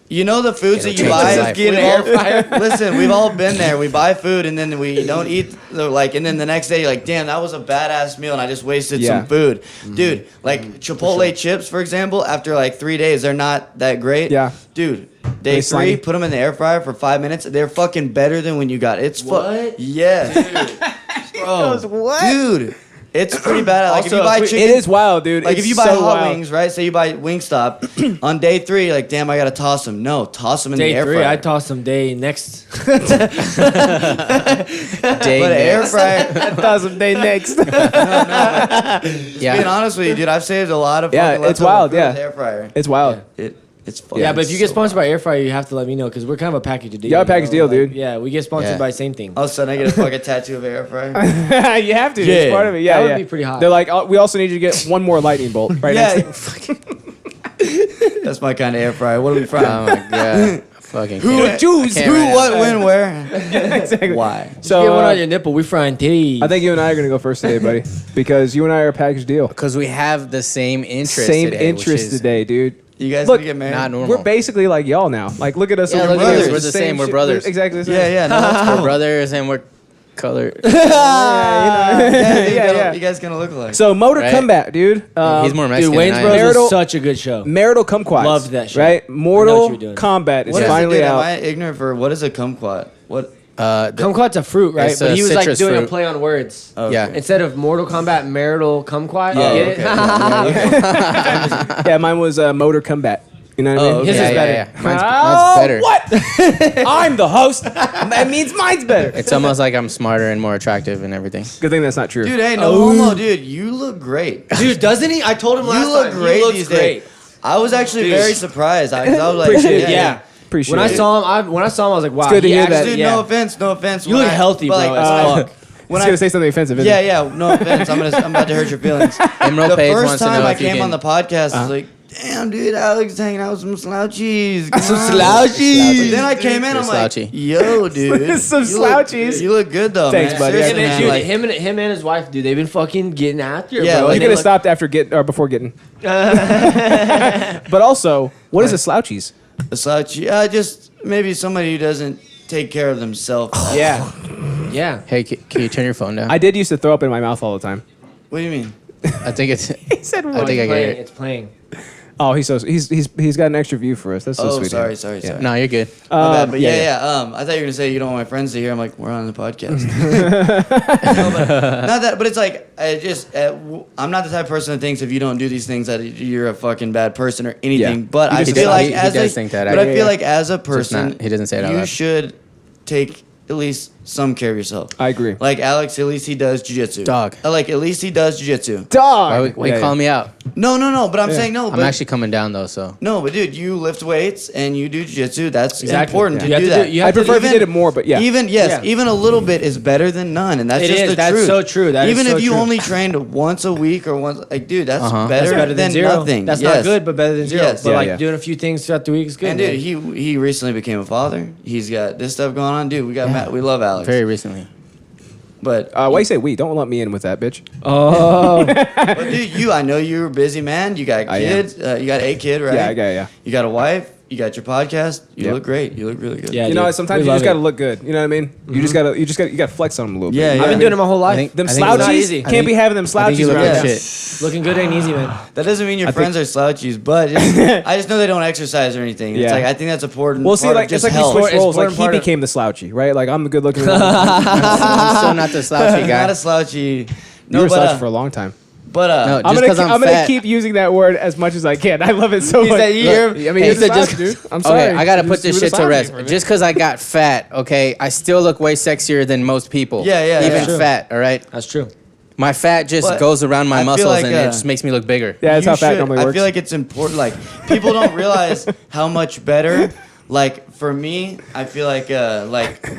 you know the foods that you It'll buy. change his We've life. all- Listen, we've all been there. We buy food and then we don't eat. And then the next day you're like, damn, that was a badass meal and I just wasted Yeah. some food, dude. Like Chipotle chips, for example, after like 3 days, they're not that great. Yeah. dude. They Day slimy. 3, put them in the air fryer for 5 minutes. They're fucking better than when you got it. It's What? yes, Bro. dude. It's pretty bad. Like Also, if you buy if we- chicken, It is wild, dude. like It's if you buy so hot wild. wings, right? Say you buy Wingstop on day 3, like damn, I gotta toss them. No, toss them in Day the air 3, fryer. I tossed some day next. Day But an air next. fryer. 1,000 day next. Being Yeah. honest with you, dude, I've saved a lot of Yeah, fucking it's leftover wild, food yeah. with the air fryer. It's wild. It's fucking Yeah, but if you get so sponsored by Air Fryer, you have to let me know because we're kind of a package deal. Yeah, a package deal, dude. Yeah, we get sponsored Yeah. by same thing. All of a sudden, I get a fucking tattoo of air fryer. You have to. Yeah. It's part of it. Yeah, That would yeah. be pretty hot. They're like, oh, we also need you to get one more lightning bolt. Right Yeah. next to- That's my kind of air fryer. What are we frying? Oh my god. Fucking Who can't- Jews? I can't Who, right now. what, when, where? exactly. Why? So Get one on your nipple. We frying titties. I think you and I are gonna go first today, buddy, because you and I are a package deal. Because we have the same interest. Same today, which interest is today, dude. You guys Look, gonna get married? Not normal. We're basically like y'all now. Like, look at us. Yeah, We're look at brothers. us. We're the same. We're shit. brothers. Exactly the same. Yeah, yeah. No, that's We're cool. brothers and we're color. Yeah, yeah. You guys gonna look alike. So Motor Right. Combat, dude. He's more Dude, Mexican Wayne's than I am. Bros Marital- is such a good show. Marital Kumquats. Loved that shit. Right? I know Mortal what you're doing. Combat is What is finally it, dude? out. Am I ignorant for what is a kumquat? What? Kumquat's a fruit, right? It's But a he was like citrus doing a fruit. play on words. Okay. Yeah. Instead of Mortal Kombat, marital kumquat. Oh, Get it? okay. Yeah, mine was Motor Combat. You know what I mean? Oh, His okay. is better. Mine's Oh, better. What? I'm the host. That means mine's better. It's almost like I'm smarter and more attractive and everything. Good thing that's not true. Dude, hey, no homo, dude. You look great. Dude, doesn't he? I told him last You look time. great He looks these great. days. I was actually Dude. very surprised. I was like, Appreciate it. Yeah. Appreciate When I it. saw him, I was like, wow. good to he hear that. actually- dude, yeah. no offense. You look healthy, but, bro, like, as fuck. I when was I gonna say something offensive. Isn't yeah, it? yeah, no offense. I'm about to hurt your feelings. Emerald The Page first wants to time know I if you came can. on the podcast, I was like, damn, dude, Alex is hanging out with some slouchies. Some Come on. slouchies. But then I came in, You're I'm like, slouchy. yo, dude. Some you look- slouchies. You look good, though, Thanks, man. buddy. Seriously, Him man, and, dude, like- him and his wife, dude, they've been fucking getting after it, Yeah, bro. like, You They could have stopped after before getting. But also, what is a slouchies? a slouchy. Just maybe somebody who doesn't take care of themselves. Yeah. Yeah. Hey, can you turn your phone down? I did used to throw up in my mouth all the time. What do you mean? I think it's. He said, I think I get it. It's playing. "Oh, he's got an extra view for us. That's so Oh, sweet." sorry, of him. sorry. No, you're good. My bad, but yeah, yeah. I thought you were gonna say you don't want my friends to hear. I'm like, we're on the podcast. No, but not that, but it's like I'm not the type of person that thinks if you don't do these things that you're a fucking bad person or anything. Yeah. But He I just feel does- like he as does a, think that, but I I agree. feel like as a person, not- he doesn't say it out you loud. should take at least some care of yourself. I agree. Like Alex, at least he does jujitsu. Dog. Like at least he does jujitsu. Dog. Why you calling me out? No. But I'm saying no. I'm But actually coming down though, so. no, but dude, you lift weights and you do jiu-jitsu. That's Exactly. important Yeah. to You have do to do- that. you have I prefer if you even- did it more, but yeah. Even Yeah. even a little bit is better than none, and that's It just is. the That's truth. so true. That is even so if you true. only trained once a week or once, like, dude, that's Uh-huh. better, That's better than zero. nothing. That's Yes. not good, but better than zero. Yes. But Yeah, like yeah. doing a few things throughout the week is good. And dude, man. he recently became a father. He's got this stuff going on, dude. We love Alex, Very recently. but Why you say we? Don't lump me in with that, bitch. but dude, I know you're a busy man. You got I am. kids. You got a kid, right? Yeah, I got yeah. You got a wife. You got your podcast. You Yep. look great. You look really good. Yeah. You know, dude. sometimes We you just love gotta it. look good. You know what I mean? You just gotta flex on them a little Yeah, bit. yeah. I've been doing it my whole life. Them I think it's not slouchies easy. can't be having them I think slouchies you look around. like Yeah. shit. Looking good ain't easy, man. That doesn't mean your I friends are slouchies, but I just know they don't exercise or anything. It's Yeah. like I think that's important. Well, see, part of like it's just like health. we switch It's roles. Like important he part of- became the slouchy, right? Like I'm the good looking one. I'm still not the slouchy guy. Not a slouchy. You were No, slouchy but for a long time. But No, I'm just 'cause I'm gonna fat. keep using that word as much as I can. I love it so much. said, Look, I mean, he you're said just, just- dude. I'm sorry. Okay, I gotta put You this were shit to just rest. Just because I got fat, okay, I still look way sexier than most people. Yeah, even yeah. fat. All right, That's true. my fat just But goes around my I feel muscles like, and it just makes me look bigger. Yeah, that's you how fat should- normally I works. feel like it's important. Like people don't realize how much better. Like for me, I feel like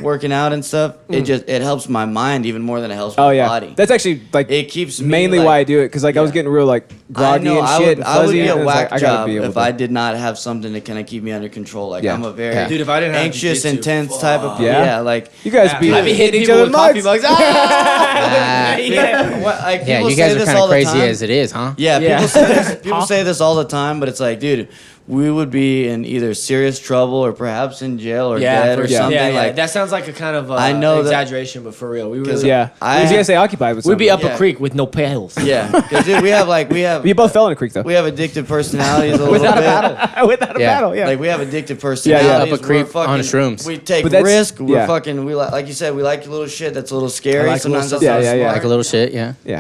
working out and stuff. It helps my mind even more than it helps my Oh yeah, body. that's actually like It keeps me, mainly like- why I do it because like I was getting real like groggy and shit and I would fuzzy. be a and it's whack like, I gotta job be able if to. I did not have something to kind of keep me under control. Like Yeah. I'm a very Yeah. Dude, if I didn't have anxious, jujitsu, intense type of Yeah? like You guys be I'd be hitting each people other with coffee mugs. mugs. Ah! like Yeah, people you say guys are this kind all of the crazy time. as it is, huh? Yeah, Yeah. people say this all the time, but it's like, dude, we would be in either serious trouble or perhaps in jail or dead or for sure. something. Yeah, Like that sounds like a kind of I know that- exaggeration, but for real, we really Yeah, I- you guys say occupied with we'd be something. up Yeah. a creek with no paddles. yeah, because dude, we have You both fell in a creek though. we have addictive personalities a little Without a bit. paddle. Without a Yeah. battle, yeah. Like we have addictive personalities. Yeah. Up a creek We're fucking, on shrooms. We take But that's- risk. We're yeah. fucking. We like you said. We like little shit that's a little scary. I like little Sometimes stuff that's that's not Yeah, yeah, smart. Like a little shit, yeah. yeah.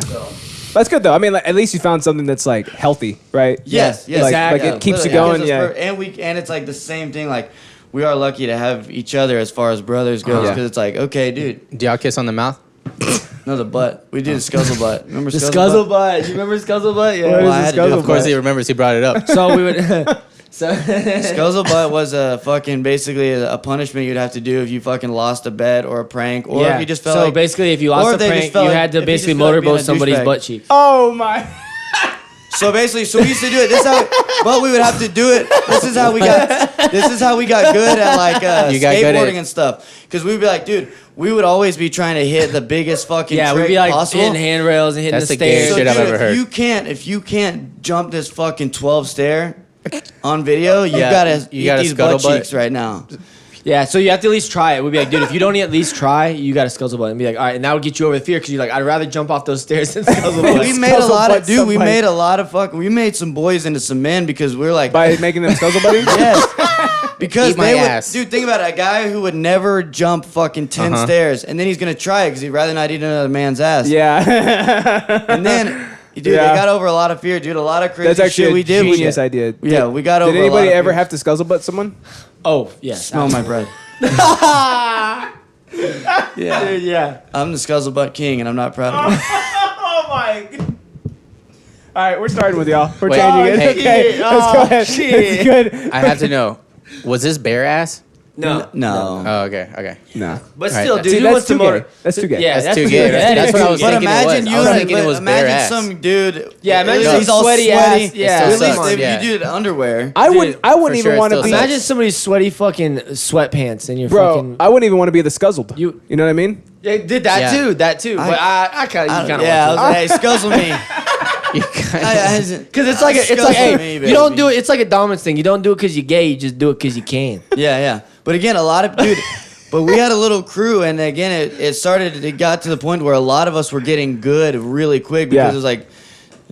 That's good though. I mean, like, at least you found something that's like healthy, right? Yes, yes, Like, exactly. like it keeps you Literally, going. gives us Yeah. and it's like the same thing. Like we are lucky to have each other as far as brothers goes Yeah. because it's like okay, dude. Do y'all kiss on the mouth? No, the butt. We do the Scuzzle butt. Remember The Scuzzle Scuzzle butt? butt. You remember Scuzzle butt? Yeah. What Well, is I the had to do Scuzzle it. Of course, butt? he remembers. He brought it up. So we would. So Scuzzle butt was a fucking basically a punishment you'd have to do if you fucking lost a bet or a prank or if you just felt so like basically, if you or lost if a they just prank, felt you like- had to if you just basically felt like being a motorboat somebody's douchebag. butt cheek. Oh my. So basically, so we used to do it. This how, but we would have to do it. This is how we got. This is how we got good at like You got good at- skateboarding and stuff. Because we'd be like, dude, we would always be trying to hit the biggest fucking Yeah, trick we'd be like possible. hitting handrails and hitting That's the the gayest stairs. So shit I've dude, ever heard. if you can't jump this fucking 12 stair on video, you Yeah, gotta you eat gotta these butt scuttlebutt. cheeks right now. Yeah, so you have to at least try it. We'd be like, dude, if you don't at least try, you got to Scuzzle butt and be like, all right, and that would get you over the fear because you're like, I'd rather jump off those stairs than Scuzzle butt. We made a lot of butt somebody. we made some boys into some men because we were like By making them Scuzzle buddy? yes. Because Eat my they would, ass. dude, think about it. A guy who would never jump fucking 10 stairs, and then he's gonna try it because he'd rather not eat another man's ass. Yeah. And then, dude, Yeah. they got over a lot of fear, dude. A lot of crazy That's actually shit a we did. genius idea. Yeah, we got over. Did a lot anybody of ever fear. have to Scuzzle butt someone? Oh, yes. smell my breath? Yeah. Dude, yeah. I'm the Scuzzle butt king, and I'm not proud of it. Oh my. All right, we're starting with y'all. We're Wait, changing it. hey. Okay, let's go ahead. shit. That's good. I have to know. Was this bare ass? No. No. Oh, okay. Nah. But All right, still, that's- dude, See, who that's wants too to motor? gay. That's too gay. Yeah, That's that's too too gay. gay. That's what I was But thinking imagine it you, was. I was thinking it was bare imagine ass. some dude. Yeah, imagine at least some all sweaty sweaty. ass. Yeah. At Still least sucks, if yeah. you do it underwear. I wouldn't for even sure, want to it be. still Imagine somebody's sweaty fucking sweatpants in your Bro, fucking. I wouldn't even want to be the Scuzzled. You- You know what I mean? Yeah, did that Yeah. too. That too. But I kind of Yeah, I was like, hey, Scuzzle me. You kinda- because it's like Scuzzle hey, me, you don't baby. do it. It's like a dominance thing. You don't do it because you're gay. You just do it because you can. Yeah. But again, a lot of dude. But we had a little crew, and again, it got to the point where a lot of us were getting good really quick because Yeah. it was like,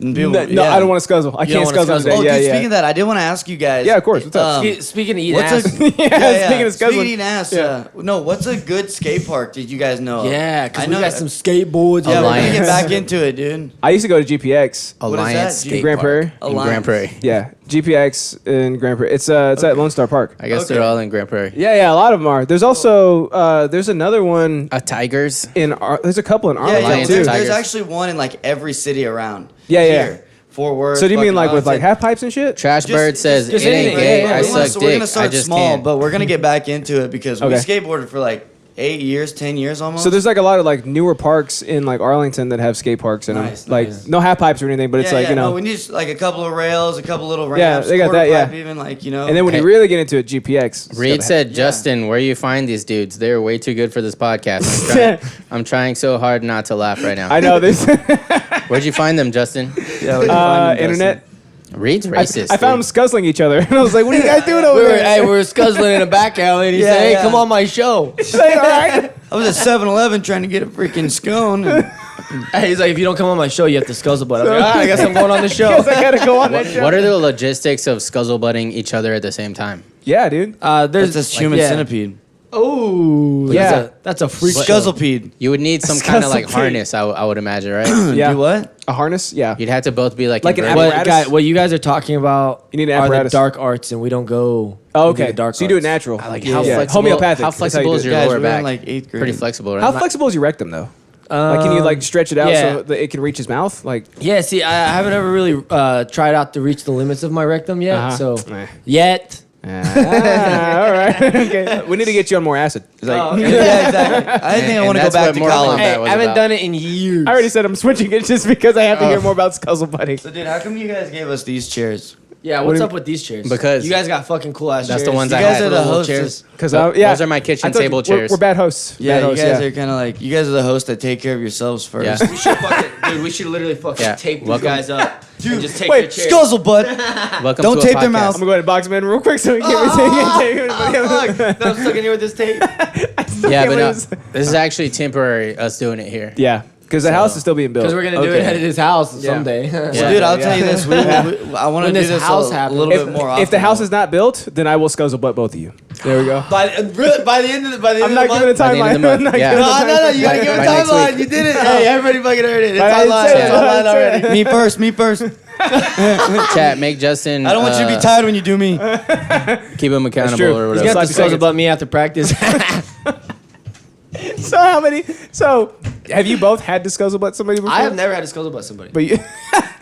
and people, No, yeah. I don't want to Scuzzle. I You don't can't wanna Scuzzle Scuzzle. today. Oh, Yeah, dude, yeah. speaking of that, I did want to ask you guys. Yeah, of course. What's up? Speaking of eating What's ass. a Yeah, speaking of Speaking Scuzzling. of eating ass, no, what's a good skate park that you guys know of? Yeah, because I we know got some skateboards. Yeah, we're gonna Alliance. get back into it, dude. I used to go to GPX. Alliance that? Skate Grand Park Prairie? in Alliance. Grand Prairie. Yeah, GPX in Grand Prairie. It's at Lone Star Park. I guess Okay. they're all in Grand Prairie. Yeah, a lot of them are. There's also there's another one Tigers. there's a couple in Arlington Alliance too. and There's Tigers. actually one in like every city around. Yeah, yeah. Here. Fort Worth. So do you mean fucking like with like Arlington. half pipes and shit? Trash Bird says just it ain't anything. gay. Yeah, I we're gonna, suck so we're dick. gonna I start just small, can't. but we're gonna get back into it because we Okay. skateboarded for like 8 years, 10 years almost. So there's like a lot of like newer parks in like Arlington that have skate parks in Nice, them. Like nice. no half pipes or anything, but it's like, you know. No, we need just, like a couple of rails, a couple little ramps. Yeah, they got quarter that, yeah. pipe even like, you know. And then when you Hey. really get into it, GPX. it's Reed gotta said, Yeah. Justin, where you find these dudes? They're way too good for this podcast. I'm trying so hard not to laugh right now. I know this. Where'd you find them, Justin? yeah, we can find them, Internet. Reed's racist. I found them scuzzling each other, and I was like, "What are you guys doing over there?" we were scuzzling in a back alley, and he Yeah, said, "Hey, yeah. come on my show." Say, all right. I was at 7-Eleven trying to get a freaking scone. And Hey, he's like, "If you don't come on my show, you have to scuzzle butt." I was like, "All right, I guess I'm going on the show." Guess I gotta go on that show. What are the logistics of scuzzle butting each other at the same time? Yeah, dude. There's That's a human yeah. centipede. Oh, Yeah. that's a freak show. Scuzzlepede. You would need some kind of like Scuzzle harness, I would imagine, right? Yeah. Do what? A harness? Yeah. You'd have to both be like Like an inverted. apparatus? What you guys are talking about You need an are the apparatus. dark arts, and we don't go. Oh, into okay. the dark So you do it arts. natural. Like how Yeah. flexible? Homeopathic. How That's how you flexible do is it. your Guys, lower we were in back? like 8th grade. Pretty flexible, right? How flexible is your rectum though? Like, can you like stretch it out yeah. so that it can reach his mouth? Like, Yeah, see, I haven't ever really tried out to reach the limits of my rectum yet. Uh-huh. So Eh. yet. all right. Okay. We need to get you on more acid. It's like, yeah, exactly. I think I And want to go that's back what to Mortal college. Kombat Hey, was I haven't about. done it in years. I already said I'm switching it just because I have to hear more about Scuzzle Buddy. So, dude, how come you guys gave us these chairs? Yeah, What what's do up with these chairs? Because- you guys got fucking cool ass That's chairs. the ones You I guys had. are the Little hosts. chairs. Because Yeah. Those are my kitchen table chairs. We're bad hosts. Yeah, Bad hosts, you guys are kind of like, you guys are the hosts that take care of yourselves first. Yeah. We should fucking, dude, we should literally fucking Yeah, tape these welcome. guys up and just take Wait, their chairs. Scuzzle, bud. Welcome Don't to a tape their podcast. mouth. I'm gonna go ahead and box him in real quick so we can't take anybody else. Fuck. No, I'm stuck in here with this tape. Yeah, but no, lose. this is actually temporary. Us doing it here. Yeah, because the house is still being built. Because we're gonna do it at his house someday. So, Yeah. dude, I'll tell you this. I want to When do this this house a happens. little bit more often. If the house is not built, then I will Scuzzle butt both of you. There we go. By the end of the I'm not giving a By the end timeline. of the month, I'm not yeah. giving a No, timeline. you gotta give a By next timeline. week. You did it. Hey, everybody fucking heard it. It's I didn't online. say it. It's online I didn't say already. it. Me first. Chat, make Justin. I don't want you to be tired when you do me. Keep him accountable true. or He's whatever. got Sloppy to disclose seconds. about me after practice. So how many? So have you both had to Scuzzle butt somebody before? I have never had to disclose about somebody. But you.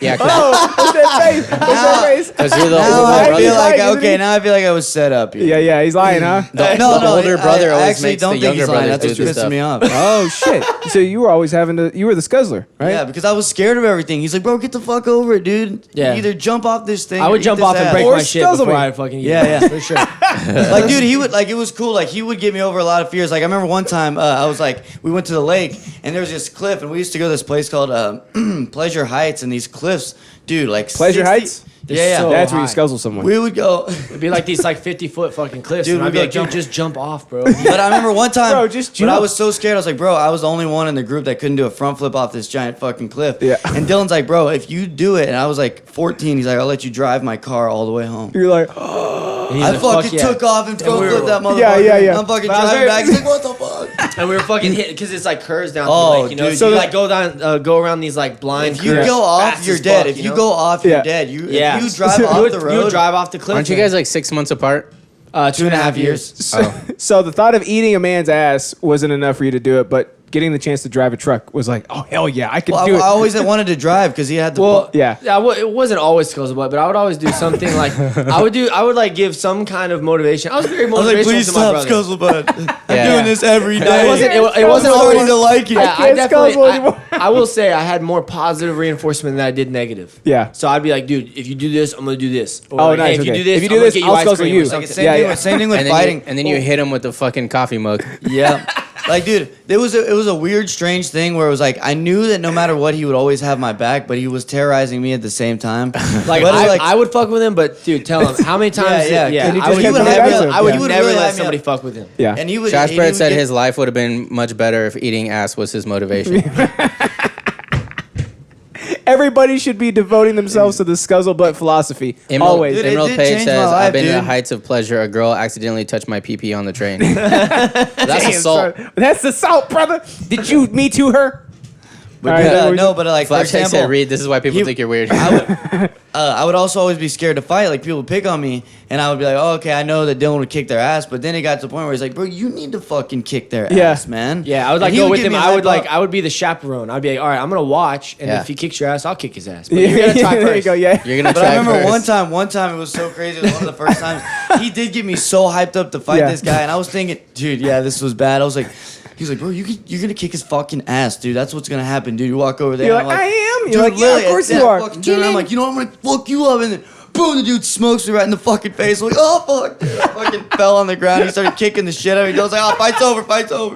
Yeah, Oh, what's that face? What's that face? because you're the Now older I brother. feel like, Isn't okay, he? now I feel like I was set up here. Yeah, he's lying, huh? The older brother I always actually makes don't the think younger he's lying. brothers That's do what's this pissing me stuff. off. Oh shit! So you were always having to. You were the Scuzzler, right? Yeah, because I was scared of everything. He's like, bro, get the fuck over it, dude. Yeah. You either jump off this thing. I or would eat jump this off and ass. break Or my shit Scuzzle before me. I fucking Yeah, for sure. Like, dude, he would like. It was cool. Like, he would get me over a lot of fears. Like, I remember one time I was like, we went to the lake and there was this cliff, and we used to go to this place called Pleasure Heights, and these cliffs, dude, like Pleasure 60 Heights? Yeah, so That's where you high. Scuzzle someone. We would go. It'd be like these like 50-foot fucking cliffs. Dude, and I'd we'd be be like, like, dude, just jump off, bro. But I remember one time, Bro, just but I jump. was so scared. I was like, bro, I was the only one in the group that couldn't do a front flip off this giant fucking cliff. Yeah. And Dylan's like, bro, if you do it, and I was like 14, he's like, I'll let you drive my car all the way home. You're like, And he's I like, fucking "Fuck yeah." took off and front we were- flipped that motherfucker. Yeah. I'm fucking But I was driving very- back. He's like, what the fuck? And we were fucking hit because it's like curves down Oh, the lake, you know. dude, So you you- like go down, go around these like blind. If you curves go off, fast you're as dead. fuck, If you know? go off, Yeah. you're dead. Yeah. If you drive You off would, the you road, would drive off the cliff. Aren't you guys like 6 months apart? 2.5 years. so the thought of eating a man's ass wasn't enough for you to do it, but getting the chance to drive a truck was like, oh hell yeah, I could Well, do it. I always wanted to drive because he had the. Well, Yeah. it wasn't always Scuzzle Butt, but I would always do something like I would like give some kind of motivation. I was very I was motivational like, please to my stop, brother. Scuzzle Bud. I'm Yeah. doing this every No, day. it wasn't. It I'm wasn't starting always. to like it. Yeah, I can't definitely. Scuzzle anymore. I will say I had more positive reinforcement than I did negative. Yeah. So I'd be like, dude, if you do this, I'm gonna do this. Or Oh, like, nice, Hey, if you okay. do this, If you do I'm gonna this, get I'll ice Scuzzle cream you. or Like, something. same, Yeah, thing yeah. With, same thing with And then, fighting. and then you hit him with the fucking coffee mug. Yeah. Like, dude, it was a weird, strange thing where it was like I knew that no matter what, he would always have my back, but he was terrorizing me at the same time. Like, But it's I would fuck with him, but dude, tell him how many times. Yeah, Yeah, and he I just would, kept never, coming back to him. I would Yeah. He would never really let hype me somebody up. fuck with him. Yeah. And he would. Josh he Brett would said get- his life would have been much better if eating ass was his motivation. Everybody should be devoting themselves to the Scuzzle butt philosophy. Emerald, Always. Dude, it Emerald did Page change my says, life, I've been to dude. heights of pleasure. A girl accidentally touched my pee-pee on the train. That's Damn, assault. son. That's assault, brother. Did you me too her? But All right, dude, then we- no, but like for Flashback said, example, Reed, this is why people he- think you're weird. I would also always be scared to fight. Like people would pick on me, and I would be like, "Oh, okay, I know that Dylan would kick their ass." But then it got to the point where he's like, "Bro, you need to fucking kick their Yeah. ass, man." Yeah, I would like And he go would with give him. me a I would hype up. I would be the chaperone. I'd be like, all right, I'm gonna watch, and Yeah. if he kicks your ass, I'll kick his ass. But you're gonna try there you first. go. Yeah. You're gonna But try I remember first. one time it was so crazy. It was one of the first times he did get me so hyped up to fight Yeah. this guy, and I was thinking, dude, yeah, this was bad. I was like, he was like, bro, you're gonna kick his fucking ass, dude. That's what's gonna happen, dude. You walk over there. You're and like, I'm I am. dude, You're like, yeah, literally, of course yeah, you are. Fucking turn around, I'm like, you know, I'm gonna fuck you up, and then boom, the dude smokes me right in the fucking face. I'm like, oh fuck, dude. I fucking fell on the ground. He started kicking the shit out of me. I was like, oh, fight's over.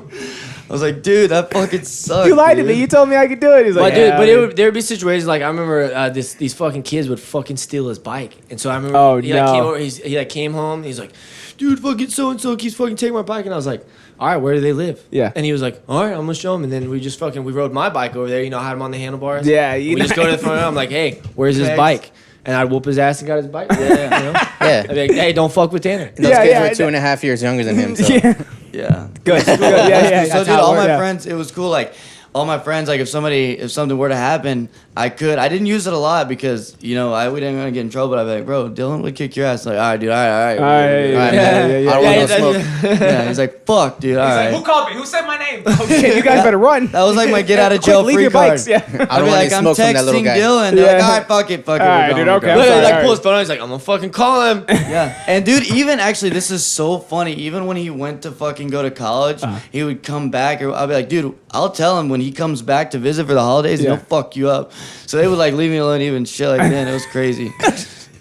I was like, dude, that fucking sucks. You lied to dude. me. You told me I could do it. He's like, But dude, yeah, but there would be situations like I remember these fucking kids would fucking steal his bike, and so I remember Oh, he like no. came over, he like came home, he's like, dude, fucking so and so keeps fucking taking my bike, and I was like, all right, where do they live? Yeah. And he was like, all right, I'm gonna show him, and then we just fucking we rode my bike over there, you know, I had him on the handlebars. Yeah, we you just go to the front. I'm like, hey, where's his Thanks. bike? And I'd whoop his ass and got his bike. Yeah, you know? Yeah. I'd be like, hey, don't fuck with Tanner. Those Yeah, kids yeah, were 2.5 years younger than him. So. Yeah. Yeah. Good. Good. Yeah. So, dude, all my friends, it was cool. Like, all my friends, like, if something were to happen, I didn't use it a lot because, we didn't want to get in trouble. But I'd be like, bro, Dylan would kick your ass. Like, all right, dude, all right. I don't want no smoke. Yeah, he's like, fuck, dude, all right. Who called me? Who said my name? Oh shit! You guys better run. That was like my get out of jail Leave free your card. bikes. Yeah. I don't want any I'm smoke from that little texting guy. Dylan. They're like, all right, fuck it. All right, dude, okay. Literally, Sorry, like, all pull right. his phone out. He's like, I'm gonna fucking call him. Yeah, and dude, even actually, this is so funny. Even when he went to fucking go to college, he would come back. Or I'll be like, dude, I'll tell him when he comes back to visit for the holidays, Yeah. he'll fuck you up. So they would like leave me alone, even shit like that. It was crazy.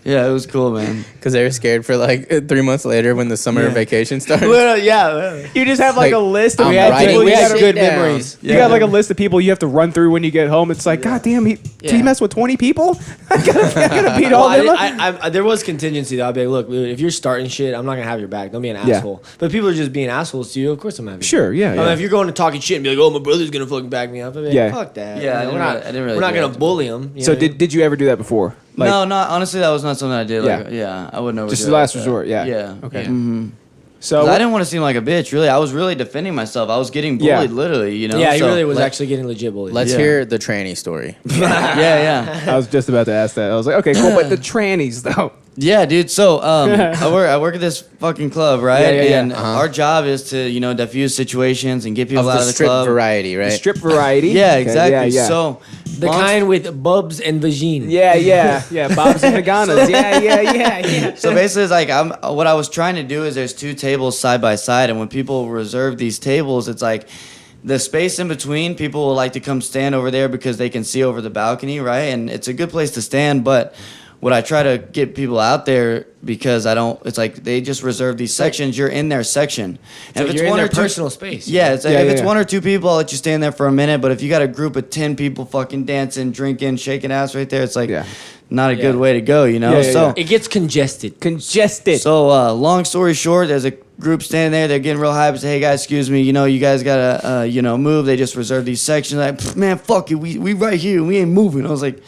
Yeah, it was cool, man. Because they were scared for like 3 months later when the summer vacation started. Yeah. You just have like a list of I'm people writing you We had gotta- good down. memories. You got like a list of people you have to run through when you get home. It's like, God damn, he messed with 20 people? I gotta beat all Well, them up. I there was contingency though. I'd be like, look, dude, if you're starting shit, I'm not gonna have your back. Don't be an Yeah. asshole. But people are just being assholes to you. Of course, I'm having. Sure, yeah, I mean, yeah. if you're going to talking shit and be like, oh, my brother's gonna fucking back me up. I'd be like, Yeah. fuck that. Yeah, You know, I didn't really We're not do gonna that. bully him. So did you ever do that before? Like, No, honestly, that was not something I did. Like, Yeah. I would never. just do the it last like that. resort. Yeah. Yeah. Okay. Mm-hmm. So I didn't want to seem like a bitch. Really, I was really defending myself. I was getting bullied, Yeah. literally. Yeah, he So, really was like, actually getting legit bullied. Let's Yeah. hear the tranny story. Yeah. I was just about to ask that. I was like, okay, cool, but the trannies though. Yeah, dude. So I work at this fucking club, right? Yeah. And our job is to diffuse situations and get people Of out the of the strip club. variety, right? Strip variety. Yeah, Okay, exactly. Yeah. So the kind with bubs and vagine. Yeah. Bob's and Haganas. Yeah. So basically, it's like what I was trying to do is there's two tables side by side, and when people reserve these tables, it's like the space in between. People will like to come stand over there because they can see over the balcony, right? And it's a good place to stand, but. What I try to get people out there because it's like they just reserve these sections. You're in their section. So if you're in one their or two, personal space. Yeah, it's like, Yeah, if it's yeah. one or two people, I'll let you stand there for a minute. But if you got a group of 10 people fucking dancing, drinking, shaking ass right there, it's like Yeah. not a good way to go, Yeah, so It gets congested. Congested. so long story short, there's a group standing there. They're getting real hyped. Say, hey guys, excuse me. You guys gotta move. They just reserved these sections. Like, "Pff, man, fuck it. We right here. We ain't moving. I was like.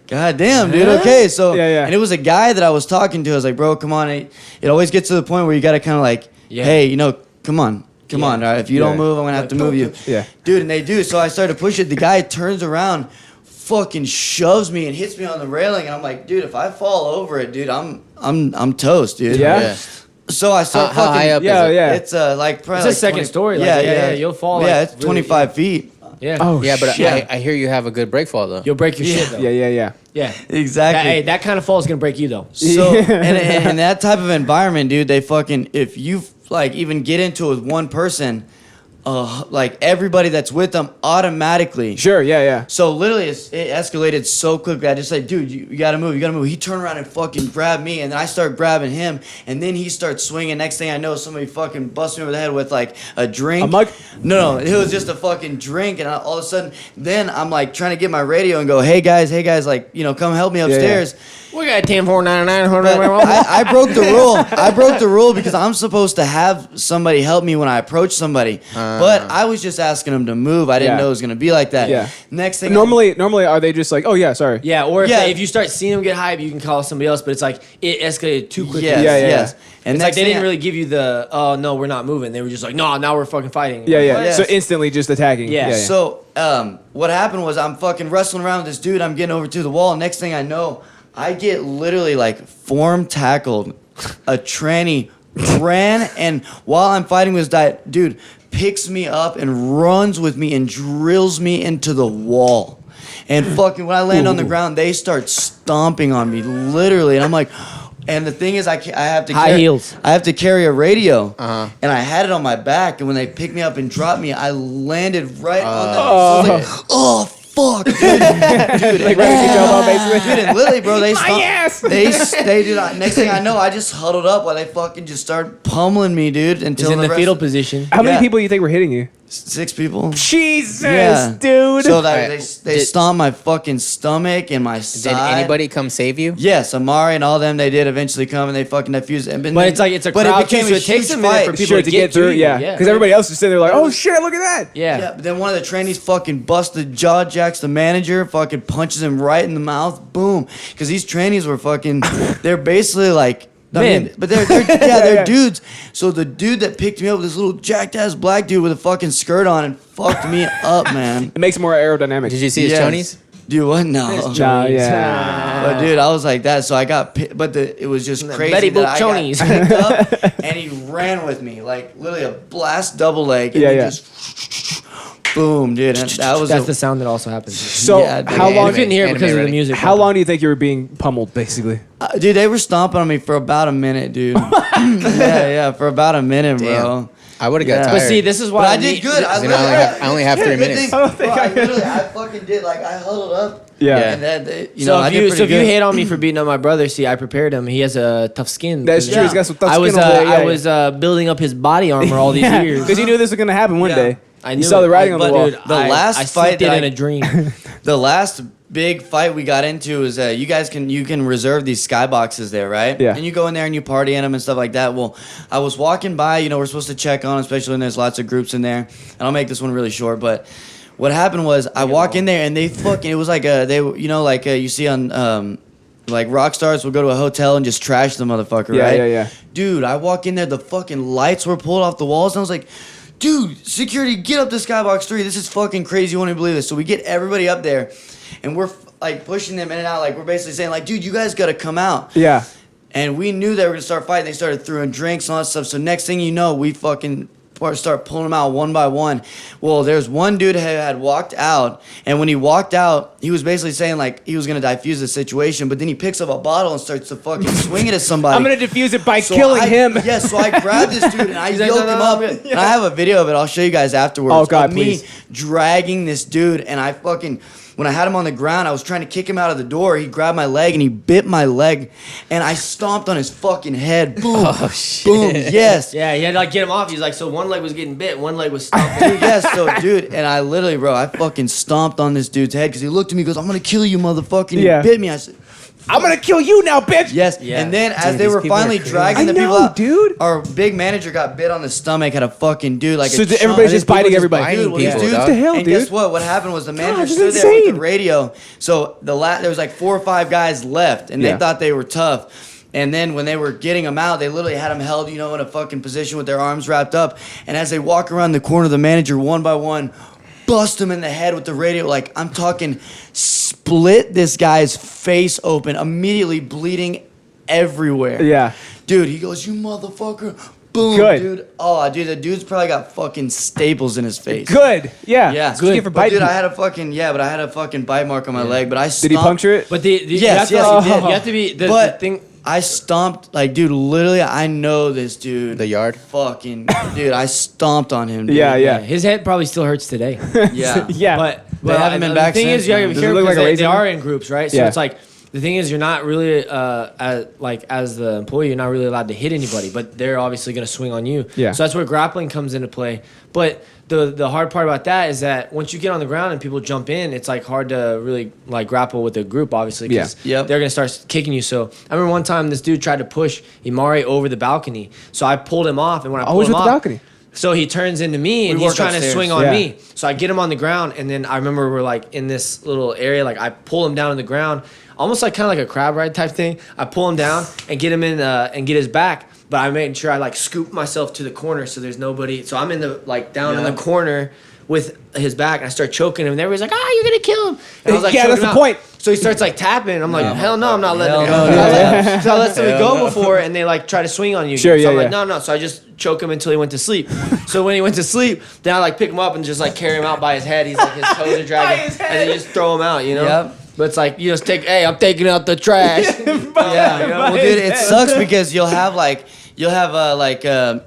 God damn, dude. Okay, so Yeah. and it was a guy that I was talking to. I was like, bro, come on. It always gets to the point where you got to kind of like, hey, come on. All right, if you don't move, I'm gonna have to move you. Yeah. Dude, and they do. So I started to push it. The guy turns around, fucking shoves me and hits me on the railing, and I'm like, dude, if I fall over it, dude, I'm toast, dude. Yeah? So I start How fucking. high up Yeah. It's like probably It's a like second 20 story, like, Yeah, yeah, you'll fall, Yeah, like, it's really, 25 feet. Yeah. Oh Yeah, but shit. I hear you have a good break fall though. You'll break your shit though. Yeah. Yeah. Exactly. That kind of fall is gonna break you though. So and that type of environment, dude, they fucking if you like even get into it with one person, like everybody that's with them automatically. Sure. Yeah. So literally, it escalated so quickly. I just said, dude, you gotta move. He turned around and fucking grabbed me, and then I start grabbing him, and then he starts swinging. Next thing I know, somebody fucking busts me over the head with like a drink. A mug? No, it was just a fucking drink, and all of a sudden, then I'm like trying to get my radio and go, hey guys, like come help me upstairs. We got 10,499. But I broke the rule. I broke the rule because I'm supposed to have somebody help me when I approach somebody. But I was just asking them to move. I didn't Yeah. know it was gonna be like that. Yeah. Next thing. Normally, are they just like, oh yeah, sorry. Yeah, or Yeah. if you start seeing them get hype, you can call somebody else. But it's like it escalated too quickly. Yes, Yeah. yes. And It's like next they thing didn't really give you the oh no, we're not moving. They were just like no, now we're fucking fighting. Yeah. Yes. So instantly just attacking. Yeah. So what happened was I'm fucking wrestling around with this dude. I'm getting over to the wall. Next thing I know, I get literally like form tackled. A tranny ran, and while I'm fighting with this dude picks me up and runs with me and drills me into the wall. And fucking when I land on the ground, they start stomping on me literally, and I'm like. And the thing is, I have to High heels. I have to carry a radio, and I had it on my back. And when they picked me up and dropped me, I landed right on the. I was like, oh fuck, dude, Like ready to jump on, basically. dude, and literally, bro, they stopped. ass! They did. Next thing I know, I just huddled up while they fucking just started pummeling me, dude. He's Until in the rest- fetal position. How many Yeah. people do you think were hitting you? 6 people. Jesus, Yeah. dude. So that Alright, they stomped my fucking stomach and my Did side. anybody come save you? Yes, Amari and all them, they did eventually come and they fucking defused it. But it's like it's a crowd too, so it takes a minute for people Sure, to get through, you. yeah. Because everybody else is sitting there like, oh shit, look at that. Yeah, but then one of the trainees fucking busted jaw jacks the manager, fucking punches him right in the mouth, boom. Because these trainees were fucking, they're basically like mean, but they're dudes. So the dude that picked me up, this little jacked ass black dude with a fucking skirt on, and fucked me up, man. It makes it more aerodynamic. Did you see his chonies? Dude, what? No. Yeah. But dude, I was like that, so I got, but it was just crazy Betty that I got Boop picked up, and he ran with me, like literally a blast double leg, and just boom, dude. And That's the sound that also happens. So dude. how long? You couldn't hear it because of the music. How long do you think you were being pummeled, basically? Dude, they were stomping on me for about a minute, dude. yeah, for about a minute, bro. I would have got Yeah. tired. But see, this is why But I did good. I only have 3 minutes. I fucking did. Like, I huddled up. Yeah. And then, So I if did you pretty good. hate on me for beating up my brother, see, I prepared him. He has a tough skin. That's true. He's got some tough I was skin over there. I was building up his body armor all these years. Because you knew this was gonna happen one day. I You knew saw it. the writing on the But wall. dude, The last I fight slept it that in a dream. The last big fight we got into is you guys can reserve these skyboxes there, right? Yeah. And you go in there and you party in them and stuff like that. Well, I was walking by, we're supposed to check on, especially when there's lots of groups in there. And I'll make this one really short, but what happened was I walk in there and they fucking, it was like you see on like rock stars will go to a hotel and just trash the motherfucker, right? Yeah. Dude, I walk in there, the fucking lights were pulled off the walls, and I was like, dude, security, get up to Skybox 3. This is fucking crazy. You won't believe this. So we get everybody up there, and we're like pushing them in and out. Like, we're basically saying, like, dude, you guys got to come out. Yeah. And we knew they were going to start fighting. They started throwing drinks and all that stuff. So next thing you know, we fucking start pulling them out one by one. Well, there's one dude who had walked out, and when he walked out, he was basically saying like he was gonna diffuse the situation, but then he picks up a bottle and starts to fucking swing it at somebody. I'm gonna defuse it by So killing I- him. Yeah, so I grabbed this dude and I He's like, yoked "No, him no, up. I'm good." And I have a video of it. I'll show you guys afterwards. Oh, God, of me please. dragging this dude, and I fucking. When I had him on the ground, I was trying to kick him out of the door. He grabbed my leg and he bit my leg, and I stomped on his fucking head. Boom, Oh, shit. boom, yes. Yeah, he had to like get him off. He's like, so one leg was getting bit, one leg was stomping. Dude, yes, so dude, and I literally, bro, I fucking stomped on this dude's head because he looked at me and goes, I'm gonna kill you, motherfucker. And Yeah. he bit me. I said, I'm gonna kill you now, bitch. yes. Yeah. And then as Dude, they these were people are finally crazy. dragging the I people know, out, dude. our big manager got bit on the stomach, had a fucking dude like So a everybody's chunk. just biting everybody. biting Dude, well, these people, dudes, dog. What the hell, and dude? guess what? What happened was the manager this is stood there with insane. the radio. So there was like 4 or 5 guys left, and Yeah. they thought they were tough. And then when they were getting them out, they literally had them held, in a fucking position with their arms wrapped up. And as they walk around the corner, the manager, one by one, bust him in the head with the radio. Like, I'm talking, split this guy's face open, immediately bleeding everywhere. Yeah. Dude, he goes, you motherfucker. Boom, Good. dude. Oh, dude, the dude's probably got fucking staples in his face. Good. Yeah. Yeah, That's what you get for But biting dude, I people. had a fucking bite mark on my leg, but I stomped. Did he puncture it? But Yes, you yes, have he to, did. You have to be the But thing. I stomped, like, dude, literally, I know this dude. The yard? Fucking, dude, I stomped on him, dude. Yeah. His head probably still hurts today. Yeah. Yeah. But They haven't been back The thing since, is, you gotta man. be Does it careful look like because a they raisin? are in groups, right? So Yeah. it's like the thing is, you're not really as the employee, you're not really allowed to hit anybody, but they're obviously gonna swing on you. Yeah. So that's where grappling comes into play. But the hard part about that is that once you get on the ground and people jump in, it's like hard to really like grapple with the group, obviously, because Yeah. Yep. they're gonna start kicking you. So I remember one time this dude tried to push Imari over the balcony, so I pulled him off, and when I pulled Always him with the off, balcony. so he turns into me and We he's work trying to upstairs. swing on Yeah. me. So I get him on the ground, and then I remember we're like in this little area, like I pull him down on the ground, almost like kind of like a crab ride type thing. I pull him down and get him in and get his back, but I made sure I like scoop myself to the corner so there's nobody. So I'm in the like down in the corner with his back, and I start choking him, and everybody's like, you're gonna kill him. And I was like, Yeah, choking that's him the out. point. So he starts like tapping. I'm like, hell no, I'm not letting him go. Hell no. So I let somebody go before, and they like try to swing on you. Sure, so yeah, I'm like, yeah. no. So I just choke him until he went to sleep. So when he went to sleep, then I like pick him up and just like carry him out by his head. He's like his toes are dragging, his and then you just throw him out, Yep. But it's like you just take, I'm taking out the trash. Yeah. Well, dude, it sucks because you'll have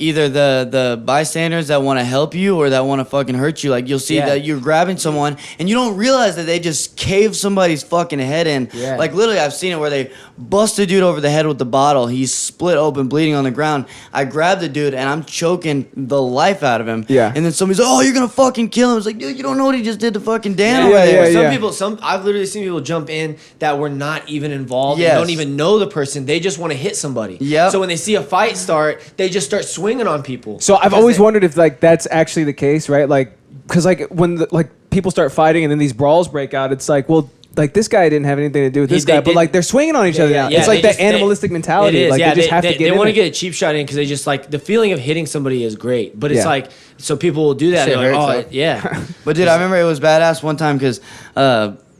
either the bystanders that want to help you or that want to fucking hurt you. Like, you'll see Yeah. that you're grabbing someone and you don't realize that they just cave somebody's fucking head in. Yeah. Like, literally, I've seen it where they bust a dude over the head with the bottle. He's split open, bleeding on the ground. I grab the dude and I'm choking the life out of him. Yeah. And then somebody's like, oh, you're gonna fucking kill him. It's like, dude, you don't know what he just did to fucking Dan Yeah, over there. yeah, Some people, I've literally seen people jump in that were not even involved Yes. and don't even know the person. They just want to hit somebody. Yep. So when they see a fight start, they just start swinging on people. So I've Because always they- wondered if like that's actually the case, right? Like, because like when like people start fighting and then these brawls break out, it's like, well, like this guy didn't have anything to do with this They guy, but did- like they're swinging on each other now. It's like that animalistic mentality. It is, like yeah. they just have to get They in want to it. get a cheap shot in because they just like the feeling of hitting somebody is great, but it's Yeah. like so people will do that. Shit They're like, hurts, oh yeah. But dude, I remember it was badass one time because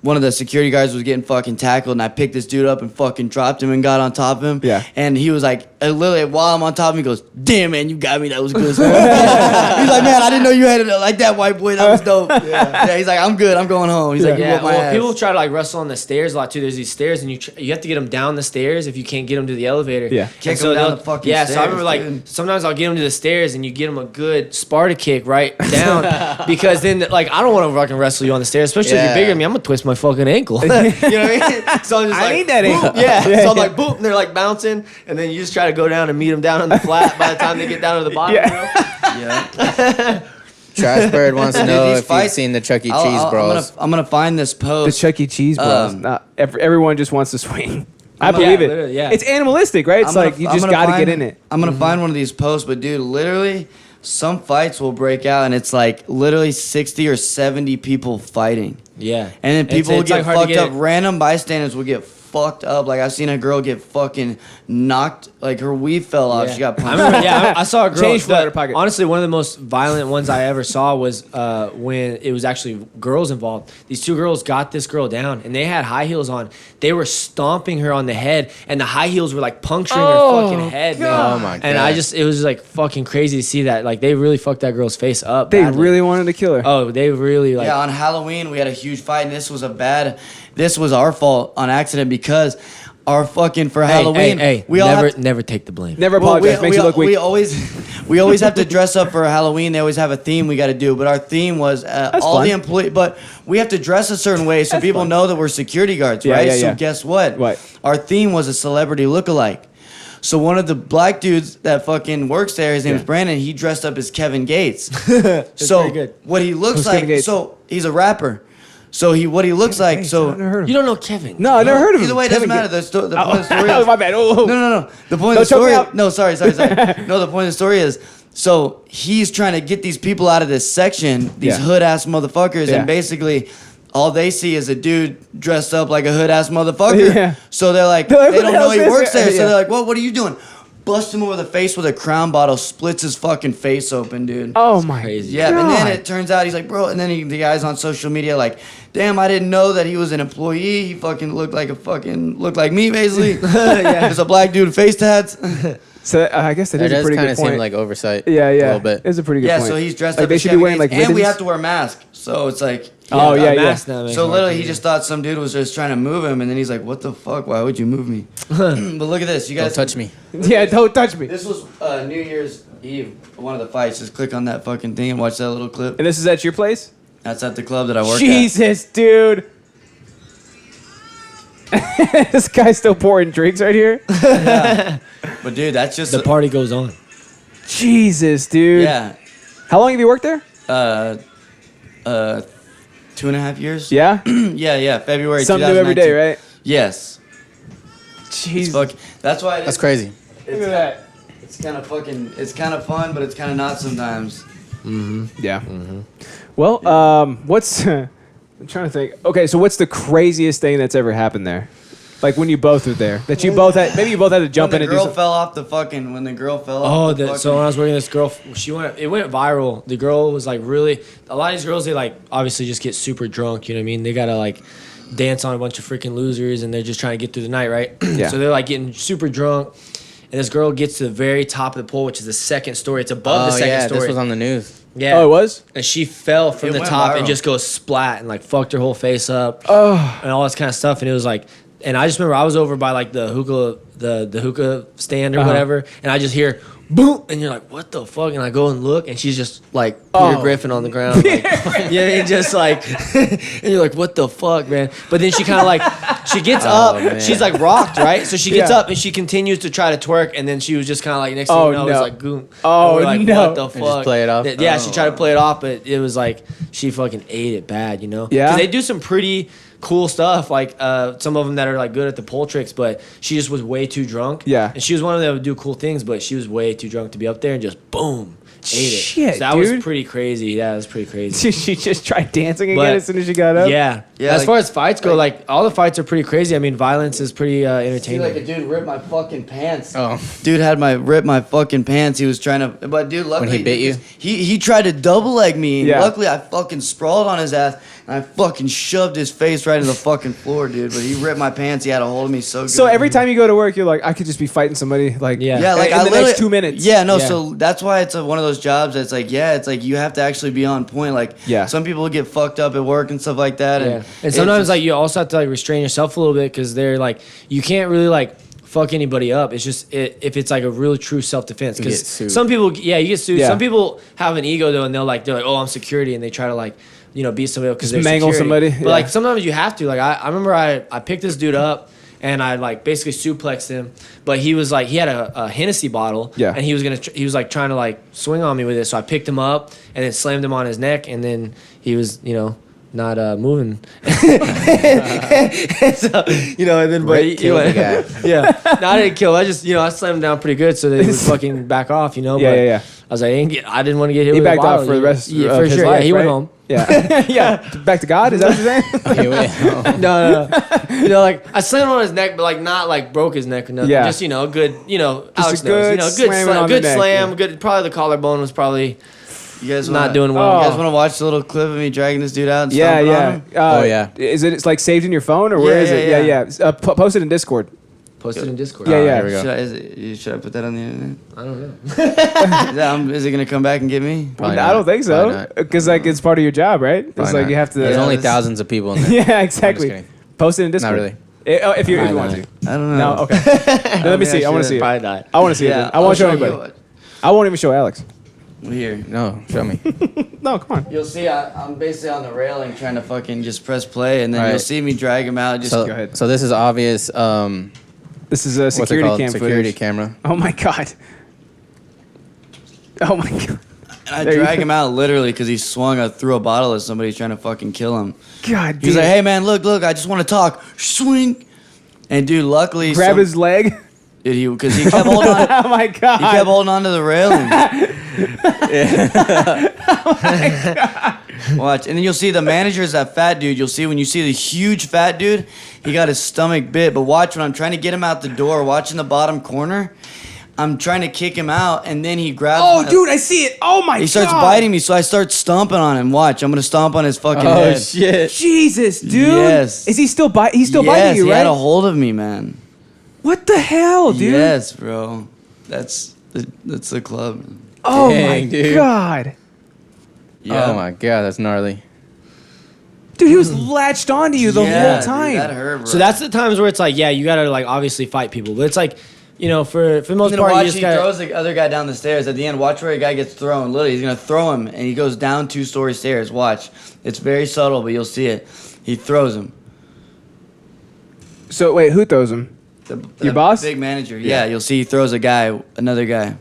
one of the security guards was getting fucking tackled, and I picked this dude up and fucking dropped him and got on top of him. Yeah. And he was like, literally, while I'm on top of him, he goes, "Damn, man, you got me. That was good." He's like, "Man, I didn't know you had it like that, white boy. That was dope." Yeah. He's like, "I'm good. I'm going home." He's like, "You Yeah, whooped my well, ass." people try to like wrestle on the stairs a lot too. There's these stairs, and you have to get them down the stairs if you can't get them to the elevator. Yeah. Kick And so 'em down they'll- the fucking yeah. So I stairs, remember like dude. sometimes I'll get them to the stairs, and you get them a good Sparta kick right down because then like I don't want to fucking wrestle you on the stairs, especially if Yeah. you're bigger than me. I'm gonna twist my fucking ankle. You know what I mean? So I'm just I like, need that boop. ankle. Yeah. Yeah, So I'm yeah. like, boop, and they're like bouncing, and then you just try to go down and meet them down on the flat by the time they get down to the bottom. Yeah. You know? Yeah. Trash Bird wants to Dude, know these if you've fights- seen the Chuck E. Cheese bros. I'm gonna find this The post. Chuck E. Cheese bros. Everyone just wants to swing. I I'm gonna- believe Yeah, it. literally, yeah. It's animalistic, right? It's I'm gonna- like you I'm just gonna got to find- get in it. I'm gonna find one of these posts, but dude, literally, some fights will break out, and it's like literally 60 or 70 people fighting, Yeah. and then people will it's, get like, hard to fucked get up. Random bystanders will get fucked up. Like I've seen a girl get fucking knocked, like her weave fell off. Yeah. She got I punched. remember, yeah, I saw a girl. Change flew out her pocket. Honestly, one of the most violent ones I ever saw was when it was actually girls involved. These two girls got this girl down, and they had high heels on. They were stomping her on the head, and the high heels were like puncturing her fucking head. Man. Oh my And God. it was just like fucking crazy to see that. Like they really fucked that girl's face up. They badly. really wanted to kill her. Oh, they really like. Yeah, on Halloween we had a huge fight, and this was our fault on accident because our fucking for Halloween we all have to- never take the blame. Never apologize. Makes you look weak. we always have to dress up for Halloween. They always have a theme we got to do, but our theme was all fun. the employees. But we have to dress a certain way so people know that we're security guards, Yeah, right? yeah, So yeah. guess what? What? Our theme was a celebrity lookalike. So one of the black dudes that fucking works there, his name is Brandon. He dressed up as Kevin Gates. So pretty good. what he looks Who's Kevin like? Gates? So he's a rapper. So what he looks like? So I've never heard of You him. don't know Kevin. No, I never heard of him. either way, it doesn't Kevin matter. Gates. The point of the story is My bad. Oh, no. The point Don't of the choke me story. out. No, sorry. No, the point of the story is so he's trying to get these people out of this section, these Yeah. hood ass motherfuckers, Yeah. and basically all they see is a dude dressed up like a hood ass motherfucker. Yeah. So they're like, They're like, they "What don't the know he hell's works this?" there. So Yeah. they're like, what are you doing? Bust him over the face with a Crown bottle, splits his fucking face open, dude. Oh my Crazy. Yeah, and then God. it turns out he's like, bro, and then the guy's on social media like, damn, I didn't know that he was an employee. He fucking looked like me, basically. Yeah, there's a black dude with face tats. So I guess that That is a does pretty kind good of point. seem like oversight. yeah, A yeah. little bit. It's a pretty good Yeah, point. so he's dressed like up they as should be Kevin wearing like Gates, and we ribbons. have to wear a mask. So it's like, Oh, yeah, a yeah. mask now makes so more literally he sense. just thought some dude was just trying to move him, and then he's like, what the fuck? Why would you move me? But look at this, you Don't guys. touch me. Yeah, don't touch me. This was New Year's Eve, one of the fights. Just click on that fucking thing and watch that little clip. And this is at your place? That's at the club that I work at. Jesus, dude. This guy's still pouring drinks right here. But dude, that's just The party goes on. Jesus, dude. yeah. How long have you worked there? 2.5 years. Yeah. yeah. February. Something new every day, 2019. right? Yes. Jeez. Fuck. That's why. That's crazy. Look at that. It's kind of fucking. It's kind of fun, but it's kind of not sometimes. Yeah. Well, what's I'm trying to think. Okay, so what's the craziest thing that's ever happened there? Like when you both were there, that you both had. Maybe you both had to jump When in the and do girl something. fell off the fucking. When the girl fell Oh, off the fucking. so when I was working with this girl, it went viral. The girl was like really, a lot of these girls, they like obviously just get super drunk, you know what I mean? They gotta like dance on a bunch of freaking losers and they're just trying to get through the night, right? Yeah. So they're like getting super drunk. And this girl gets to the very top of the pole, which is the second story. It's above the Oh second yeah, story. this was on the news. Yeah. Oh, it was. And she fell from It the went top and viral. just goes splat and like fucked her whole face up. Oh. And all this kind of stuff. And it was like, and I just remember I was over by like the hookah stand or Uh-huh. whatever, and I just hear boom, and you're like, what the fuck? And I go and look, and she's just like Peter Oh. Griffin on the ground, like, yeah, and just like, and you're like, what the fuck, man? But then she kind of like, she gets up, man. she's like rocked, right? So she gets Yeah. up and she continues to try to twerk, and then she was just kind of like, next thing Oh, you know, no. it's like goom. Oh, And we're like, no. what the And fuck? just play it off? Yeah, she tried to play it off, but it was like she fucking ate it bad, you know? Yeah? 'Cause they do some pretty cool stuff, like some of them that are like good at the pole tricks, but she just was way too drunk. Yeah. And she was one of them that would do cool things, but she was way too drunk to be up there and just boom. ate it. Shit, so that dude. was pretty crazy. Yeah, that was pretty crazy. She just tried dancing again But- as soon as she got up. Yeah. Yeah, As like- far as fights go, like all the fights are pretty crazy. I mean, violence is pretty See, entertaining. like a dude ripped my fucking pants. Oh. Dude had ripped my fucking pants. He was trying to, but dude, luckily When he bit you? he tried to double leg me. And Yeah. luckily, I fucking sprawled on his ass and I fucking shoved his face right in the fucking floor, dude. But he ripped my pants. He had a hold of me so good. So every time you go to work, you're like, I could just be fighting somebody. Like, Yeah. Yeah, like in I the literally, next 2 minutes. Yeah, no. Yeah. So that's why it's one of those jobs that's like, yeah, it's like you have to actually be on point. Like, Yeah. some people get fucked up at work and stuff like that. Yeah. And, And it's sometimes just- like you also have to like restrain yourself a little bit because they're like you can't really like fuck anybody up. It's just if it's like a real true self defense. You Because get sued. some people, you get sued. Yeah. Some people have an ego though, and they're like, oh, I'm security, and they try to like beat somebody up because they're mangle security. somebody, But yeah. like sometimes you have to. Like I remember I picked this dude up. And I like basically suplexed him, but he was like he had a Hennessy bottle, Yeah. and he was he was like trying to like swing on me with it. So I picked him up and then slammed him on his neck, and then he was not moving. So, and then but he killed went, the guy. yeah. No, I didn't kill him. I just I slammed him down pretty good so that he would fucking back off. Yeah, but yeah. I was like, I didn't want to get hit. He with backed a bottle, off for the rest yeah, of for his sure. life, Yeah, he went right? home. Yeah. Yeah. Back to God? Is that what you're saying? He went home. No. Like I slammed him on his neck, but like not like broke his neck or nothing. Yeah. Just a good, Alex good knows. slamming Good slam, on the good neck, slam, yeah. good. Probably the collarbone was probably you guys not wanna- doing well. Oh. You guys want to watch the little clip of me dragging this dude out? And Yeah, stomping on yeah. him? Oh, yeah. Is it? It's like saved in your phone, or where is Yeah, it? yeah, Yeah, yeah. Post it in Discord. Posted in Discord. Yeah, yeah. Here we go. Should I put that on the internet? I don't know. Is it gonna come back and get me? Probably I not. don't think Probably so, not. because like it's part of your job, right? It's Probably like not. you have to. There's Yeah, only this- thousands of people in there. Yeah, exactly. kidding. Post it in Discord. really. If you Probably want not. to. I don't know. No, okay. Then let me see. I want to see it. Probably not. I want to see it. Then. I won't show anybody. I won't even show Alex. Here. No, show me. No, come on. You'll see, I'm basically on the railing trying to fucking just press play, and then Alright. you'll see me drag him out. Just So, go ahead. so this is obvious. This is a What's it security called? cam Security footage. camera. Oh my god. Oh my god. and I there you drag go. him out literally because he threw a bottle at somebody trying to fucking kill him. God, He's dude. like, "Hey man, look, I just want to talk." Swing. And dude, luckily, Grab his leg. because he kept holding on. Oh my god. He kept holding on to the railing. Watch, and then you'll see the manager is that fat dude. You'll see when you see the huge fat dude, he got his stomach bit. But watch when I'm trying to get him out the door, watch in the bottom corner. I'm trying to kick him out, and then he grabs. Oh, dude, I see it. Oh my god. He starts biting me, so I start stomping on him. Watch, I'm gonna stomp on his fucking head. shit. Jesus, dude. Yes. Is he still biting? He's still Yes, biting you, he right? had a hold of me, man. What the hell, dude? Yes, bro. That's the club. Oh Dang, my dude. god. Yeah. Oh my god, that's gnarly. Dude, he was latched onto you the Yeah, whole time. Dude, that hurt, bro. So that's the times where it's like, yeah, you gotta like obviously fight people, but it's like, for the most And then part, watch, you just he gotta. throws the other guy down the stairs. At the end, watch where a guy gets thrown. Literally, he's gonna throw him, and he goes down 2-story stairs. Watch, it's very subtle, but you'll see it. He throws him. So wait, who throws him? Your boss? Big manager. Yeah, you'll see he throws another guy.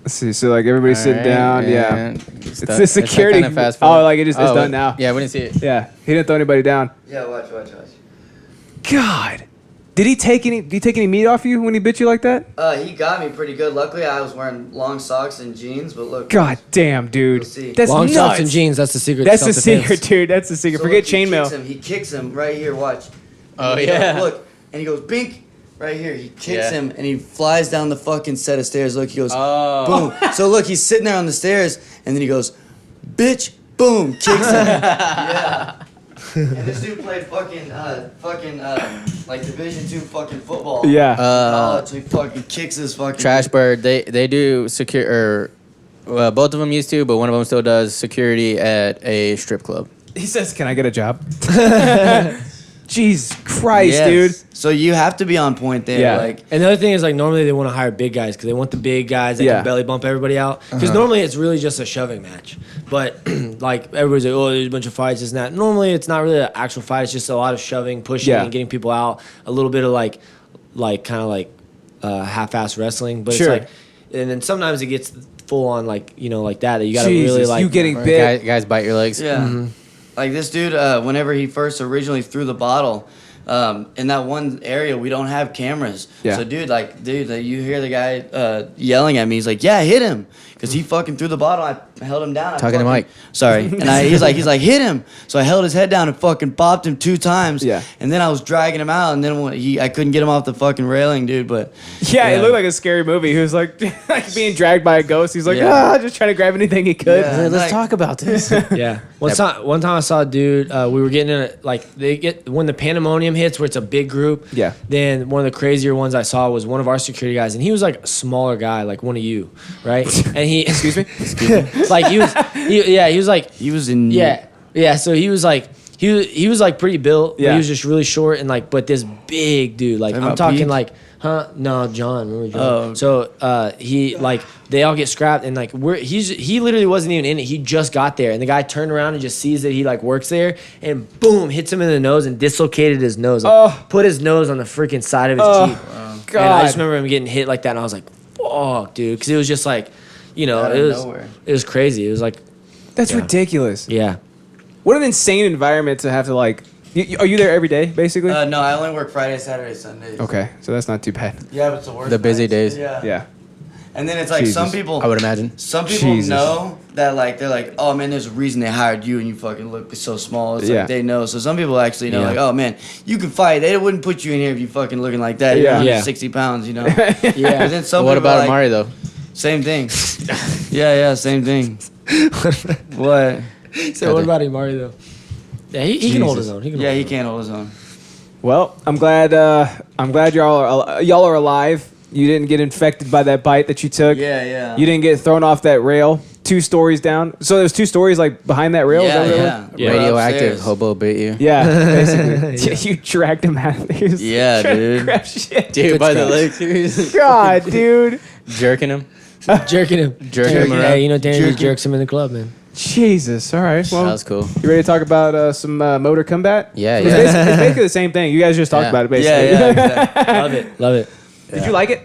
Let's see. So like everybody's sitting down. Yeah. and It's the security. Kinda fast Oh, forward. like it's Oh, done now. Yeah, we didn't see it. Yeah. He didn't throw anybody down. Yeah, watch. God. Did he take any meat off you when he bit you like that? He got me pretty good. Luckily, I was wearing long socks and jeans, but look. God damn, dude. You'll see. That's Long nuts. socks and jeans. That's the secret. That's the self-defense. secret, dude. That's the secret. So Forget look, he kicks chainmail. him. He kicks him right here. Watch. Oh, He yeah. goes, look, and he goes bink right here. He kicks Yeah. him and he flies down the fucking set of stairs. Look, he goes Oh. boom. So look, he's sitting there on the stairs, and then he goes, bitch, boom, kicks him. Yeah. And this dude played fucking like Division II fucking football. Yeah. College, so he fucking kicks his fucking Trash Bird, they do well, both of them used to, but one of them still does security at a strip club. He says, "Can I get a job?" Jesus Christ, Yes. dude. So you have to be on point there. Yeah. Like And the other thing is like normally they want to hire big guys because they want the big guys that Yeah. can belly bump everybody out. Because normally it's really just a shoving match. But like everybody's like, oh, there's a bunch of fights, this and that. Normally it's not really an actual fight. It's just a lot of shoving, pushing, Yeah. and getting people out. A little bit of like kind of like half-ass wrestling. But Sure. it's like, and then sometimes it gets full on like like that you gotta Jesus, really like you getting bit. Guys bite your legs. yeah. Like this dude, whenever he first originally threw the bottle, in that one area we don't have cameras. Yeah. So dude, you hear the guy yelling at me. He's like, "Yeah, hit him," because he fucking threw the bottle. I held him down. Talking to Mike. Sorry, and he's like, hit him. So I held his head down and fucking popped him 2 times. Yeah. And then I was dragging him out, and then I couldn't get him off the fucking railing, dude. But Yeah, it looked like a scary movie. He was like, like being dragged by a ghost. He's like, just trying to grab anything he could. Yeah. Let's talk about this. Yeah. One time I saw a dude. We were getting in they get when the pandemonium hits, where it's a big group. Yeah. Then one of the crazier ones I saw was one of our security guys, and he was like a smaller guy, like one of you, right? And he excuse me, like he was like he was in yeah. So he was like he was like pretty built. Yeah. But he was just really short and like but this big dude. Like I'm talking Pete? Like. No, John. Remember John? Oh. So he like they all get scrapped and like he literally wasn't even in it. He just got there and the guy turned around and just sees that he like works there and boom hits him in the nose and dislocated his nose. Like, put his nose on the freaking side of his Jeep. God. And I just remember him getting hit like that and I was like, fuck, dude, because it was just like, it was crazy. It was like That's ridiculous. yeah. What an insane environment to have to like. Are you there every day, basically? No, I only work Friday, Saturday, Sundays. Okay, so that's not too bad. Yeah, but it's the worst. The busy days. Yeah. And then it's like Jesus. some people. I would imagine. Some people Jesus. know that like they're like, oh man, there's a reason they hired you and you fucking look so small. It's like they know. So some people actually know like, oh man, you can fight. They wouldn't put you in here if you fucking looking like that. Yeah. You're Yeah. 60 pounds, you know. Yeah. But then some What people about are like, Amari though? Same thing. yeah, same thing. What? So what about Amari though? Yeah, he can hold his own. Yeah, he can't hold his own. Well, I'm glad y'all are alive. You didn't get infected by that bite that you took. Yeah. You didn't get thrown off that rail 2 stories down. So there's 2 stories like behind that rail. Is that what it was? Yeah. Radioactive Upstairs. hobo bit you. Yeah, basically. You dragged him out. He was Yeah, trying to dude. grab shit. Dude, by the legs. God, dude. Jerking him. jerking him. Jerking him Yeah, around. you know Danny just jerks him in the club, man. Jesus. All right. Well, That was cool. you ready to talk about some motor combat? Yeah, It's yeah. basically the same thing. You guys just talked Yeah. about it, basically. Yeah, exactly. Love it. Did you like it?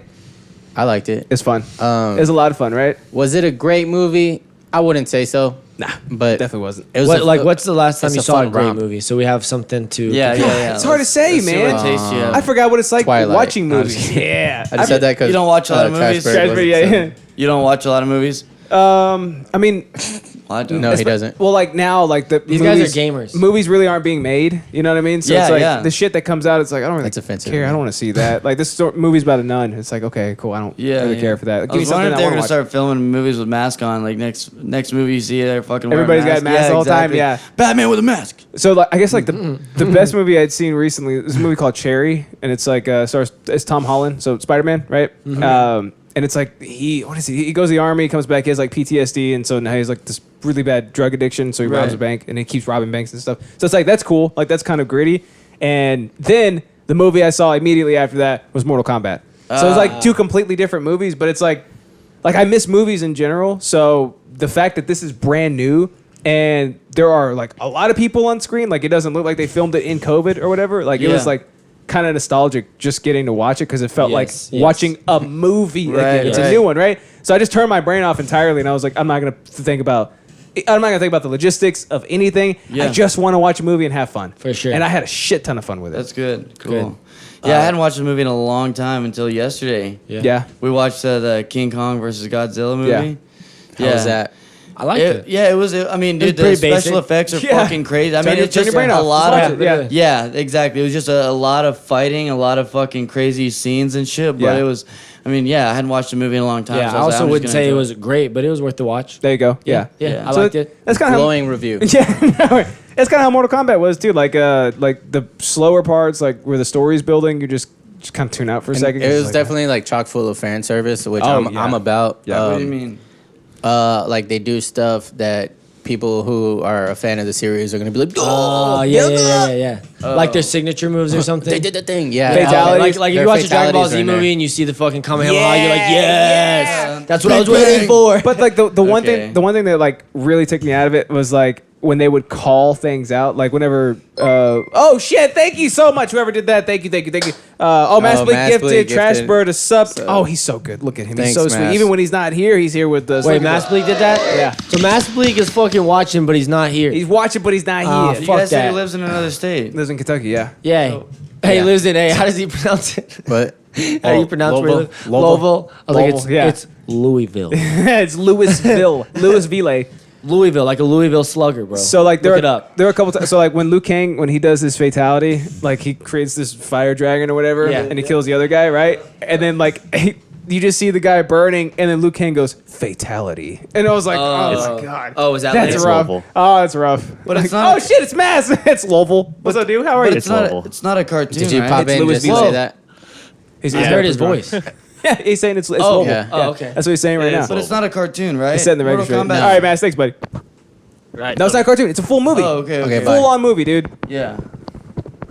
I liked it. It's fun. It was a lot of fun, right? Was it a great movie? I wouldn't say so. Nah, But definitely wasn't. it was What's the last time it's you a saw a fun great romp. movie? So we have something to Yeah. It's hard to say, Let's see man. what taste you have. I forgot what it's like Twilight. watching No, I'm movies. just kidding. Yeah. I just said that because You don't watch a lot of movies? Yeah. You don't watch a lot of movies? I mean, Well, I do. No, he doesn't. well, like now, like These movies, guys are gamers. Movies really aren't being made. You know what I mean? So Yeah, it's like yeah. the shit that comes out. It's like I don't really That's offensive, care. I man. don't want to see that. Like this movie's about a nun. It's like okay, cool. I don't really care for that. I Give me was something wondering if I they were want gonna to watch. start filming movies with masks on. Like next movie you see, they're fucking. wearing Everybody's got masks Yeah, all the time, exactly. yeah. Batman with a mask. So like, I guess like the best movie I'd seen recently is a movie called Cherry, and it's like it's Tom Holland, so Spider-Man, right? And it's like he goes to the army, comes back, he has like PTSD, and so now he's like this really bad drug addiction, so he robs Right. a bank, and he keeps robbing banks and stuff. So it's like that's cool, like that's kind of gritty. And then the movie I saw immediately after that was Mortal Kombat. So it's like 2 completely different movies, but it's like I miss movies in general. So the fact that this is brand new and there are like a lot of people on screen, like it doesn't look like they filmed it in COVID or whatever. Like it was Yeah. like kind of nostalgic just getting to watch it because it felt like Yes. watching a movie. Like, Right, it's a right. new one, right? So I just turned my brain off entirely and I was like, I'm not gonna think about the logistics of anything. Yeah. I just want to watch a movie and have fun. For sure. And I had a shit ton of fun with it. That's good. Cool. Yeah, I hadn't watched the movie in a long time until yesterday. yeah. We watched the King Kong versus Godzilla movie. Yeah. How was that? I liked it. Yeah, it was. I mean, dude, the pretty special basic. effects are Yeah. fucking crazy. I Turn mean, your- it's turn just your brain a off. lot Just of. watch it. Yeah, exactly. It was just a lot of fighting, a lot of fucking crazy scenes and shit. But Yeah. it was. I mean, yeah, I hadn't watched the movie in a long time. Yeah, so I was like, also I'm just wouldn't gonna say it enjoy was great, but it was worth the watch. There you go. Yeah. I So liked it. That's kind of Glowing review. Yeah, that's kind of how Mortal Kombat was too. Like the slower parts, like where the story's building, you just kind of tune out for a second. It You're was just like, definitely like chock full of fan service, which Oh, I'm yeah. about. Yeah. What do you mean? Like they do stuff that people who are a fan of the series are gonna be like, Oh, oh yeah. Like their signature moves or something. they did the thing, yeah. Fatalities. Like if Their you watch a Dragon Ball fatalities are Z in there. movie and you see the fucking Kamehameha, Yeah, you're like, yes, yeah. that's what I was waiting for. But like the one Okay. thing that like really took me out of it was like when they would call things out, like whenever, oh shit, thank you so much, whoever did that, thank you. Massively gifted, Trash Bird, a sub. Oh, he's so good. Look at him, he's so sweet. Even when he's not here, he's here with us. Wait, Mass Bleak did that? Yeah. So Mass Bleak is fucking watching, but he's not here. He's watching, but he's not here. You Fuck guys said that. he lives in another state. Lives in Kentucky, yeah. Yeah. Hey, lives in how does he pronounce it? But How do you pronounce where he lives? Louisville. I was like, Louisville, yeah. it's Louisville. It's Louisville. Louisville, like a Louisville slugger, bro. So like Look it up. there are a couple times. So like when Liu Kang, when he does his fatality, like he creates this fire dragon or whatever, Yeah. and he kills the other guy, right? And then like you just see the guy burning, and then Liu Kang goes fatality, and I was like, oh my god, Oh, is that that's later? rough. Louisville. Oh, that's rough. But Like, it's not- oh shit, it's Mass. It's Louisville. What's up, dude? How are But you? it's Louisville. not a cartoon. did you right? pop It's in just to Louisville. say that? He's I heard his voice. Yeah, he's saying it's Oh, Louisville. yeah. Oh, okay. That's what he's saying right now. But it's not a cartoon, right? He's setting the Mortal record straight. Kombat- All right, Mass. Thanks, buddy. Right. No, it's not a cartoon. It's a full movie. Oh, okay. Okay, bye. Full on movie, dude. Yeah.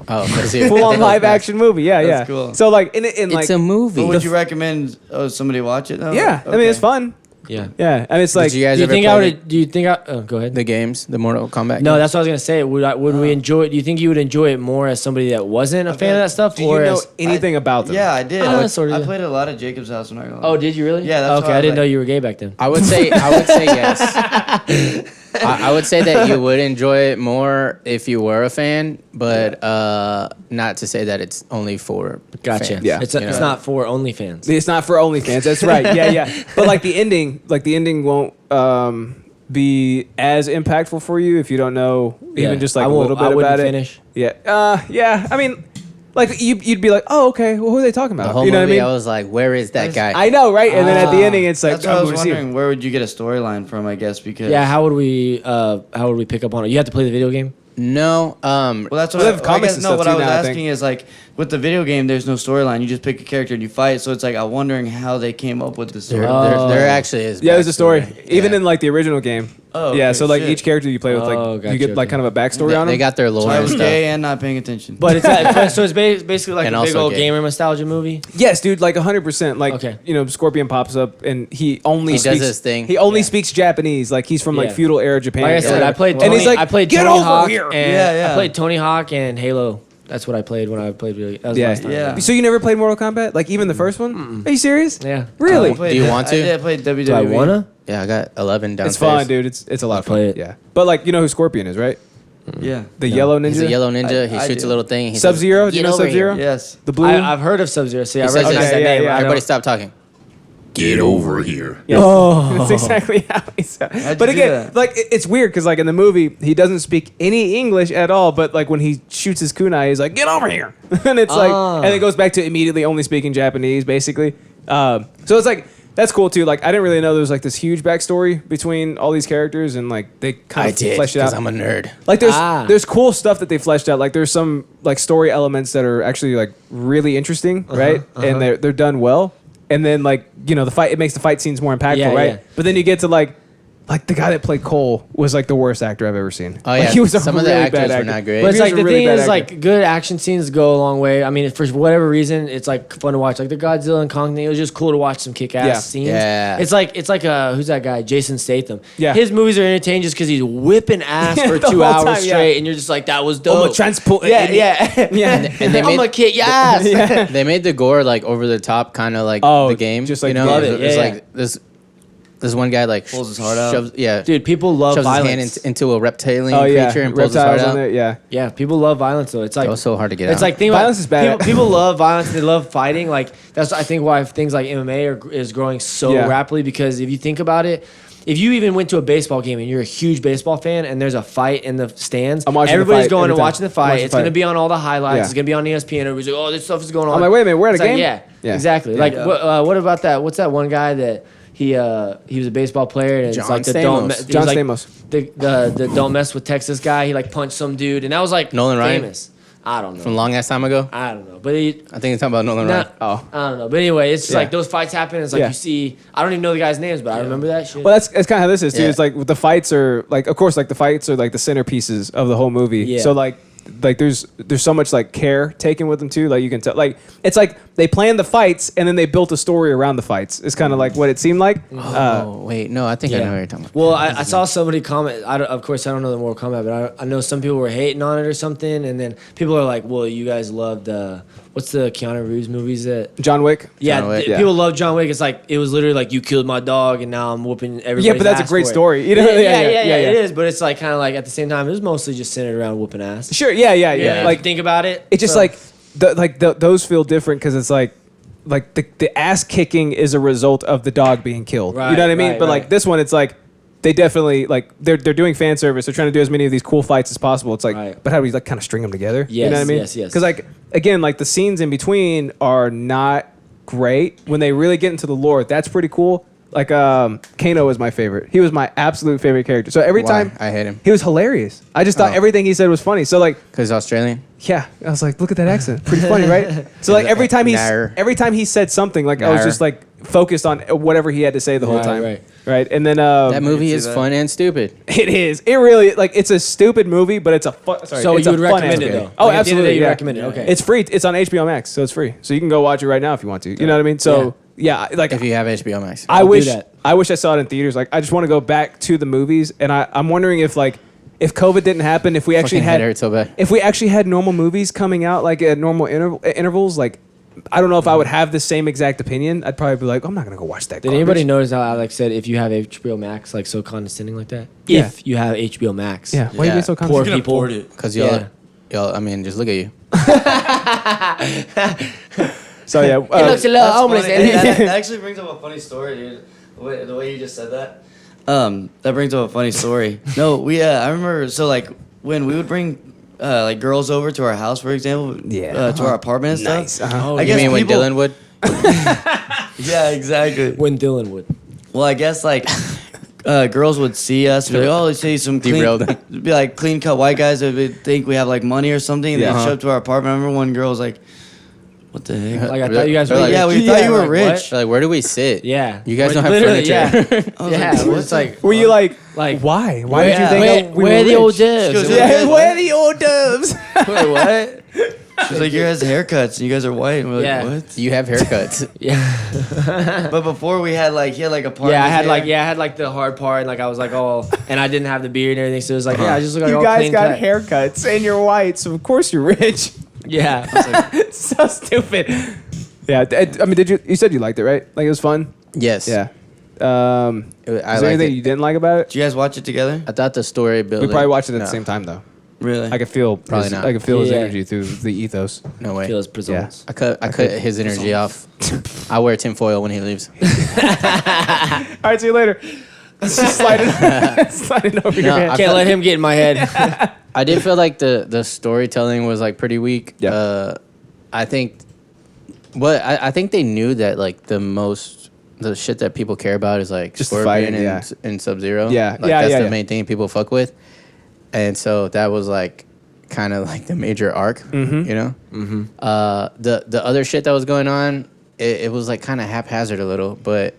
Oh, let's see. Full on live action movie. Yeah, yeah. That's cool. So like in like It's a movie. But would you recommend somebody watch it? Though? yeah, I mean it's fun. Yeah. Yeah, I mean it's like Did you guys Do you ever think play I would? Do you think I? Oh, go ahead. the games, the Mortal Kombat? No, games? that's what I was gonna say. Would we enjoy it? Do you think you would enjoy it more as somebody that wasn't a fan of that stuff, do you or know as? anything about them? Yeah, I did. Oh, that's sort of- I played a lot of Jacob's House when I was. Oh, did you really? Yeah, that's okay. why I I didn't was know like- you were gay back then. I would say yes. I would say that you would enjoy it more if you were a fan, but not to say that it's only for Gotcha. fans. Yeah. It's you it's know? not for OnlyFans. It's not for OnlyFans. That's right. Yeah, yeah. But like the ending won't be as impactful for you if you don't know Yeah. even just like I a won't- little I bit wouldn't about finish. it. Yeah. Yeah. I mean, like you'd be like, oh, okay. Well, who are they talking The about? whole You know movie, what I mean? was like, where is that guy? I know, right? And then at the ending, it's like, That's what I I'm was going to see wondering. him. Where would you get a storyline from? I guess because Yeah. How would we pick up on it? You have to play the video game. No. Well, that's what Well, they I, have comics I guess, and no. stuff What too I was now, I think. asking is like with the video game, there's no storyline. You just pick a character and you fight. So it's like I'm wondering how they came up with the story. There actually is. Yeah, there's a story. backstory. Even Yeah. in like the original game. Oh, yeah. okay, So like shit. each character you play with, like Oh, you gotcha, get like okay. kind of a backstory on they them. got their lore So I and was stuff. gay and not paying attention. But it's so it's basically like And a big also old gay. gamer nostalgia movie. Yes, dude, like 100%. Like, Okay. you know, Scorpion pops up and he only He does speaks his thing. He only speaks Japanese. Like he's from like Yeah. feudal era Japan. Like I or said, whatever. I played. and Tony, he's like, I played get Tony over Hawk here. and Yeah, yeah. I played Tony Hawk and Halo. That's what I played when I played video. That was the Yeah. last time. Yeah. So you never played Mortal Kombat? Like even the first one? Are you serious? Yeah. Really? I played Do you that- want to? I did. I played WWE. Do I wanna? Yeah, I got 11 downstairs. It's fun, dude. It's a lot of fun. play it. Yeah. But like you know who Scorpion is, right? Yeah. The yellow ninja. He's a yellow ninja. He I shoots do. a little thing. He says, Sub-Zero? Do you "Get know over here." Sub-Zero? Yes. The blue. I've heard of Sub-Zero. See, I He says recognize this. that name. yeah, I Everybody know. stop talking. Get over here. Yeah. Oh. That's exactly how he sounds. How'd But you do again, that? like it's weird because like in the movie he doesn't speak any English at all. But like when he shoots his kunai, he's like, "Get over here," and it's like, Ah. and it goes back to immediately only speaking Japanese, basically. So it's like that's cool too. Like I didn't really know there was like this huge backstory between all these characters, and like they kind I of did, fleshed it out. because I'm a nerd. Like Ah. there's cool stuff that they fleshed out. Like there's some like story elements that are actually like really interesting, right? And they're done well. And then like you know the fight, it makes the fight scenes more impactful, Yeah, right? yeah. But then you get to like the guy that played Cole was like the worst actor I've ever seen. Oh, Like, yeah. he was a Some of the really actors bad were actor. not great. But it's He was like a the really thing bad is actor. like good action scenes go a long way. I mean, for whatever reason, it's like fun to watch. Like the Godzilla and Kong thing, it was just cool to watch some kick ass Yeah. scenes. Yeah. It's like who's that guy? Jason Statham. Yeah. His movies are entertaining just because he's whipping ass for The 2 whole hours time, yeah. straight, and you're just like, that was dope. I'm a transport. Yeah, yeah, Yeah. And they I'm made, gonna kick your ass. they made the gore like over the top, kind of like Oh, the game. just like you know, love it. It's Yeah, like this one guy like Pulls his heart out. shoves, yeah, Dude, people love shoves violence. his hand into a reptilian Oh yeah, creature and pulls his heart reptiles out. on there. Yeah. Yeah, people love violence though. It's like That was so hard to get It's out. like think Violence about, is bad. People love violence. They love fighting. Like that's I think why things like MMA is growing so Yeah. rapidly because if you think about it, if you even went to a baseball game and you're a huge baseball fan and there's a fight in the stands, I'm watching the everybody's fight going every and time. watching the I'm fight. watching the It's going to fight. be on all the highlights. Yeah. It's going to be on ESPN. Everybody's like, oh, this stuff is going on. I'm like, wait a minute, we're at a It's like, game? yeah, Yeah. exactly. Yeah. Like Yeah. what about that? What's that one guy that he was a baseball player and it's John like the Stamos. don't he John was like Stamos. the don't mess with Texas guy. He like punched some dude and that was like Nolan Ryan? famous. I don't know. From long ass time ago. I don't know, but he, I think it's talking about Nolan nah, Ryan. Oh. I don't know. But anyway, it's just Yeah. like those fights happen. It's like Yeah. you see. I don't even know the guys' names, but I remember that shit. Well, that's kind of how this is too. Yeah. It's like the fights are like, of course, like the fights are like the centerpieces of the whole movie. Yeah. So like there's so much like care taken with them too. Like you can tell, like it's like they planned the fights and then they built a story around the fights. It's kind of like what it seemed like. Oh wait, no, I think I know what you're talking about. Well, I saw somebody comment. Of course, I don't know the Mortal Kombat, but I know some people were hating on it or something. And then people are like, "Well, you guys loved what's the Keanu Reeves movies that?" John Wick. Yeah, John Wick. people love John Wick. It's like it was literally like you killed my dog, and now I'm whooping everybody. Yeah, but that's a great story. You know? Yeah, it is. But it's like kind of like at the same time, it was mostly just centered around whooping ass. Sure. Yeah. Like think about it. It's just those feel different because it's like the ass kicking is a result of the dog being killed. Right, you know what I mean? right, But like right. this one, it's like they definitely like they're doing fan service. They're trying to do as many of these cool fights as possible. It's like, Right. but how do we like kind of string them together? You Yes, know what I mean? yes. Because like again, like the scenes in between are not great. When they really get into the lore, that's pretty cool. Like Kano was my favorite. He was my absolute favorite character. So every Why? time I hate him he was hilarious. I just thought Oh. everything he said was funny. So like. because Australian. Yeah, I was like, look at that accent, pretty funny, right? So like every time he said something, like I was just like focused on whatever he had to say the whole time, right? And then That movie is fun and stupid. it is, it really like it's a stupid movie, but it's a fun. Sorry, So it's you a would fun recommend ass it movie. though? Oh, Like, at the end of the absolutely, day, you yeah. recommend it. Okay, It's free. It's on HBO Max, so it's free. So you can go watch it right now if you want to. You know what I mean? So yeah, like If you have HBO Max, I I'll do wish that. I saw it in theaters. Like I just want to go back to the movies, and I'm wondering if like. If COVID didn't happen, if we actually Fucking head hurts so bad. if we actually had normal movies coming out like at normal intervals, like I don't know if I would have the same exact opinion. I'd probably be like, I'm not gonna go watch that. Did anybody notice how Alex said if you have HBO Max, like so condescending like that? Yeah. If you have HBO Max, Yeah, why are you being so poor confident? people. Because Yeah. y'all, I mean, just look at you. So yeah, He looks a little That's homeless. funny. ain't he? That actually brings up a funny story, dude. The way you just said that. That brings up a funny story. No, I remember. So like when we would bring like girls over to our house, for example, to our apartment and nice. stuff. Uh-huh. I You guess mean when people- Dylan would? Yeah, exactly. When Dylan would. Well, I guess like girls would see us, be like, oh, let's see some clean, Derailed. be like clean cut white guys that would think we have like money or something, and Yeah. they show up to our apartment. I remember one girl was like, "What the heck?" Like I thought you guys were. Like, yeah, we thought you were like, rich. Like, where do we sit? Yeah. You guys don't have Literally, furniture. Yeah. I was Yeah. like, We're what just the- like, Were you like like, why did you think that we where were the rich? old devs? goes, Yeah, where are the old doves? Wait, what? She's like, "You guys have haircuts, and you guys are white." And we're like, Yeah. "What?" You have haircuts. Yeah. But before he had like a part. Yeah, of his hair. I had like the hard part, and like I was like, oh, and I didn't have the beard and everything, so it was like, yeah, I just look like You all guys clean got cut. haircuts and you're white, so of course you're rich. Yeah. I was like, So stupid. Yeah, I mean, you said you liked it, right? Like it was fun. Yes. Yeah. Is I there liked anything it. you didn't like about it? Did you guys watch it together? I thought the story We building. probably watched it at the No. same time though. Really? I could feel Probably his, not. I could feel his Yeah. energy through the ethos. No way. feels presents. I cut his energy off. I wear tinfoil when he leaves. All right, see you later. It's just sliding over your No, hand. I Can't let him get in my head. I did feel like the storytelling was like pretty weak. Yeah. I think I think they knew that like the shit that people care about is like Just the Scorpion fighting, yeah. and Sub-Zero. Yeah. Like Yeah, that's yeah, the yeah. main thing people fuck with. And so that was like kind of like the major arc, you know? Mm-hmm. The other shit that was going on, it was like kind of haphazard a little, but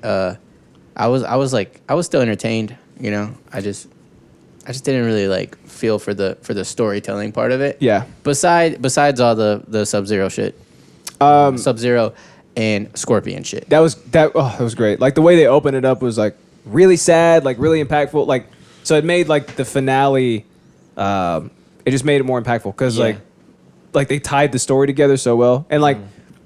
I was still entertained, you know? I just didn't really like feel for the storytelling part of it. Yeah. Besides all the Sub-Zero shit. Sub-Zero and Scorpion shit. That was great. Like the way they opened it up was like really sad, like really impactful. Like so it made like the finale. It just made it more impactful because Yeah. like they tied the story together so well. And like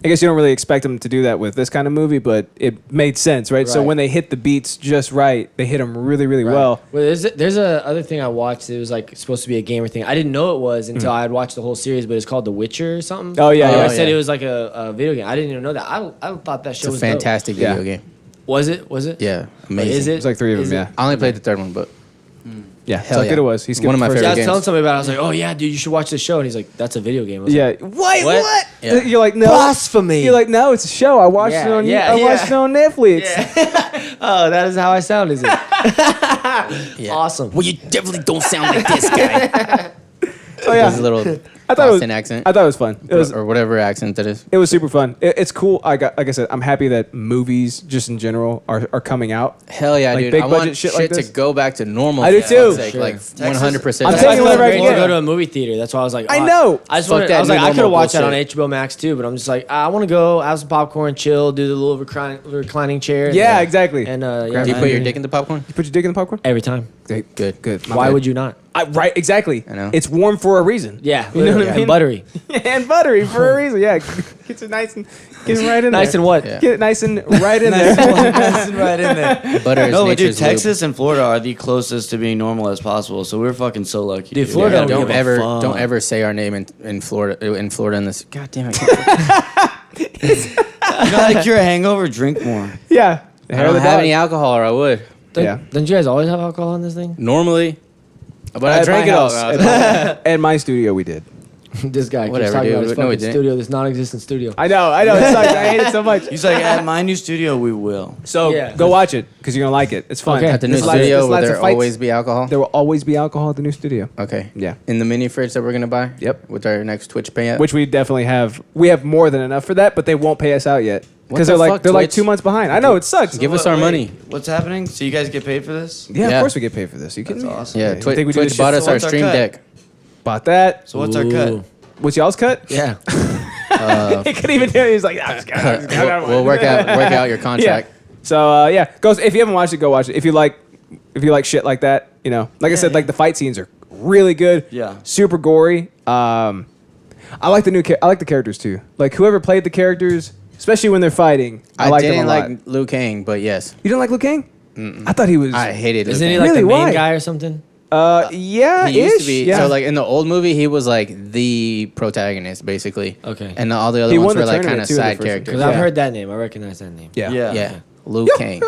I guess you don't really expect them to do that with this kind of movie, but it made sense, right? So Right. when they hit the beats just right, they hit them really really well. Well, there's a other thing I watched. It was like supposed to be a gamer thing. I didn't know it was until I had watched the whole series, but it's called The Witcher or something. Oh, yeah, And yeah. I said yeah. it was like a video game. I didn't even know that. I thought that show It's a was fantastic Yeah. video game. dope. Was it? Yeah, amazing. Is it? It's like 3 of Is them, it? yeah. I only played the third one, but Yeah, Hell so good yeah. it was. He skipped One of my the first Yeah, I favorite was telling games. somebody about it. I was like, oh yeah, dude, you should watch this show. And he's like, that's a video game. I was Yeah. like, Wait, What? what? Yeah. You're like, no. Blasphemy. You're like, no, it's a show. I watched Yeah, it on yeah, I watched it yeah. on Netflix. oh, that is how I sound, is it? yeah. Awesome. Well, you definitely don't sound like this guy. Oh yeah. Those little I I thought Austin accent. I thought it was fun. It was or whatever accent that is. It was super fun. It's cool. Like I said, I'm happy that movies just in general are coming out. Hell yeah, Like dude! big I budget want shit shit like to this. go back to normal. I do for too. fuck's sake, Sure. like Texas- 100%. I'm That's taking why whatever I it's can great to get. go to a movie theater. That's why I was like, I oh, know. I just Fuck wanted, that I was like, new I could have normal watched that on bullshit. HBO Max too, but I'm just like, I want to go have some popcorn, chill, do the little reclining chair. Yeah, exactly. And Do you put your dick in the popcorn? You put your dick in the popcorn? every time. Good. Good. Why would you not? Right, exactly. I know. It's warm for a reason. Yeah, You know what I and mean? buttery. And buttery for a reason. Yeah. Gets it nice and get it right in Nice there. and what? Yeah. Get it nice and right in there. right in there. Butter is No, but dude, nature's lube. Texas and Florida are the closest to being normal as possible. So we're fucking so lucky. Dude, Florida Yeah, don't give a fuck. Don't ever say our name in Florida in this. God damn it! You gotta cure a hangover. Drink more. Yeah. I don't have any alcohol, or I would Yeah. Don't you guys always have alcohol in this thing? normally, but I At drank my it all. house, at my studio, we did. This guy keeps Whatever, talking dude. about his No, we fucking didn't. studio, this non-existent studio. I know. It sucks. I hate it so much. He's like, at my new studio, we will. So Yeah. go watch it because you're gonna like it. It's fun. Okay. At the new There's lots- studio, there's will lots of there fights. always be alcohol? There will always be alcohol at the new studio. Okay. Yeah. In the mini fridge that we're gonna buy. Yep. With our next Twitch payout. Which we definitely have. We have more than enough for that, but they won't pay us out yet What because the they're fuck, they're like Twitch? 2 months behind. I know it sucks. Give us our money. What's happening? So you guys get paid for this? Yeah, Yeah. of course we get paid for this. You kidding That's me? awesome. Yeah. You think we do this Twitch shit bought so us our what's our stream cut? deck. Bought that. So what's our cut? What's y'all's cut? Yeah. He couldn't even do it. He's like, "Ah, just gotta- We'll work out your Yeah. contract. So yeah, go. If you haven't watched it, go watch it. If you like shit like that, like I said, like the fight scenes are really good. Yeah. Super gory. I like I like the characters too. Like whoever played the characters, especially when they're fighting. I like them didn't a lot. like Liu Kang, but yes, You didn't like Liu Kang? I thought he was. I hated Liu Isn't he Kang. like Really? the main Why? guy or something? Yeah, He used to be. Yeah. So like in the old movie, he was like the protagonist basically. Okay. And all the other He ones won the were like tournament, kind of too, in the side first one. characters. Because I've heard that name. I recognize that name. yeah. Yeah. Yeah. Liu Kang.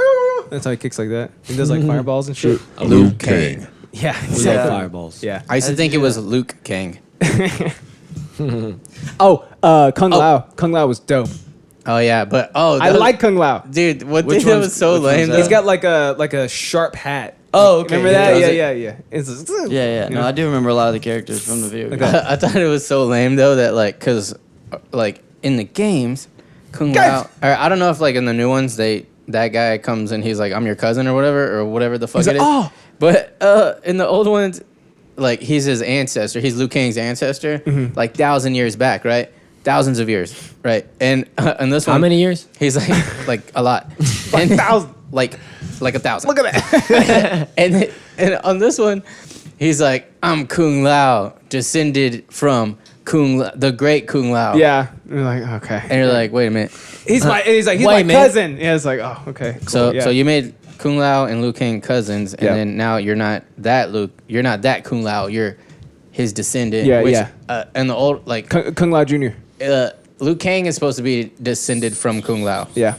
That's how he kicks like that. He does like fireballs and shit. Liu Kang. Yeah, We exactly. love fireballs. Yeah. I used to think it was Luke Kang. Oh, Kung Lao. Kung Lao was dope. Oh yeah, but I like Kung Lao. dude. What Which thing that one's- was so which one's lame? that? though? He's got like a sharp hat. Oh, okay. Remember Yeah, that? does Yeah, it? yeah. It's, Yeah. you No, know? I do remember a lot of the characters from the video game. I thought it was so lame though that like, cause like in the games, Kung Lao. Or I don't know if like in the new ones that guy comes and he's like, I'm your cousin or whatever the fuck He's it like, is. "Oh." But in the old ones, like he's his ancestor. He's Liu Kang's ancestor, like 1,000 years back, right? Thousands of years, right? And in this one, How many years? He's like a lot, and 1,000. like 1,000. Look at that. And on this one, he's like, I'm Kung Lao, descended from the great Kung Lao. Yeah. You're like, okay. And you're like, wait a minute. He's my Wait, my man. cousin. Yeah, it's like, oh, okay. Cool. So yeah. so you made Kung Lao and Liu Kang cousins, and Yeah. then now you're not that Luke. You're not that Kung Lao. You're his descendant. Yeah, which, yeah. And the old like Kung Lao Jr. Liu Kang is supposed to be descended from Kung Lao. Yeah.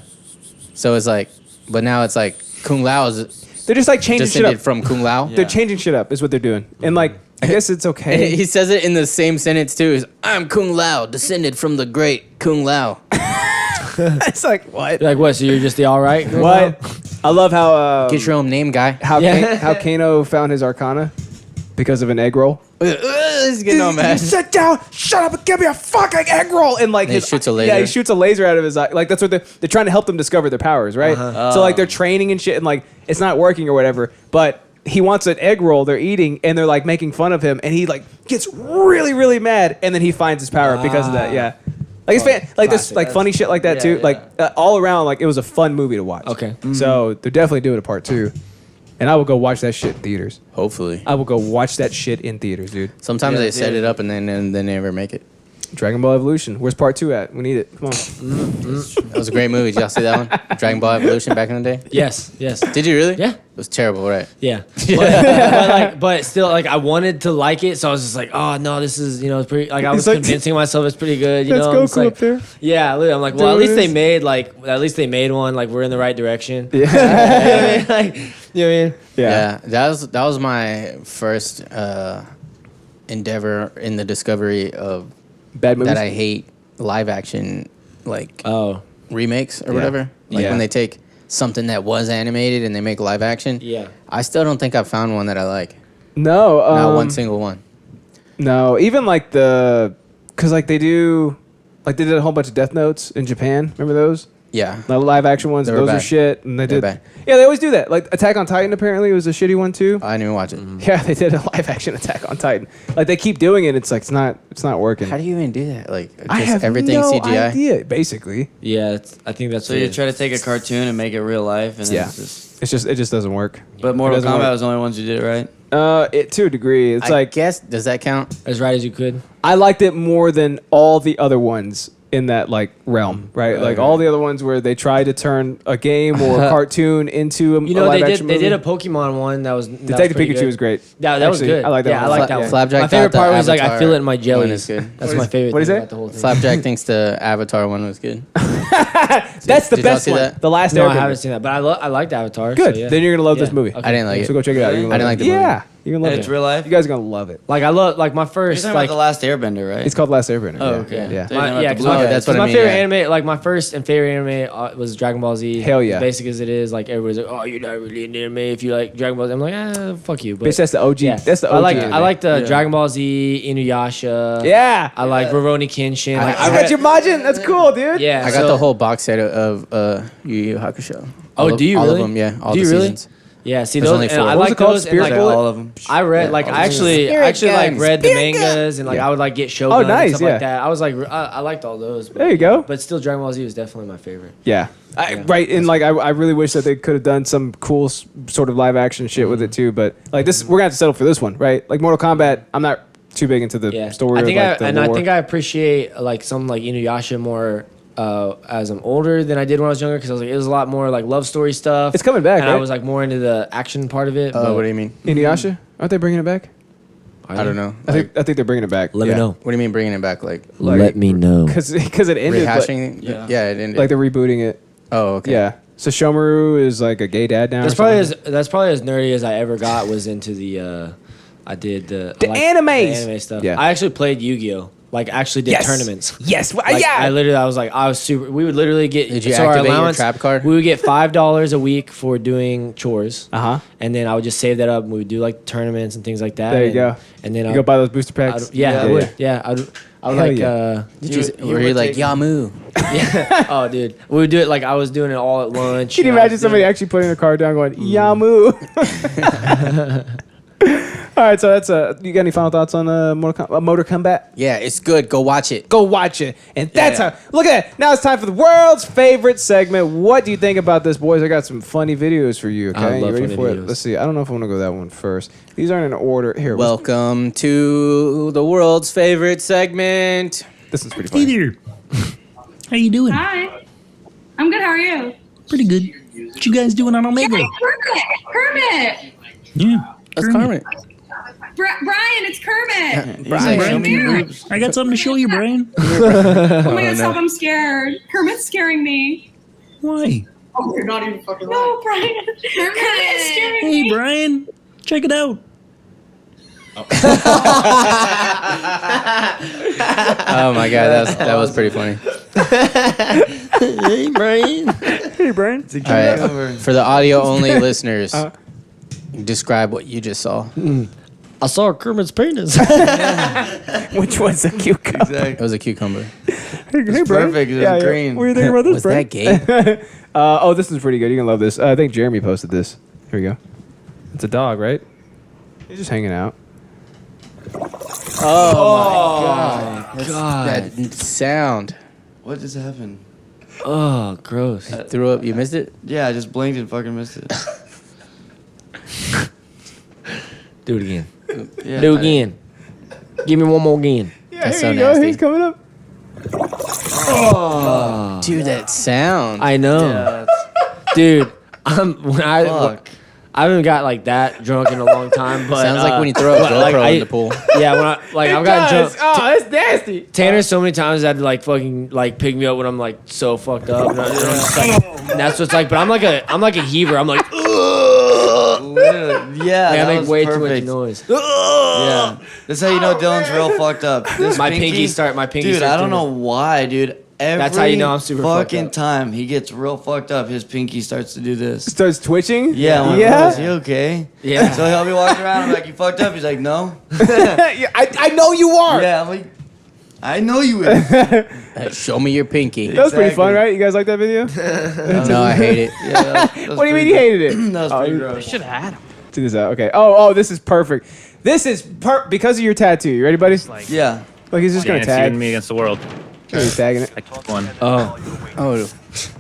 So it's like, but now it's like Kung Lao is They're just like changing shit descended up. from Kung Lao. They're changing shit up is what they're doing. And like, I guess it's okay. He says it in the same sentence too. Is I'm Kung Lao, descended from the great Kung Lao. It's like, what? You're like, what? So you're just the all right? girl? What? I love how Get your own name, guy. how Yeah. how Kano found his arcana because of an egg roll. He's getting all mad. Sit down, shut up, and give me a fucking egg roll. And like And he shoots a Yeah, he laser. shoots a laser out of his eye. Like that's what they're trying to help them discover their powers, right? So like they're training and shit, and like it's not working or whatever. But he wants an egg roll they're eating, and they're like making fun of him, and he like gets really really mad, and then he finds his power because of that. Yeah. Like it's like there's like funny shit like that Yeah, too. yeah. Like all around, like it was a fun movie to watch. Okay. So they're definitely doing a part 2, and I will go watch that shit in theaters. Hopefully. I will go watch that shit in theaters, dude. Sometimes Yeah, they set yeah. it up and then they never make it. Dragon Ball Evolution. Where's part 2 at? We need it. Come on. That was a great movie. Did y'all see that one? Dragon Ball Evolution back in the day? Yes. Yes. Did you really? Yeah. It was terrible, right? Yeah. But still, like, I wanted to like it, so I was just like, oh no, this is, it's pretty. Like, I was It's like- convincing myself it's pretty good. Let's know, go It's cool like, up there. Yeah, literally, I'm like, well, at There least it they is. made one. Like, we're in the right direction. Yeah. You know what I mean? Like, you know what I mean? Yeah. That was my first endeavor in the discovery of Bad movies. that I hate live action like Oh, remakes or whatever. Like Yeah. when they take something that was animated and they make live action. yeah. I still don't think I've found one that I like. No. Not one single one. No, even like because like they did a whole bunch of Death Notes in Japan. Remember those? Yeah. The live action ones. They were Those are bad. shit. And they They're did. bad. Yeah, they always do that. Like Attack on Titan apparently was a shitty one too. I didn't even watch it. Yeah, they did a live action Attack on Titan. Like they keep doing it. It's like it's not working. How do you even do that? Like, just I have everything no CGI? idea. Basically, Yeah, I think that's So you try to take a cartoon and make it real life, and then Yeah. it's just. it just doesn't work. But Mortal It doesn't Kombat work. was the only ones who did it right. It to a degree. It's I like guess, does that count? as right as you could. I liked it more than all the other ones in that like realm, right? Like all the other ones where they tried to turn a game or a cartoon into a You know, live they action did movie. a Pokemon one that was Detective pretty Pikachu good. was great. Yeah, that was Actually, good. I like that Yeah, one. I like that one. Flapjack My favorite thought part the was like I Avatar feel it in my one jellies. is good. That's my favorite. What'd he thing say? about the whole thing. Flapjack thinks the Avatar one was good. That's the Did y'all best see one. that? The Last No, I Airbender. haven't seen that, but I liked Avatar. Good. So yeah. Then you're gonna love this Yeah. movie. Okay. I didn't like So it. go check it out. You're gonna I didn't love like it. the movie. Yeah, you're gonna love And it. it's real life. You guys are gonna love it. Like I love like my You're first talking like about the Last Airbender, right? It's called Last Airbender. Oh, yeah. okay. Yeah. They didn't have yeah, to because blow Oh, it. that's what I my mean, favorite yeah. anime, like my first and favorite anime was Dragon Ball Z. Hell yeah. As basic as it is, like everybody's like, oh, you're not really into anime if you like Dragon Ball Z. I'm like, fuck you. But Bitch, that's the OG. yeah. That's the OG. I like the Yeah. Dragon Ball Z, Inuyasha. Yeah. I like Rurouni Kenshin. Like, I read your Majin. That's cool, dude. yeah. I got so- the whole box set of Yu Yu Hakusho. Oh, do you all really? of them, yeah. All Do the you really? seasons. Yeah, see There's those. only And four. I What was like it called? those. And Spirit like, Bullet? all of them. I read Yeah, like all I the actually Spirit like guns, read the Spirit mangas and like Yeah. I would like get Shogun Oh, nice, and stuff yeah. like that. I was like I liked all those. But, There you go. But still, Dragon Ball Z was definitely my favorite. Yeah. Right. And like, I really wish that they could have done some cool sort of live action shit with it too. But like this, we're gonna have to settle for this one, right? Like Mortal Kombat. I'm not too big into the Yeah, story. I think of, like, the I lore. think I appreciate like some like Inuyasha more as I'm older than I did when I was younger because I was like it was a lot more like love story stuff. It's coming back, and I right? was like more into the action part of it. Oh, but what do you mean? Inuyasha. Aren't they bringing it back? I don't know. I think they're bringing it back. Let yeah. me know. What do you mean bringing it back? Like me know. Because it ended. rehashing? Yeah. Yeah, it ended. Like they're rebooting it. oh, okay. Yeah. So Shomaru is like a gay dad now. That's or probably something? as nerdy as I ever got was into the. I did the animes! the anime stuff. Yeah. I actually played Yu-Gi-Oh. Like actually did tournaments. Yes. Like, Yeah. I was super. We would literally get. Did you so our activate your allowance, trap card? We would get $5 a week for doing chores. Uh-huh. And then I would just save that up, and we would do like tournaments and things like that. There you and, go. And then You I go buy those booster packs. yeah, I Yeah. would. Yeah, I would Hell like. yeah. Were you like Yamu? Yeah. Oh, dude, we would do it like I was doing it all at lunch. Can you and I was imagine somebody doing- actually putting a card down going, Yamu? All right, so that's you got any final thoughts on Motor Kombat? Yeah, it's good. Go watch it. Go watch it. And that's Yeah. how, look at that. Now it's time for the world's favorite segment. What do you think about this, boys? I got some funny videos for you, okay? I You love ready funny for it? videos. Let's see. I don't know if I want to go that one first. These aren't in order. Here, Welcome to the world's favorite segment. this is pretty Hey funny. there. How you doing? Hi. I'm good. How are you? Pretty good. What you guys doing on Omega? Kermit. Yeah. That's Carmen. Brian, it's Kermit. Brian, Brian, show me your come here. I got something to show you, Brian. Oh my god, stop. I'm scared. Kermit's scaring me. Why? Oh, you're not even fucking No, Brian. Kermit's scaring Hey, me. Brian. Check it out. Oh my god, that was pretty funny. Hey, Brian. Hey, Brian. All right, for the audio only listeners, describe what you just saw. I saw Kermit's penis. Which was a cucumber. It was a cucumber. Hey, Brian. perfect. It was green. What do you think about this, Was Brian? that gay? Oh, this is pretty good. You're going to love this. I think Jeremy posted this. Here we go. It's a dog, right? He's just hanging out. God. That sound. What just happened? Oh, gross. Threw up. You missed it. Yeah, I just blinked and fucking missed it. Do it again. Yeah, Do it again. Give me one more again. Yeah, That's here so you go. nasty. He's coming up. Dude, that sound. I know, Yeah, dude. When fuck. I haven't got like that drunk in a long time, but Sounds like when you throw a GoPro like, in the pool. Yeah, when I like I've gotten drunk. Oh, that's nasty. Tanner so many times had to like fucking like pick me up when I'm like so fucked up. And I'm just like, and that's what it's like. But I'm like a heaver. I'm like, Yeah, I that make was way too much perfect. noise. Yeah, that's how you know Dylan's real fucked up. This My pinky start. My pinky. Dude, starts I don't doing know why, dude. Every That's how you know I'm super fucked fucking up. time he gets real fucked up, his pinky starts to do this. Starts twitching. Yeah, I'm like, yeah. "Bro, is he okay?" Yeah. So he'll be walking around. I'm like, "You fucked up?" He's like, "No." Yeah, I know you are. Yeah, I'm like, "I know you is." Hey, show me your pinky. That was pretty fun, Exactly. right? You guys like that video? No, I hate it. Yeah, that was What do you mean pretty you hated it? gross. That was pretty Oh, gross. Should have had him. check this out. Okay. Oh, this is perfect. This is because of your tattoo. You ready, buddy? Like, Yeah. Look, he's just Yeah, gonna it's you tag. and me against the world. He's tagging it. I took one. Oh. Oh,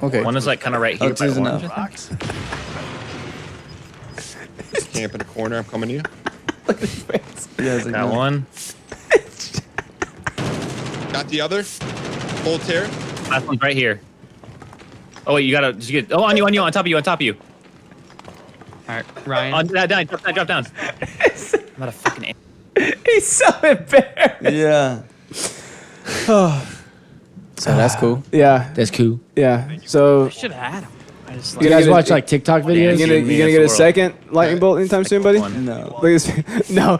okay. One is like kind of right here. Oh, two's by enough. orange, I think. Camp in the corner. I'm coming to you. Yeah, it's like, Got no. one. Got the other. Full tear. Last one's right here. Oh wait, you gotta. Did you get? Oh, on you, on top of you, on top of you. all right, Ryan. On that down, drop down. I'm not a fucking. He's so embarrassed. Yeah. So that's cool. Yeah. That's cool. Yeah. So Should have had him. I just You like, guys gonna- watch like TikTok you videos? gonna get a second lightning bolt anytime soon, buddy? One. No. Look at this. No.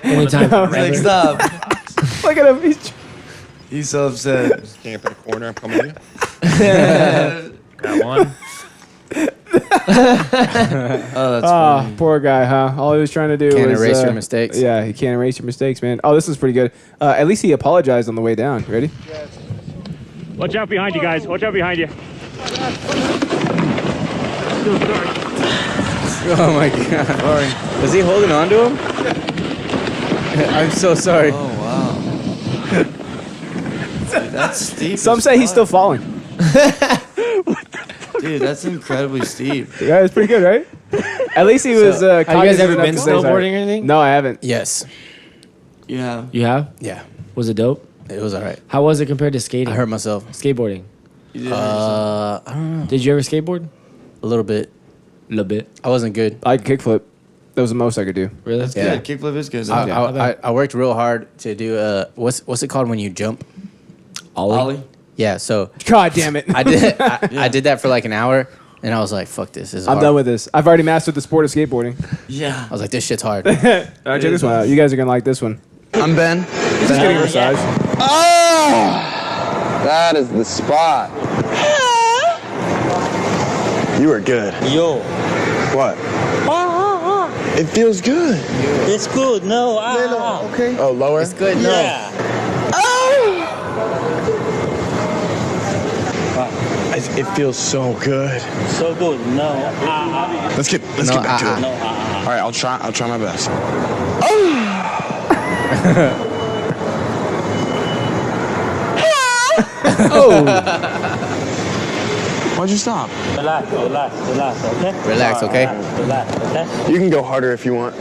Anytime. No. He's like, stop. Look at him. He's so upset. Camp in the corner. I'm coming to you. Got one. Oh, that's funny. Poor guy, huh? All he was trying to do Can't was erase your mistakes. Yeah, he can't erase your mistakes, man. Oh, this is pretty good. At least he apologized on the way down. Ready? Watch out behind you guys. Watch out behind you. Oh my god. Sorry. Was he holding on to him? I'm so sorry. Oh wow. Dude, that's steep. Some as say he's still fuck. falling. Dude, that's incredibly steep. Yeah, it's pretty good, right? At least he was. Have you guys cognizant ever enough been to say sorry. snowboarding or anything? No, I haven't. Yes. You have. You have? Yeah. Was it dope? It was alright. How was it compared to skating? I hurt myself. Skateboarding. You did. I don't know. Did you ever skateboard? A little bit. A little bit. I wasn't good. I could kickflip. That was the most I could do. Really? That's Yeah. good. Kickflip is good. I worked real hard to do what's it called when you jump? Ollie. Yeah, so God damn it! I did I did that for like an hour and I was like, fuck this is I'm hard. done with this. I've already mastered the sport of skateboarding. Yeah. I was like, this shit's hard. All right, check this one out. You guys are gonna like this one. I'm Ben. He's just getting a massage. That is the spot. You are good. Yo. What? It feels good. It's good. No. Okay. Oh, lower? It's good, no. Yeah. It feels so good. So good. No. Let's get No, back to it. No. All right, I'll try my best. Why'd you stop? Relax. Okay. Relax, okay? Relax. Okay. You can go harder if you want.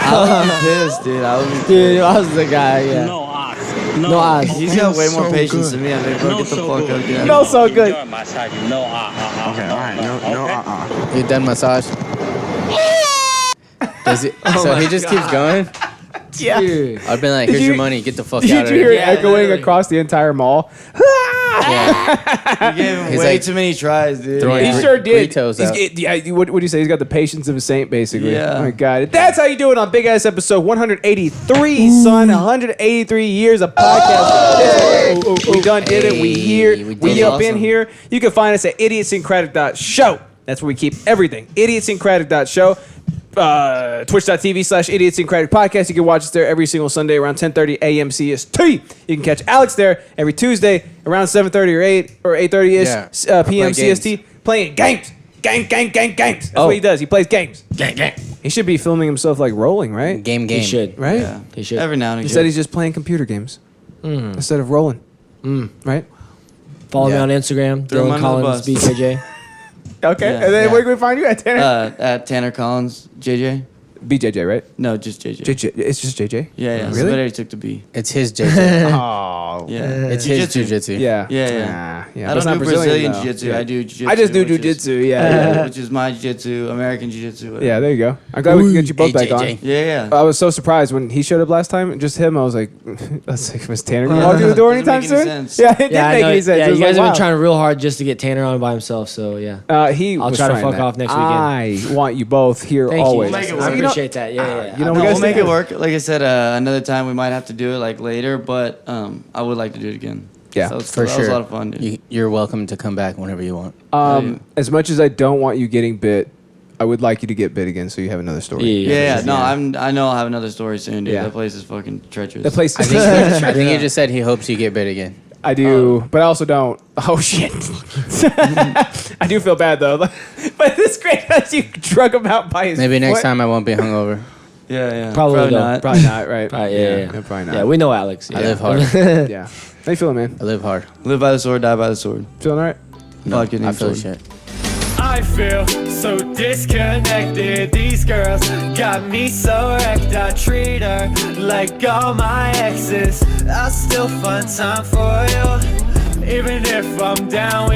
I would be pissed, dude. I would be pissed. Dude, I was the guy, yeah. No ass. No ass. He's got way more so patience good. than me. I mean, bro, No, get the so fuck good. up, dude. No, so good. Enjoy massaging. No. Okay, all right. No, Okay. You done massage? Does it, so he just keeps going? Yeah. Dude. I've been like, here's your money, get the fuck Did out of you hear here. it echoing literally. across the entire mall? Yeah. You gave him He's way like too many tries, dude. throwing He Gr- sure did. Gritos He's out. what do you say? He's got the patience of a saint, basically. Yeah. Oh my God. That's how you do it on Big Ass Episode 183, son. 183 years of podcast. We done did it. We Hey, here. we did We it. up in Awesome. here. You can find us at idiotsyncratic.show. That's where we keep everything. Idiotsyncratic.show. Twitch.tv/idiotsyncratic podcast. You can watch us there every single Sunday around 10:30 a.m. CST. You can catch Alex there every Tuesday around 7:30 or 8 or 8:30 Yeah. ish I p.m. play CST playing games. Games. That's Oh. what he does. He plays games. Gang. He should be filming himself like rolling, right? Game. He should. Right? Yeah. He should. Every now and again. Instead, he's just playing computer games instead of rolling. Right? Follow me Yeah. on Instagram. Throw him Dylan under the Collins, bus. BJJ. Okay. Yeah. And then Yeah. where can we find you at, Tanner? At Tanner Collins, JJ. BJJ, right? No, just JJ. JJ. It's just JJ. Yeah. Really? Somebody already took the B. It's his JJ. Oh, No. Yeah. It's his jujitsu. Yeah. Yeah, yeah. Yeah. I But it's don't not do Brazilian though. jiu-jitsu. Yeah. I do jiu-jitsu. I just do which is- jujitsu. Yeah. which is my jiu-jitsu, American jiu-jitsu. Yeah, there you go. I'm glad we can get you both back on. AJJ. Yeah, I was so surprised when he showed up last time. Just him, I was like, "That's like, was Tanner gonna walk through the door Doesn't anytime make any soon?" sense. Yeah, it didn't Yeah, I make know. any sense. Yeah, It was you guys like, have been wow. trying real hard just to get Tanner on by himself. So yeah. I'll try to fuck off next weekend. I want you both here Thank always. you. We'll make it I work. appreciate that. Yeah. You know, No, we we'll guys make it work. Like I said, another time we might have to do it like later, but I would like to do it again. Yeah, so For that sure. was a lot of fun, dude. You're welcome to come back whenever you want. As much as I don't want you getting bit, I would like you to get bit again so you have another story. Yeah. No, I know I'll have another story soon, dude. Yeah. That place is fucking treacherous. The place. I think he just said he hopes you get bit again. I do, but I also don't. Oh shit! I do feel bad though. But it's great that you drug him out by his. Maybe next foot. time I won't be hungover. Yeah. Probably not. Probably not. Right? Yeah. Probably not. Yeah, we know Alex. I live hard. Yeah. How you feeling, man? I live hard. Live by the sword, die by the sword. Feeling alright? No, Fucking I feel sword. shit. I feel so disconnected. These girls got me so wrecked. I treat her like all my exes. I still find time for you, even if I'm down with